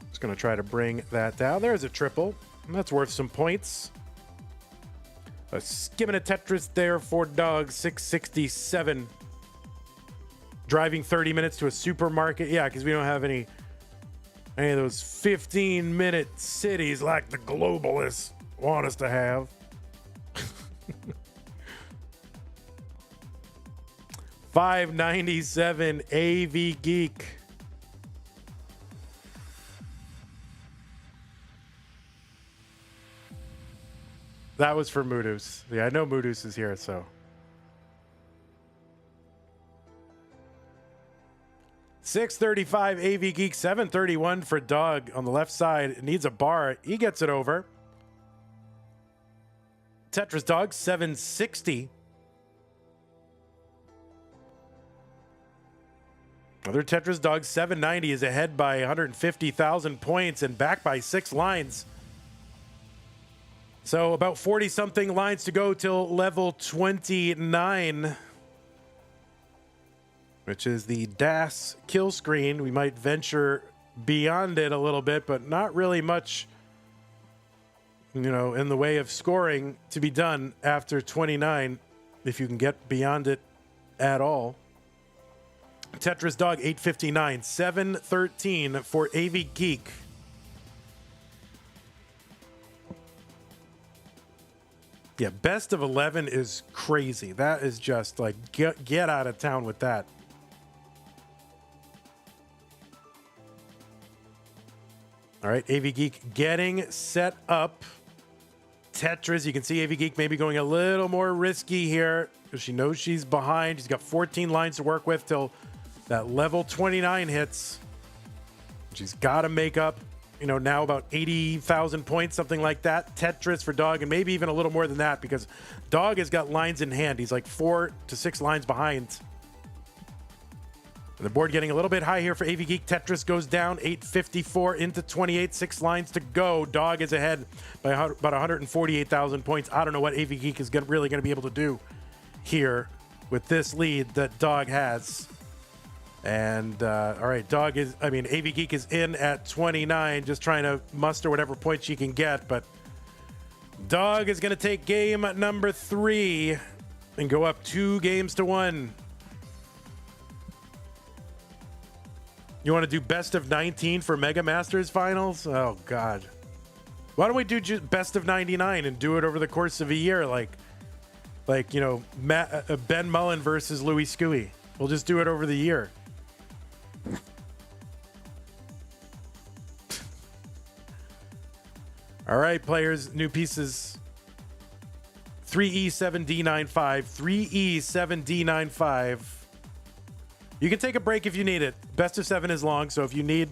Just going to try to bring that down. There's a triple. That's worth some points. A skimming a Tetris there for Dog, 667. Driving 30 minutes to a supermarket. Yeah, because we don't have any of those 15-minute cities like the globalists want us to have. $5.97 AV Geek. That was for Moodus. Yeah, I know Moodus is here, so. $635 AV Geek, $731 for Dog on the left side. It needs a bar. He gets it over. Tetris Dog, $760. Other Tetris Dog, $790 is ahead by 150,000 points and back by 6 lines. So about 40-something lines to go till level 29. Which is the DAS kill screen. We might venture beyond it a little bit, but not really much, you know, in the way of scoring to be done after 29, if you can get beyond it at all. Tetris Dog, 859, 713 for AV Geek. Yeah, best of 11 is crazy. That is just like, get out of town with that. All right, AV Geek getting set up. Tetris, you can see AV Geek maybe going a little more risky here because she knows she's behind. She's got 14 lines to work with till that level 29 hits. She's got to make up, you know, now about 80,000 points, something like that. Tetris for Dog, and maybe even a little more than that because Dog has got lines in hand. He's like 4 to 6 lines behind. And the board getting a little bit high here for AV Geek. Tetris goes down, 854 into 28, 6 lines to go. Dog is ahead by about 148,000 points. I don't know what AV Geek is really going to be able to do here with this lead that Dog has. And, all right, AV Geek is in at 29, just trying to muster whatever points she can get. But Dog is going to take game number 3 and go up 2 games to 1. You want to do best of 19 for Mega Masters finals? Oh, God. Why don't we do just best of 99 and do it over the course of a year? Like you know, Ben Mullen versus Louis Scuey. We'll just do it over the year. All right, players, new pieces. 3E7D95, 3E7D95. You can take a break if you need it. Best of 7 is long, so if you need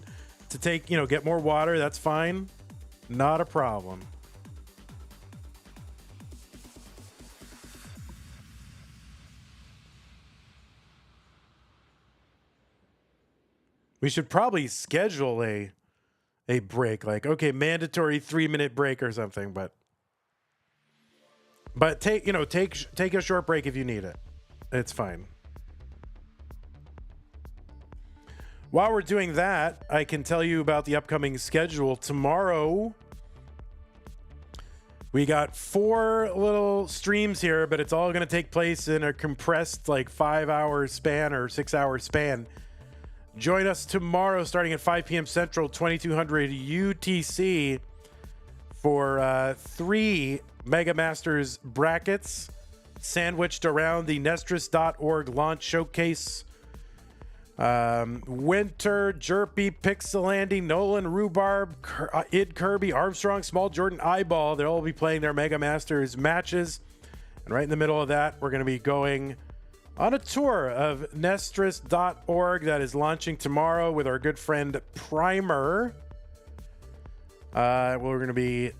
to take, you know, get more water, that's fine. Not a problem. We should probably schedule a break, like, okay, mandatory 3-minute break or something, but take a short break if you need it. It's fine. While we're doing that, I can tell you about the upcoming schedule. Tomorrow, we got 4 little streams here, but it's all going to take place in a compressed, like, 5-hour span or 6-hour span. Join us tomorrow starting at 5 p.m. Central, 2200 UTC for 3 Mega Masters brackets sandwiched around the Nestris.org launch showcase. Winter, Jerpy, Pixelandy, Nolan, Rhubarb, Id Kirby, Armstrong, Small Jordan, Eyeball. They'll all be playing their Mega Masters matches. And right in the middle of that, we're going to be going on a tour of Nestris.org that is launching tomorrow with our good friend Primer. We're going to be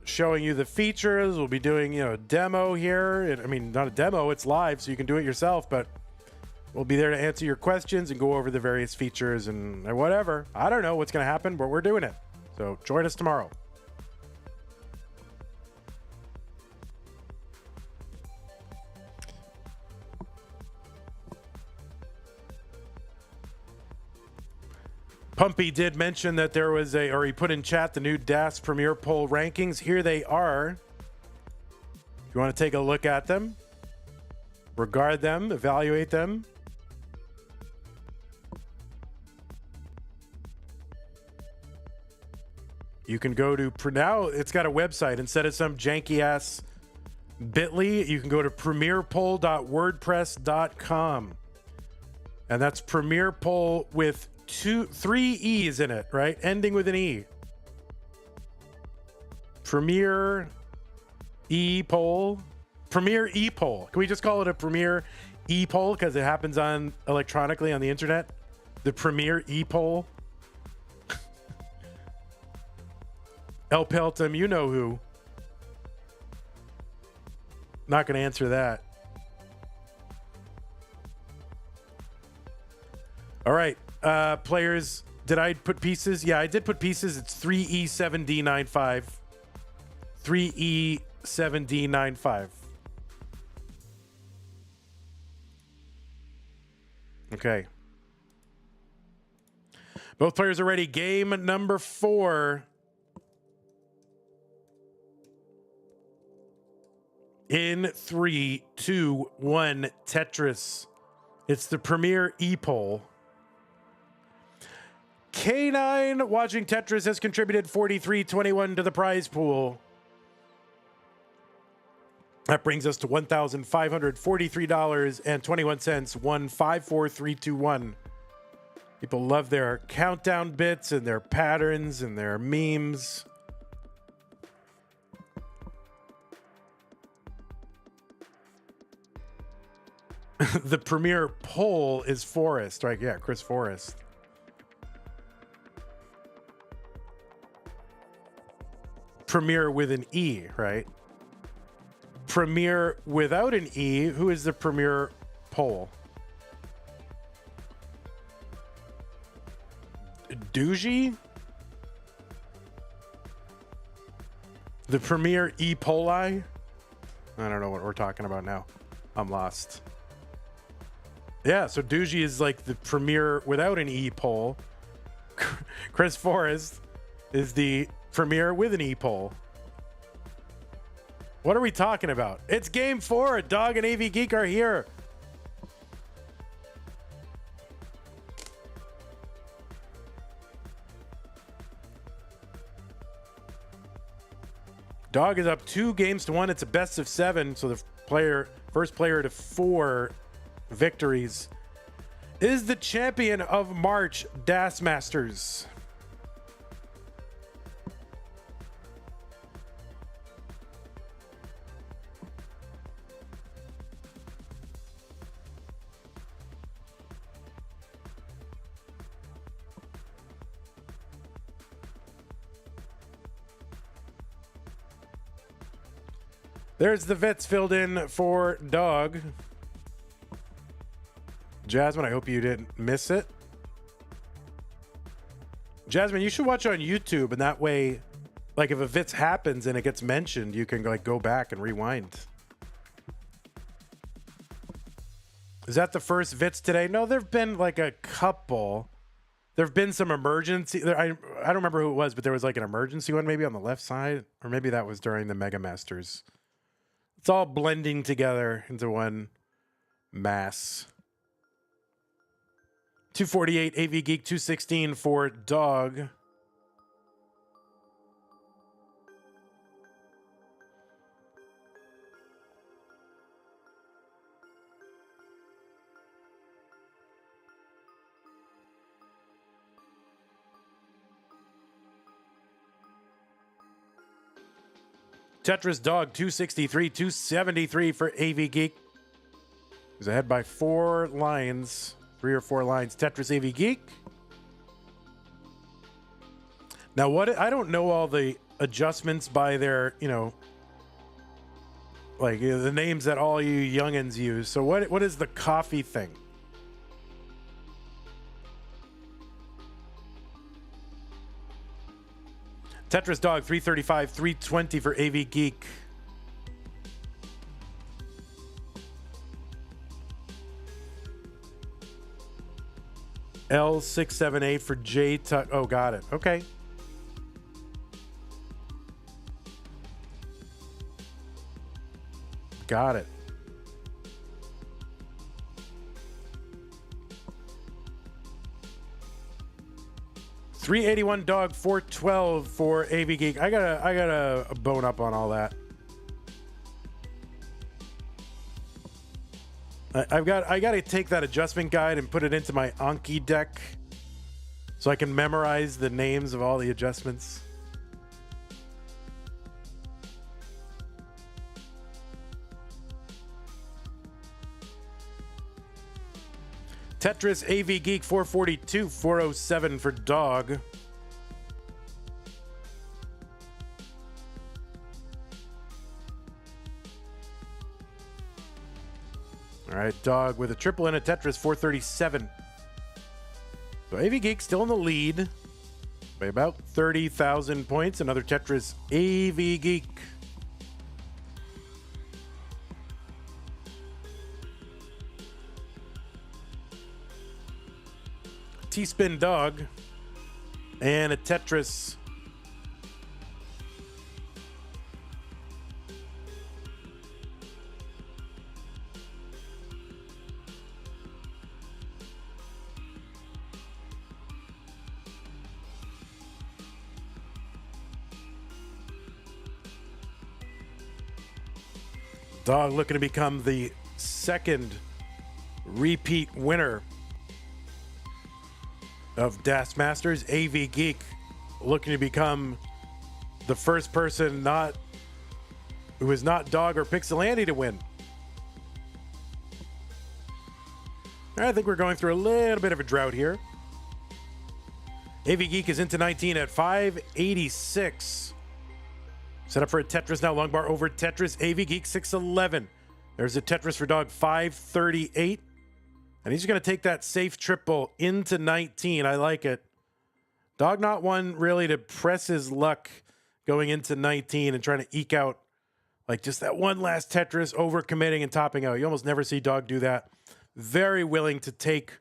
showing you the features. We'll be doing, a demo here. I mean, not a demo, it's live, so you can do it yourself, but we'll be there to answer your questions and go over the various features and whatever. I don't know what's going to happen, but we're doing it. So join us tomorrow. Pumpy did mention that there was or he put in chat the new DAS Premier Poll rankings. Here they are. If you want to take a look at them, regard them, evaluate them. You can go to, now it's got a website instead of some janky ass bit.ly. You can go to premierpoll.wordpress.com. And that's Premier Poll with 3 E's in it, right? Ending with an E. Premier E-Poll. Premier E-Poll. Can we just call it a Premier E-Poll because it happens on electronically on the internet? The Premier E-Poll. El Peltum, you know who. Not going to answer that. All right. Players, did I put pieces? Yeah, I did put pieces. It's 3E7D95. 3E7D95. Okay. Both players are ready. Game number 4. In 3, 2, 1, Tetris. It's the Premier E-Poll. K9 watching Tetris has contributed $43.21 to the prize pool. That brings us to $1,543.21. 154321. People love their countdown bits and their patterns and their memes. The Premier Poll is Forrest, right? Yeah, Chris Forrest. Premier with an E, right? Premier without an E. Who is the Premier Poll? Doogie? The Premier E. Poli? I don't know what we're talking about now. I'm lost. Yeah, so Doogie is like the Premier without an E poll. Chris Forrest is the Premier with an E poll. What are we talking about? It's game 4. Dog and AV Geek are here. Dog is up 2-1. It's a best of 7, so the first player to 4 victories is the champion of March, DAS Masters. There's the vets filled in for Dog. Jasmine, I hope you didn't miss it. Jasmine, you should watch on YouTube, and that way, like if a vits happens and it gets mentioned, you can like go back and rewind. Is that the first vits today? No, there've been like a couple. There've been some emergency. I don't remember who it was, but there was like an emergency one maybe on the left side, or maybe that was during the Mega Masters. It's all blending together into one mass. 248 AV Geek, 216 for Dog. Tetris Dog, 263, 273 for AV Geek. He's ahead by 4 lines, 3 or 4 lines. Tetris AV Geek. Now, I don't know all the adjustments by their, like the names that all you youngins use. So what is the coffee thing? Tetris Dog, 335, 320 for AV Geek. L678 for J Tuck. Oh, got it. Okay. Got it. $381 Dog, $412 for AV Geek. I gotta bone up on all that. I gotta take that adjustment guide and put it into my Anki deck so I can memorize the names of all the adjustments. Tetris AV Geek, 442, 407 for Dog. All right, Dog with a triple and a Tetris, 437. So AV Geek still in the lead by about 30,000 points. Another Tetris AV Geek. T-Spin Dog and a Tetris. Dog looking to become the second repeat winner of Das Masters. AV Geek looking to become the first person who is not Dog or Pixelandy to win. I think we're going through a little bit of a drought here. AV Geek is into 19 at 586. Set up for a Tetris now. Long bar over Tetris. AV Geek 611. There's a Tetris for Dog, 538. And he's going to take that safe triple into 19. I like it. Dog not one really to press his luck going into 19 and trying to eke out like just that one last Tetris, overcommitting and topping out. You almost never see Dog do that. Very willing to take,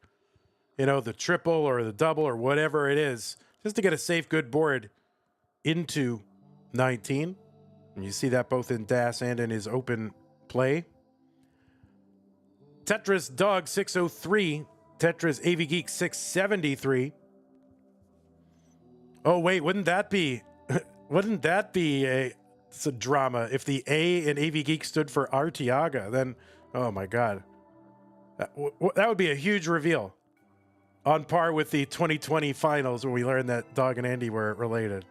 the triple or the double or whatever it is just to get a safe, good board into 19. And you see that both in Das and in his open play. Tetris Dog 603. Tetris AV Geek 673. Oh wait, wouldn't that be a drama if the A in AV Geek stood for Artiaga? Then, oh my God, that would be a huge reveal, on par with the 2020 finals when we learned that Dog and Andy were related.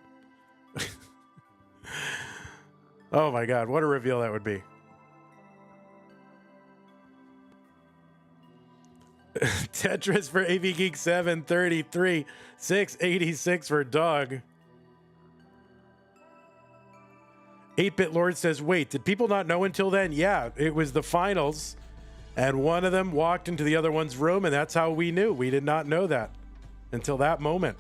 Oh my God, what a reveal that would be. Tetris for AV Geek 733, 686 for Dog. 8-Bit Lord says, wait, did people not know until then? Yeah, it was the finals, and one of them walked into the other one's room, and that's how we knew. We did not know that until that moment.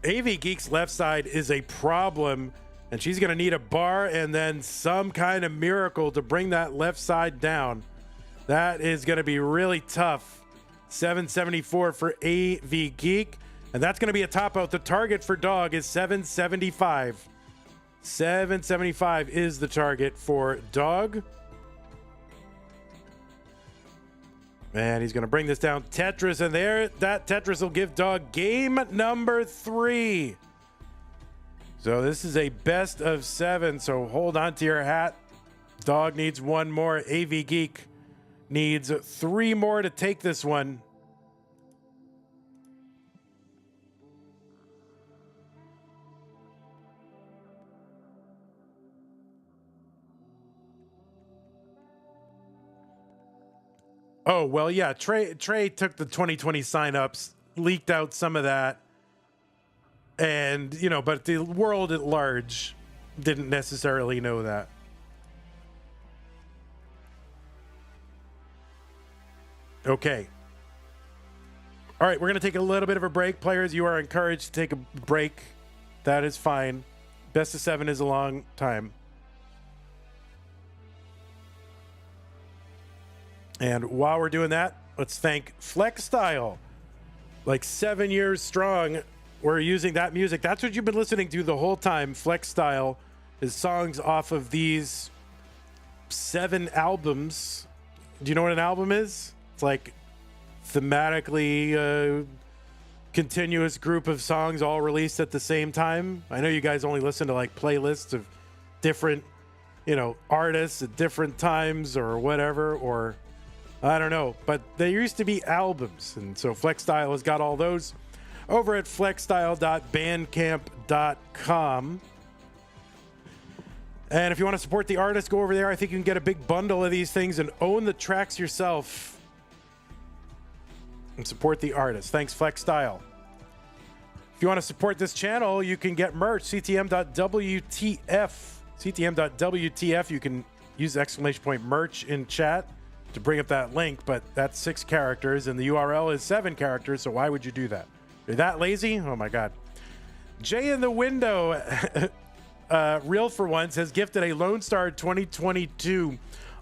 AV Geek's left side is a problem, and she's going to need a bar and then some kind of miracle to bring that left side down. That is going to be really tough. 774 for AV Geek, and that's going to be a top out. The target for Dog is 775. 775 is the target for Dog. And he's going to bring this down. Tetris, and there, that Tetris will give Dog game number 3. So this is a best of 7, so hold on to your hat. Dog needs one more. AV Geek needs 3 more to take this one. Oh, well, yeah, Trey took the 2020 signups, leaked out some of that. And, you know, but the world at large didn't necessarily know that. Okay. All right, we're going to take a little bit of a break. Players, you are encouraged to take a break. That is fine. Best of 7 is a long time. And while we're doing that, let's thank Flex Style. Like 7 years strong, we're using that music. That's what you've been listening to the whole time. Flex Style is songs off of these 7 albums. Do you know what an album is? It's like thematically continuous group of songs all released at the same time. I know you guys only listen to like playlists of different, you know, artists at different times or whatever, or I don't know, but there used to be albums. And so Flex Style has got all those over at flexstyle.bandcamp.com. And if you want to support the artist, go over there. I think you can get a big bundle of these things and own the tracks yourself and support the artist. Thanks, Flex Style. If you want to support this channel, you can get merch, ctm.wtf. ctm.wtf. You can use exclamation point merch in chat to bring up that link, but that's 6 characters and the URL is 7 characters, so why would you do that? You're that lazy? Oh my God. Jay in the window, Real for Once, has gifted a Lone Star 2022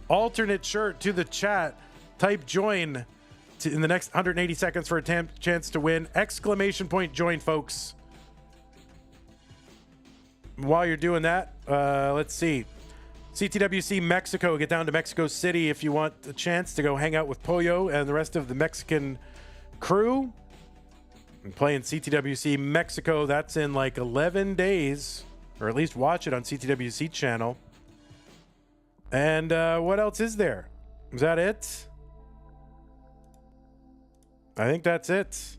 alternate shirt to the chat. Type join in the next 180 seconds for a chance to win. Exclamation point join, folks. While you're doing that, let's see. CTWC Mexico, get down to Mexico City if you want a chance to go hang out with Pollo and the rest of the Mexican crew. And playing CTWC Mexico, that's in like 11 days, or at least watch it on CTWC channel. And what else is there? Is that it? I think that's it.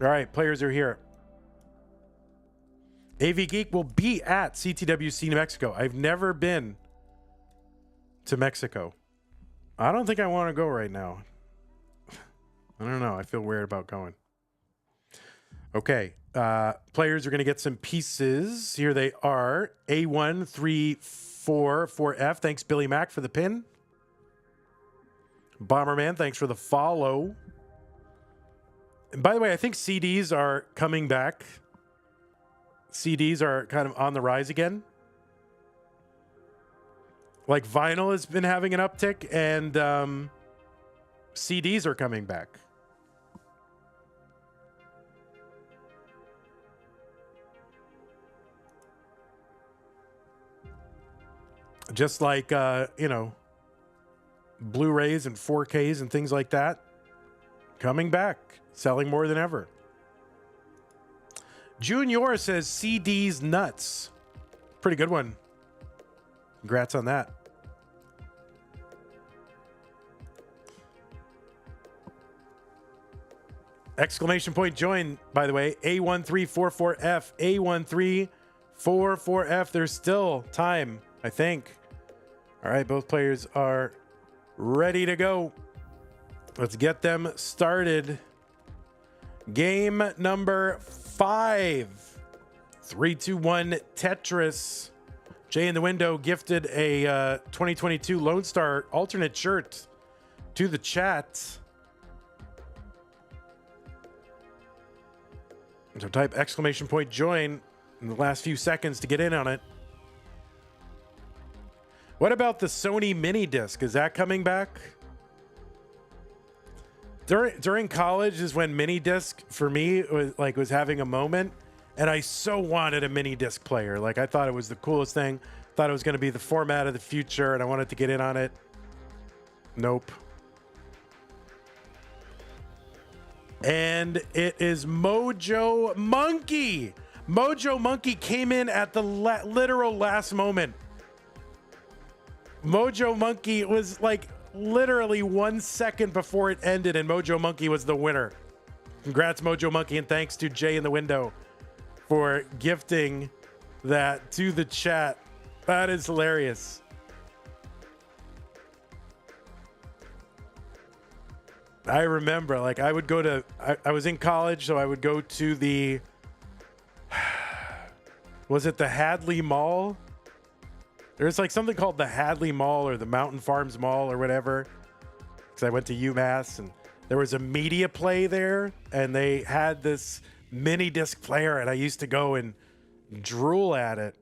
All right, players are here. AV Geek will be at CTWC Mexico. I've never been to Mexico. I don't think I want to go right now. I don't know. I feel weird about going. Okay. Players are going to get some pieces. Here they are. A1344F. Thanks, Billy Mack, for the pin. Bomberman, thanks for the follow. And by the way, I think CDs are coming back. CDs are kind of on the rise again. Like vinyl has been having an uptick, and CDs are coming back. Just like, you know, Blu-rays and 4Ks and things like that. Coming back. Selling more than ever. Junior says CDs nuts. Pretty good one. Congrats on that. Exclamation point join, by the way. A1344F. A1344F. There's still time, I think. All right, both players are ready to go. Let's get them started. Game number 5. 3-2-1 Tetris. Jay in the window gifted a 2022 Lone Star alternate shirt to the chat. So type ! join in the last few seconds to get in on it. What about the Sony mini disc? Is that coming back? During college is when mini disc for me was having a moment, and I so wanted a mini disc player. Like, I thought it was the coolest thing. Thought it was going to be the format of the future, and I wanted to get in on it. Nope. And it is Mojo Monkey. Mojo Monkey came in at the literal last moment. Mojo Monkey was like literally 1 second before it ended, and Mojo Monkey was the winner. Congrats, Mojo Monkey, and thanks to Jay in the window for gifting that to the chat. That is hilarious. I remember, like, I would go to, I was in college, so I would go to the, was it the Hadley Mall? There's like something called the Hadley Mall or the Mountain Farms Mall or whatever, because I went to UMass, and there was a media play there, and they had this mini disc player, and I used to go and drool at it.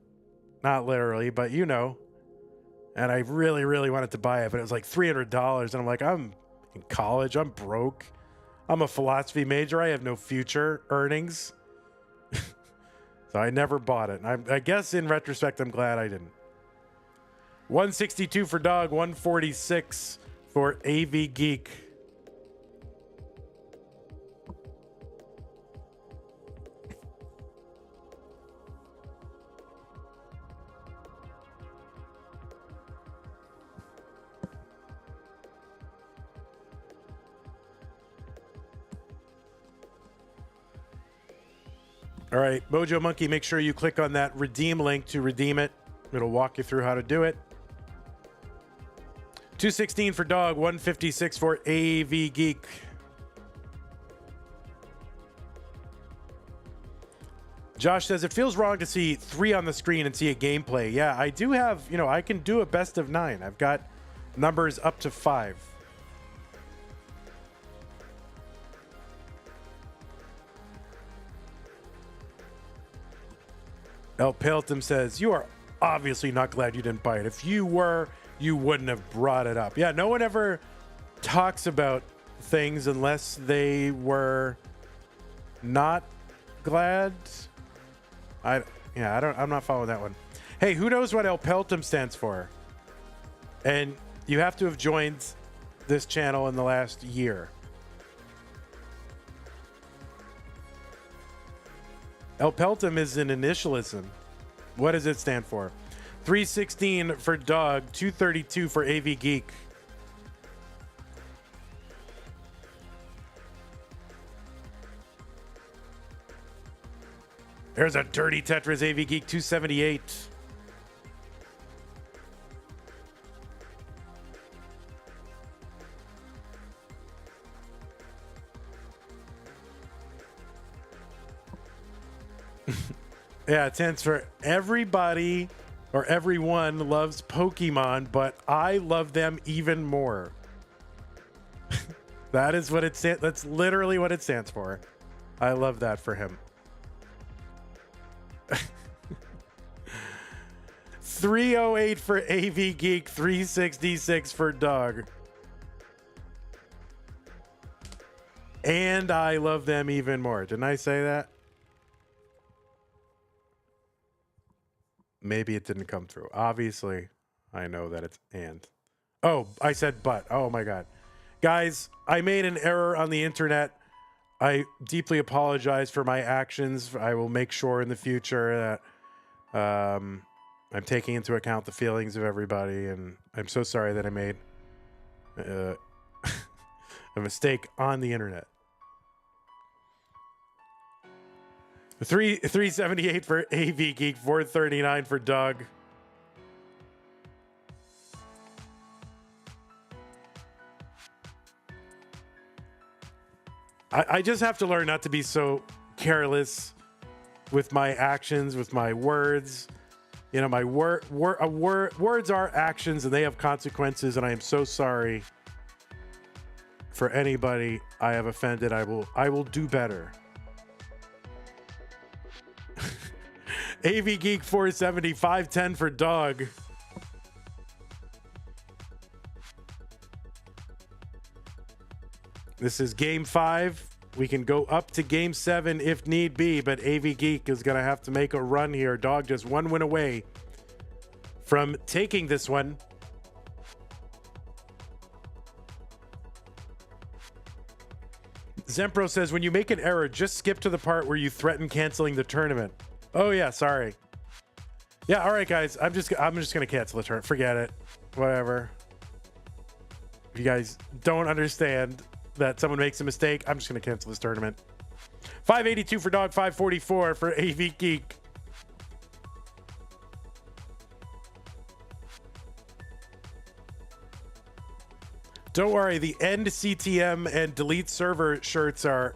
Not literally, but you know. And I really, really wanted to buy it, but it was like $300, and I'm like, I'm in college, I'm broke. I'm a philosophy major, I have no future earnings. So I never bought it. And I guess in retrospect, I'm glad I didn't. 162 for Dog, 146 for AV Geek. All right, Mojo Monkey, make sure you click on that redeem link to redeem it. It'll walk you through how to do it. 216 for Dog, 156 for AV Geek. Josh says, it feels wrong to see 3 on the screen and see a gameplay. Yeah, I do have, you know, I can do a best of 9. I've got numbers up to 5. El Pelton says, you are obviously not glad you didn't buy it. If you were, you wouldn't have brought it up. Yeah, no one ever talks about things unless they were not glad. I'm not following that one. Hey, who knows what El Pelton stands for? And you have to have joined this channel in the last year. El Pelton is an initialism. What does it stand for? 316 for Dog, 232 for AV Geek. There's a dirty Tetris AV Geek, 278. Yeah, it stands for everybody or everyone loves Pokemon, but I love them even more. That is what it stands. That's literally what it stands for. I love that for him. 308 for AV Geek, 366 for Dog. And I love them even more. Didn't I say that? Maybe it didn't come through. Obviously, I know that it's and. Oh, I said but. Oh my God. Guys, I made an error on the internet. I deeply apologize for my actions. I will make sure in the future that I'm taking into account the feelings of everybody. And I'm so sorry that I made a mistake on the internet. 378 for AV Geek, 439 for Doug. I just have to learn not to be so careless with my actions, with my words. You know, my words are actions and they have consequences, and I am so sorry for anybody I have offended. I will do better. AV Geek 470, 510 for dog. This is game 5. We can go up to game 7 if need be, but AV Geek is going to have to make a run here. Dog just one win away from taking this one. Zempro says, when you make an error, just skip to the part where you threaten canceling the tournament. Oh yeah, sorry. Yeah, all right, guys. I'm just gonna cancel the tournament. Forget it. Whatever. If you guys don't understand that someone makes a mistake, I'm just gonna cancel this tournament. 582 for dog, 544 for AV Geek. Don't worry, the end CTM and delete server shirts are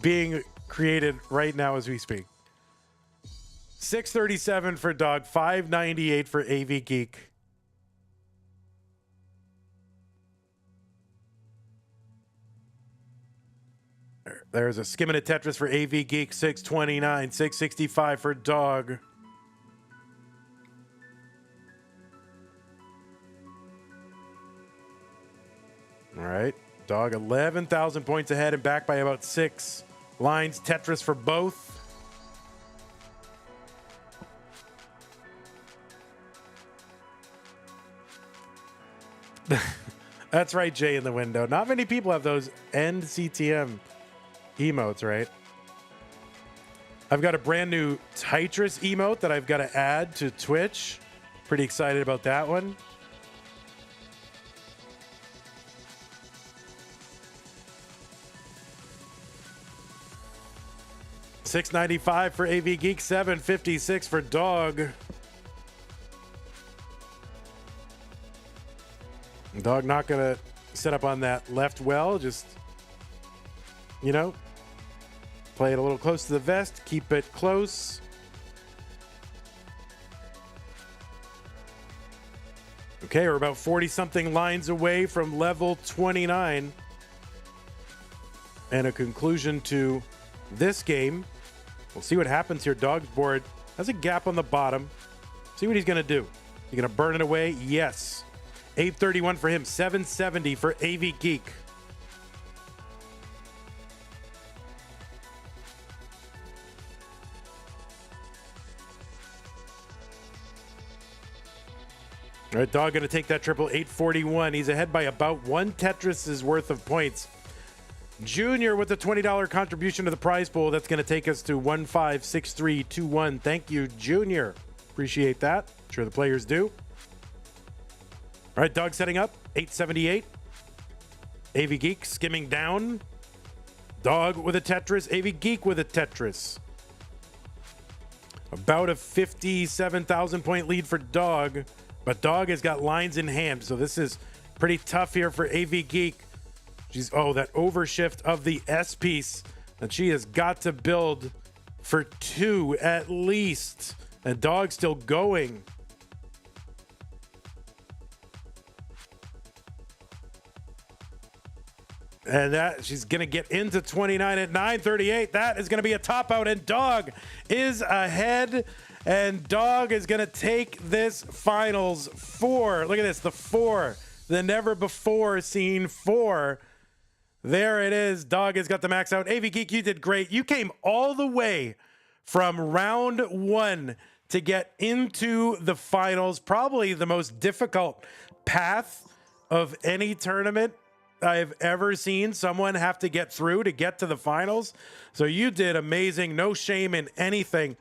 being created right now as we speak. 637 for dog, 598 for AV Geek. There's a skimming at Tetris for AV Geek, 629, 665 for dog. All right, dog 11,000 points ahead and back by about 6 lines. Tetris for both. That's right, Jay in the window. Not many people have those end CTM emotes, right? I've got a brand new Tetris emote that I've got to add to Twitch. Pretty excited about that one. $695 for AV Geek, $756 for dog. Dog not gonna set up on that left well, just, you know, play it a little close to the vest, keep it close. Okay, we're about 40 something lines away from level 29 and a conclusion to this game. We'll see what happens here. Dog's board has a gap on the bottom. See what he's gonna do. He's gonna burn it away. Yes. 831 for him, 770 for AV Geek. All right, dog gonna take that triple, 841. He's ahead by about one Tetris's worth of points. Junior with a $20 contribution to the prize pool. That's gonna take us to 156321. Thank you, Junior. Appreciate that. I'm sure the players do. All right, dog setting up, 878. AV Geek skimming down. Dog with a Tetris, AV Geek with a Tetris. About a 57,000 point lead for dog, but dog has got lines in hand, so this is pretty tough here for AV Geek. She's, oh, that overshift of the S piece that she has got to build for 2 at least, and dog still going. And that she's going to get into 29 at 938. That is going to be a top out, and dog is ahead, and dog is going to take this finals 4. Look at this, the 4, the never before seen 4. There it is. Dog has got the max out. AV Geek, you did great. You came all the way from round 1 to get into the finals. Probably the most difficult path of any tournament I've ever seen someone have to get through to get to the finals. So you did amazing. No shame in anything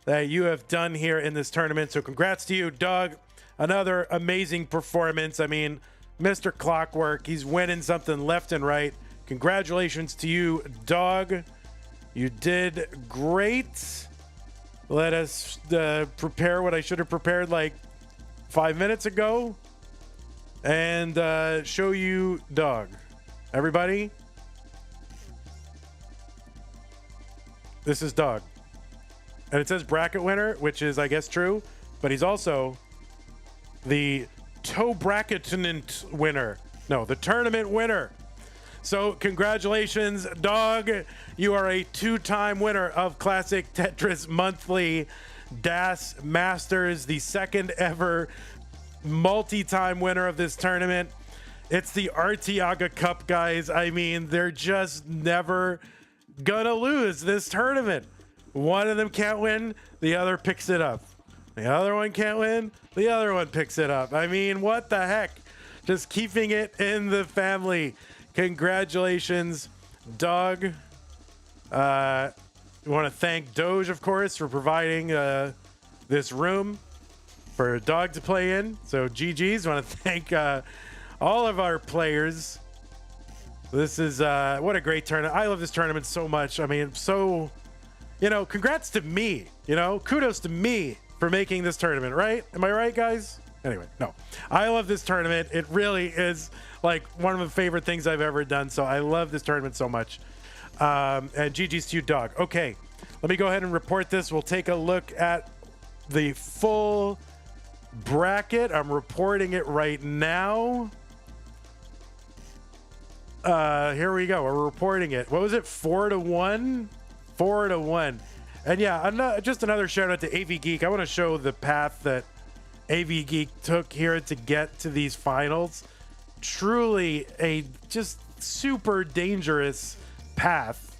that you have done here in this tournament. So congrats to you, Doug. Another amazing performance. I mean, Mr. Clockwork, he's winning something left and right. Congratulations to you, Dog. You did great. Let us prepare what I should have prepared like 5 minutes ago and show you Dog. Everybody? This is Doug. And it says bracket winner, which is, I guess, true. But he's also the toe bracketant winner. No, the tournament winner. So congratulations, Dog. You are a 2-time winner of Classic Tetris Monthly DAS Masters, the second ever multi-time winner of this tournament. It's the Artiaga Cup, guys. I mean, they're just never gonna lose this tournament. One of them can't win, the other picks it up. The other one can't win, the other one picks it up. I mean, what the heck? Just keeping it in the family. Congratulations, Doug. We want to thank Doge, of course, for providing this room for Dog to play in. So GG's. Want to thank all of our players. This is what a great tournament. I love this tournament so much. I mean, so, congrats to me. Kudos to me for making this tournament, right? Am I right, guys? Anyway, no. I love this tournament. It really is like one of the favorite things I've ever done. So I love this tournament so much. And GG's to you, Dog. Okay, let me go ahead and report this. We'll take a look at the full bracket. I'm reporting it right now. Here we go. We're reporting it. What was it? 4-1? 4-1. And yeah, just another shout out to AV Geek. I want to show the path that AV Geek took here to get to these finals. Truly a just super dangerous path.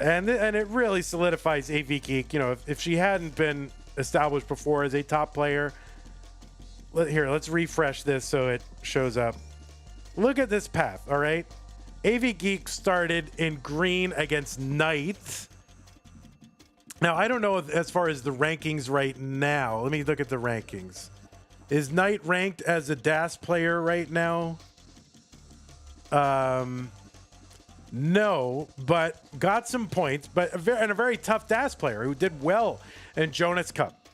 And it really solidifies AV Geek. If she hadn't been established before as a top player. Let's refresh this so it shows up. Look at this path, all right? AV Geek started in green against Knight. Now, I don't know as far as the rankings right now. Let me look at the rankings. Is Knight ranked as a DAS player right now? No, but got some points, but a very tough DAS player who did well in Jonas Cup.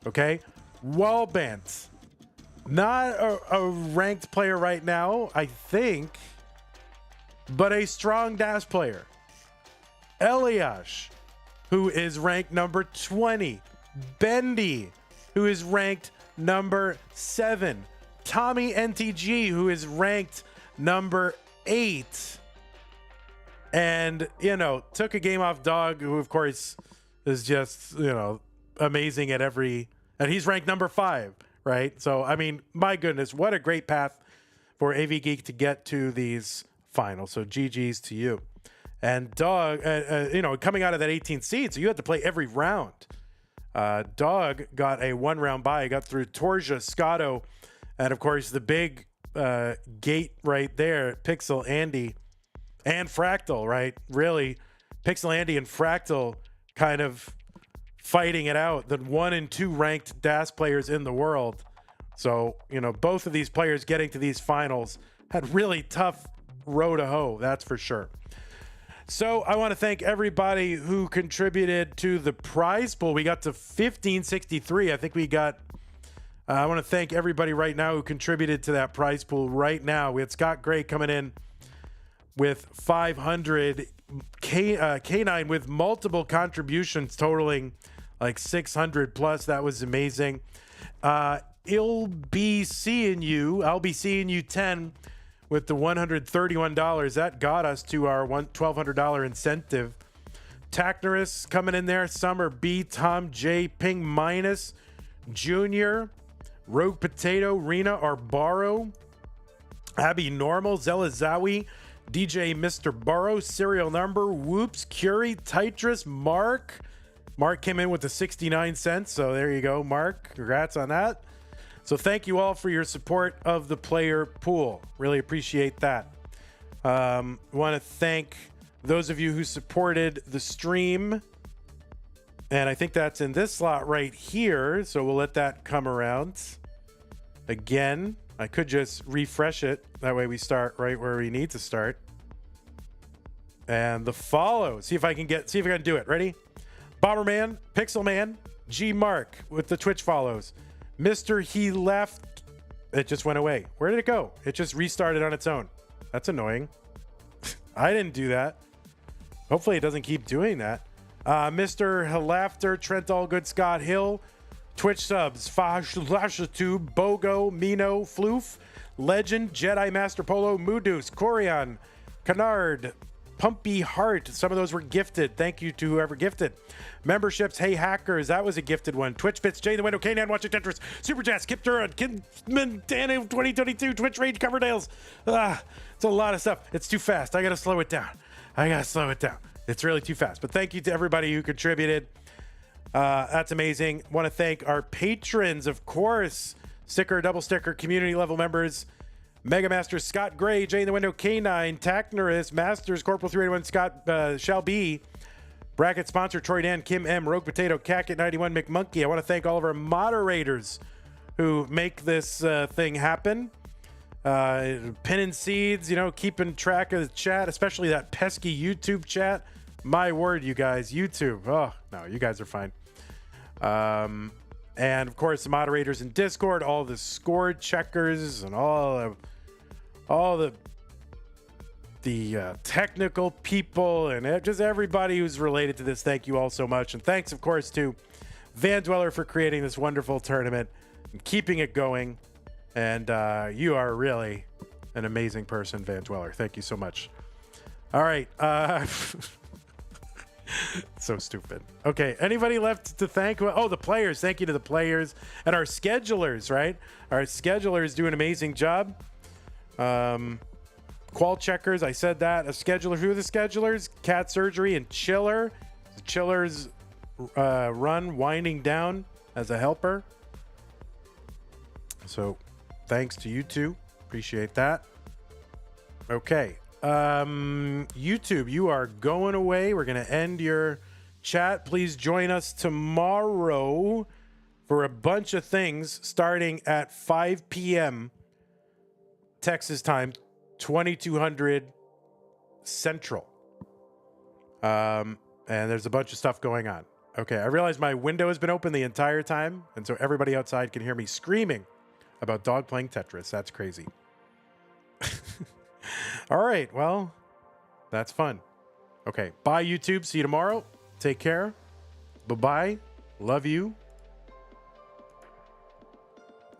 Okay? Wallbant. Not a ranked player right now, I think, but a strong DAS player. Eliash, who is ranked number 20. Bendy, who is ranked number 7. Tommy NTG, who is ranked number 8. And, took a game off Dog, who, of course, is just, amazing at every... And he's ranked number 5, right? So, I mean, my goodness, what a great path for AV Geek to get to these finals. So, GG's to you. And Dog, coming out of that 18th seed, so you had to play every round. Dog got a 1-round bye. He got through Torja, Scotto, and, of course, the big gate right there, Pixel Andy and Fractal, right? Really, Pixel Andy and Fractal kind of fighting it out, the 1 and 2 ranked DAS players in the world. So, both of these players getting to these finals had really tough row to hoe, that's for sure. So I want to thank everybody who contributed to the prize pool. We got to 1563. I think we got, I want to thank everybody right now who contributed to that prize pool right now. We had Scott Gray coming in with 500, K9 with multiple contributions totaling like 600 plus. That was amazing. I'll be seeing you 10 with the $131. That got us to our $1,200 incentive. Tacnerus coming in there. Summer B, Tom J, Ping Minus, Junior, Rogue Potato, Rena Arbaro, Abby Normal, Zella Zawi, DJ Mr. Burrow, Serial Number, Whoops, Curie, Tetris, Mark. Mark came in with the 69 cents. So there you go, Mark. Congrats on that. So thank you all for your support of the player pool. Really appreciate that. Want to thank those of you who supported the stream. And I think that's in this slot right here. So we'll let that come around. Again, I could just refresh it. That way we start right where we need to start. And the follow. See if I can do it. Ready? Bomberman, Pixelman, G Mark with the Twitch follows. Mr. He left. It just went away. Where did it go? It just restarted on its own. That's annoying. I didn't do that. Hopefully it doesn't keep doing that. Mr. Halafter, Trent Allgood, Scott Hill, Twitch subs, Fashatube, Bogo, Mino, Floof, Legend, Jedi Master Polo, Moodus, Corian, Canard, Pumpy Heart. Some of those were gifted. Thank you to whoever gifted. Memberships, Hey Hackers, that was a gifted one. Twitch Bits, Jay the Window, K9 watching Tetris, Super Jazz, Kip Duran, Kidman, Danny 2022, Twitch Rage, Coverdales. It's a lot of stuff. It's too fast. I gotta slow it down. It's really too fast. But thank you to everybody who contributed. That's amazing. Want to thank our patrons, of course. Sticker, double sticker, community level members. Mega Master Scott Gray, Jay in the Window, K9, Tacnerus, Masters, Corporal 381, Scott Shall Be, Bracket sponsor Troy Dan, Kim M, Rogue Potato, Cacket 91, McMonkey. I want to thank all of our moderators who make this thing happen. Pinning seeds, you know, keeping track of the chat, especially that pesky YouTube chat. My word, you guys, YouTube. Oh, no, you guys are fine. And of course, the moderators in Discord, all the score checkers, and all the technical people, and just everybody who's related to this. Thank you all so much, and thanks, of course, to Van Dweller for creating this wonderful tournament and keeping it going. And you are really an amazing person, Van Dweller. Thank you so much. All right. So stupid. Okay, anybody left to thank? Oh, the players. Thank you to the players and our schedulers, right? Our schedulers do an amazing job. Qual checkers, I said that. A scheduler. Who are the schedulers? Cat Surgery and Chiller. The Chiller's run winding down as a helper. So thanks to you two. Appreciate that. Okay. YouTube, you are going away. We're going to end your chat. Please join us tomorrow for a bunch of things starting at 5 p.m. Texas time, 2200 Central. And there's a bunch of stuff going on. Okay, I realize my window has been open the entire time, and so everybody outside can hear me screaming about dog playing Tetris. That's crazy. All right, well, that's fun. Okay, bye, YouTube. See you tomorrow. Take care. Bye-bye. Love you.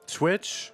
Twitch.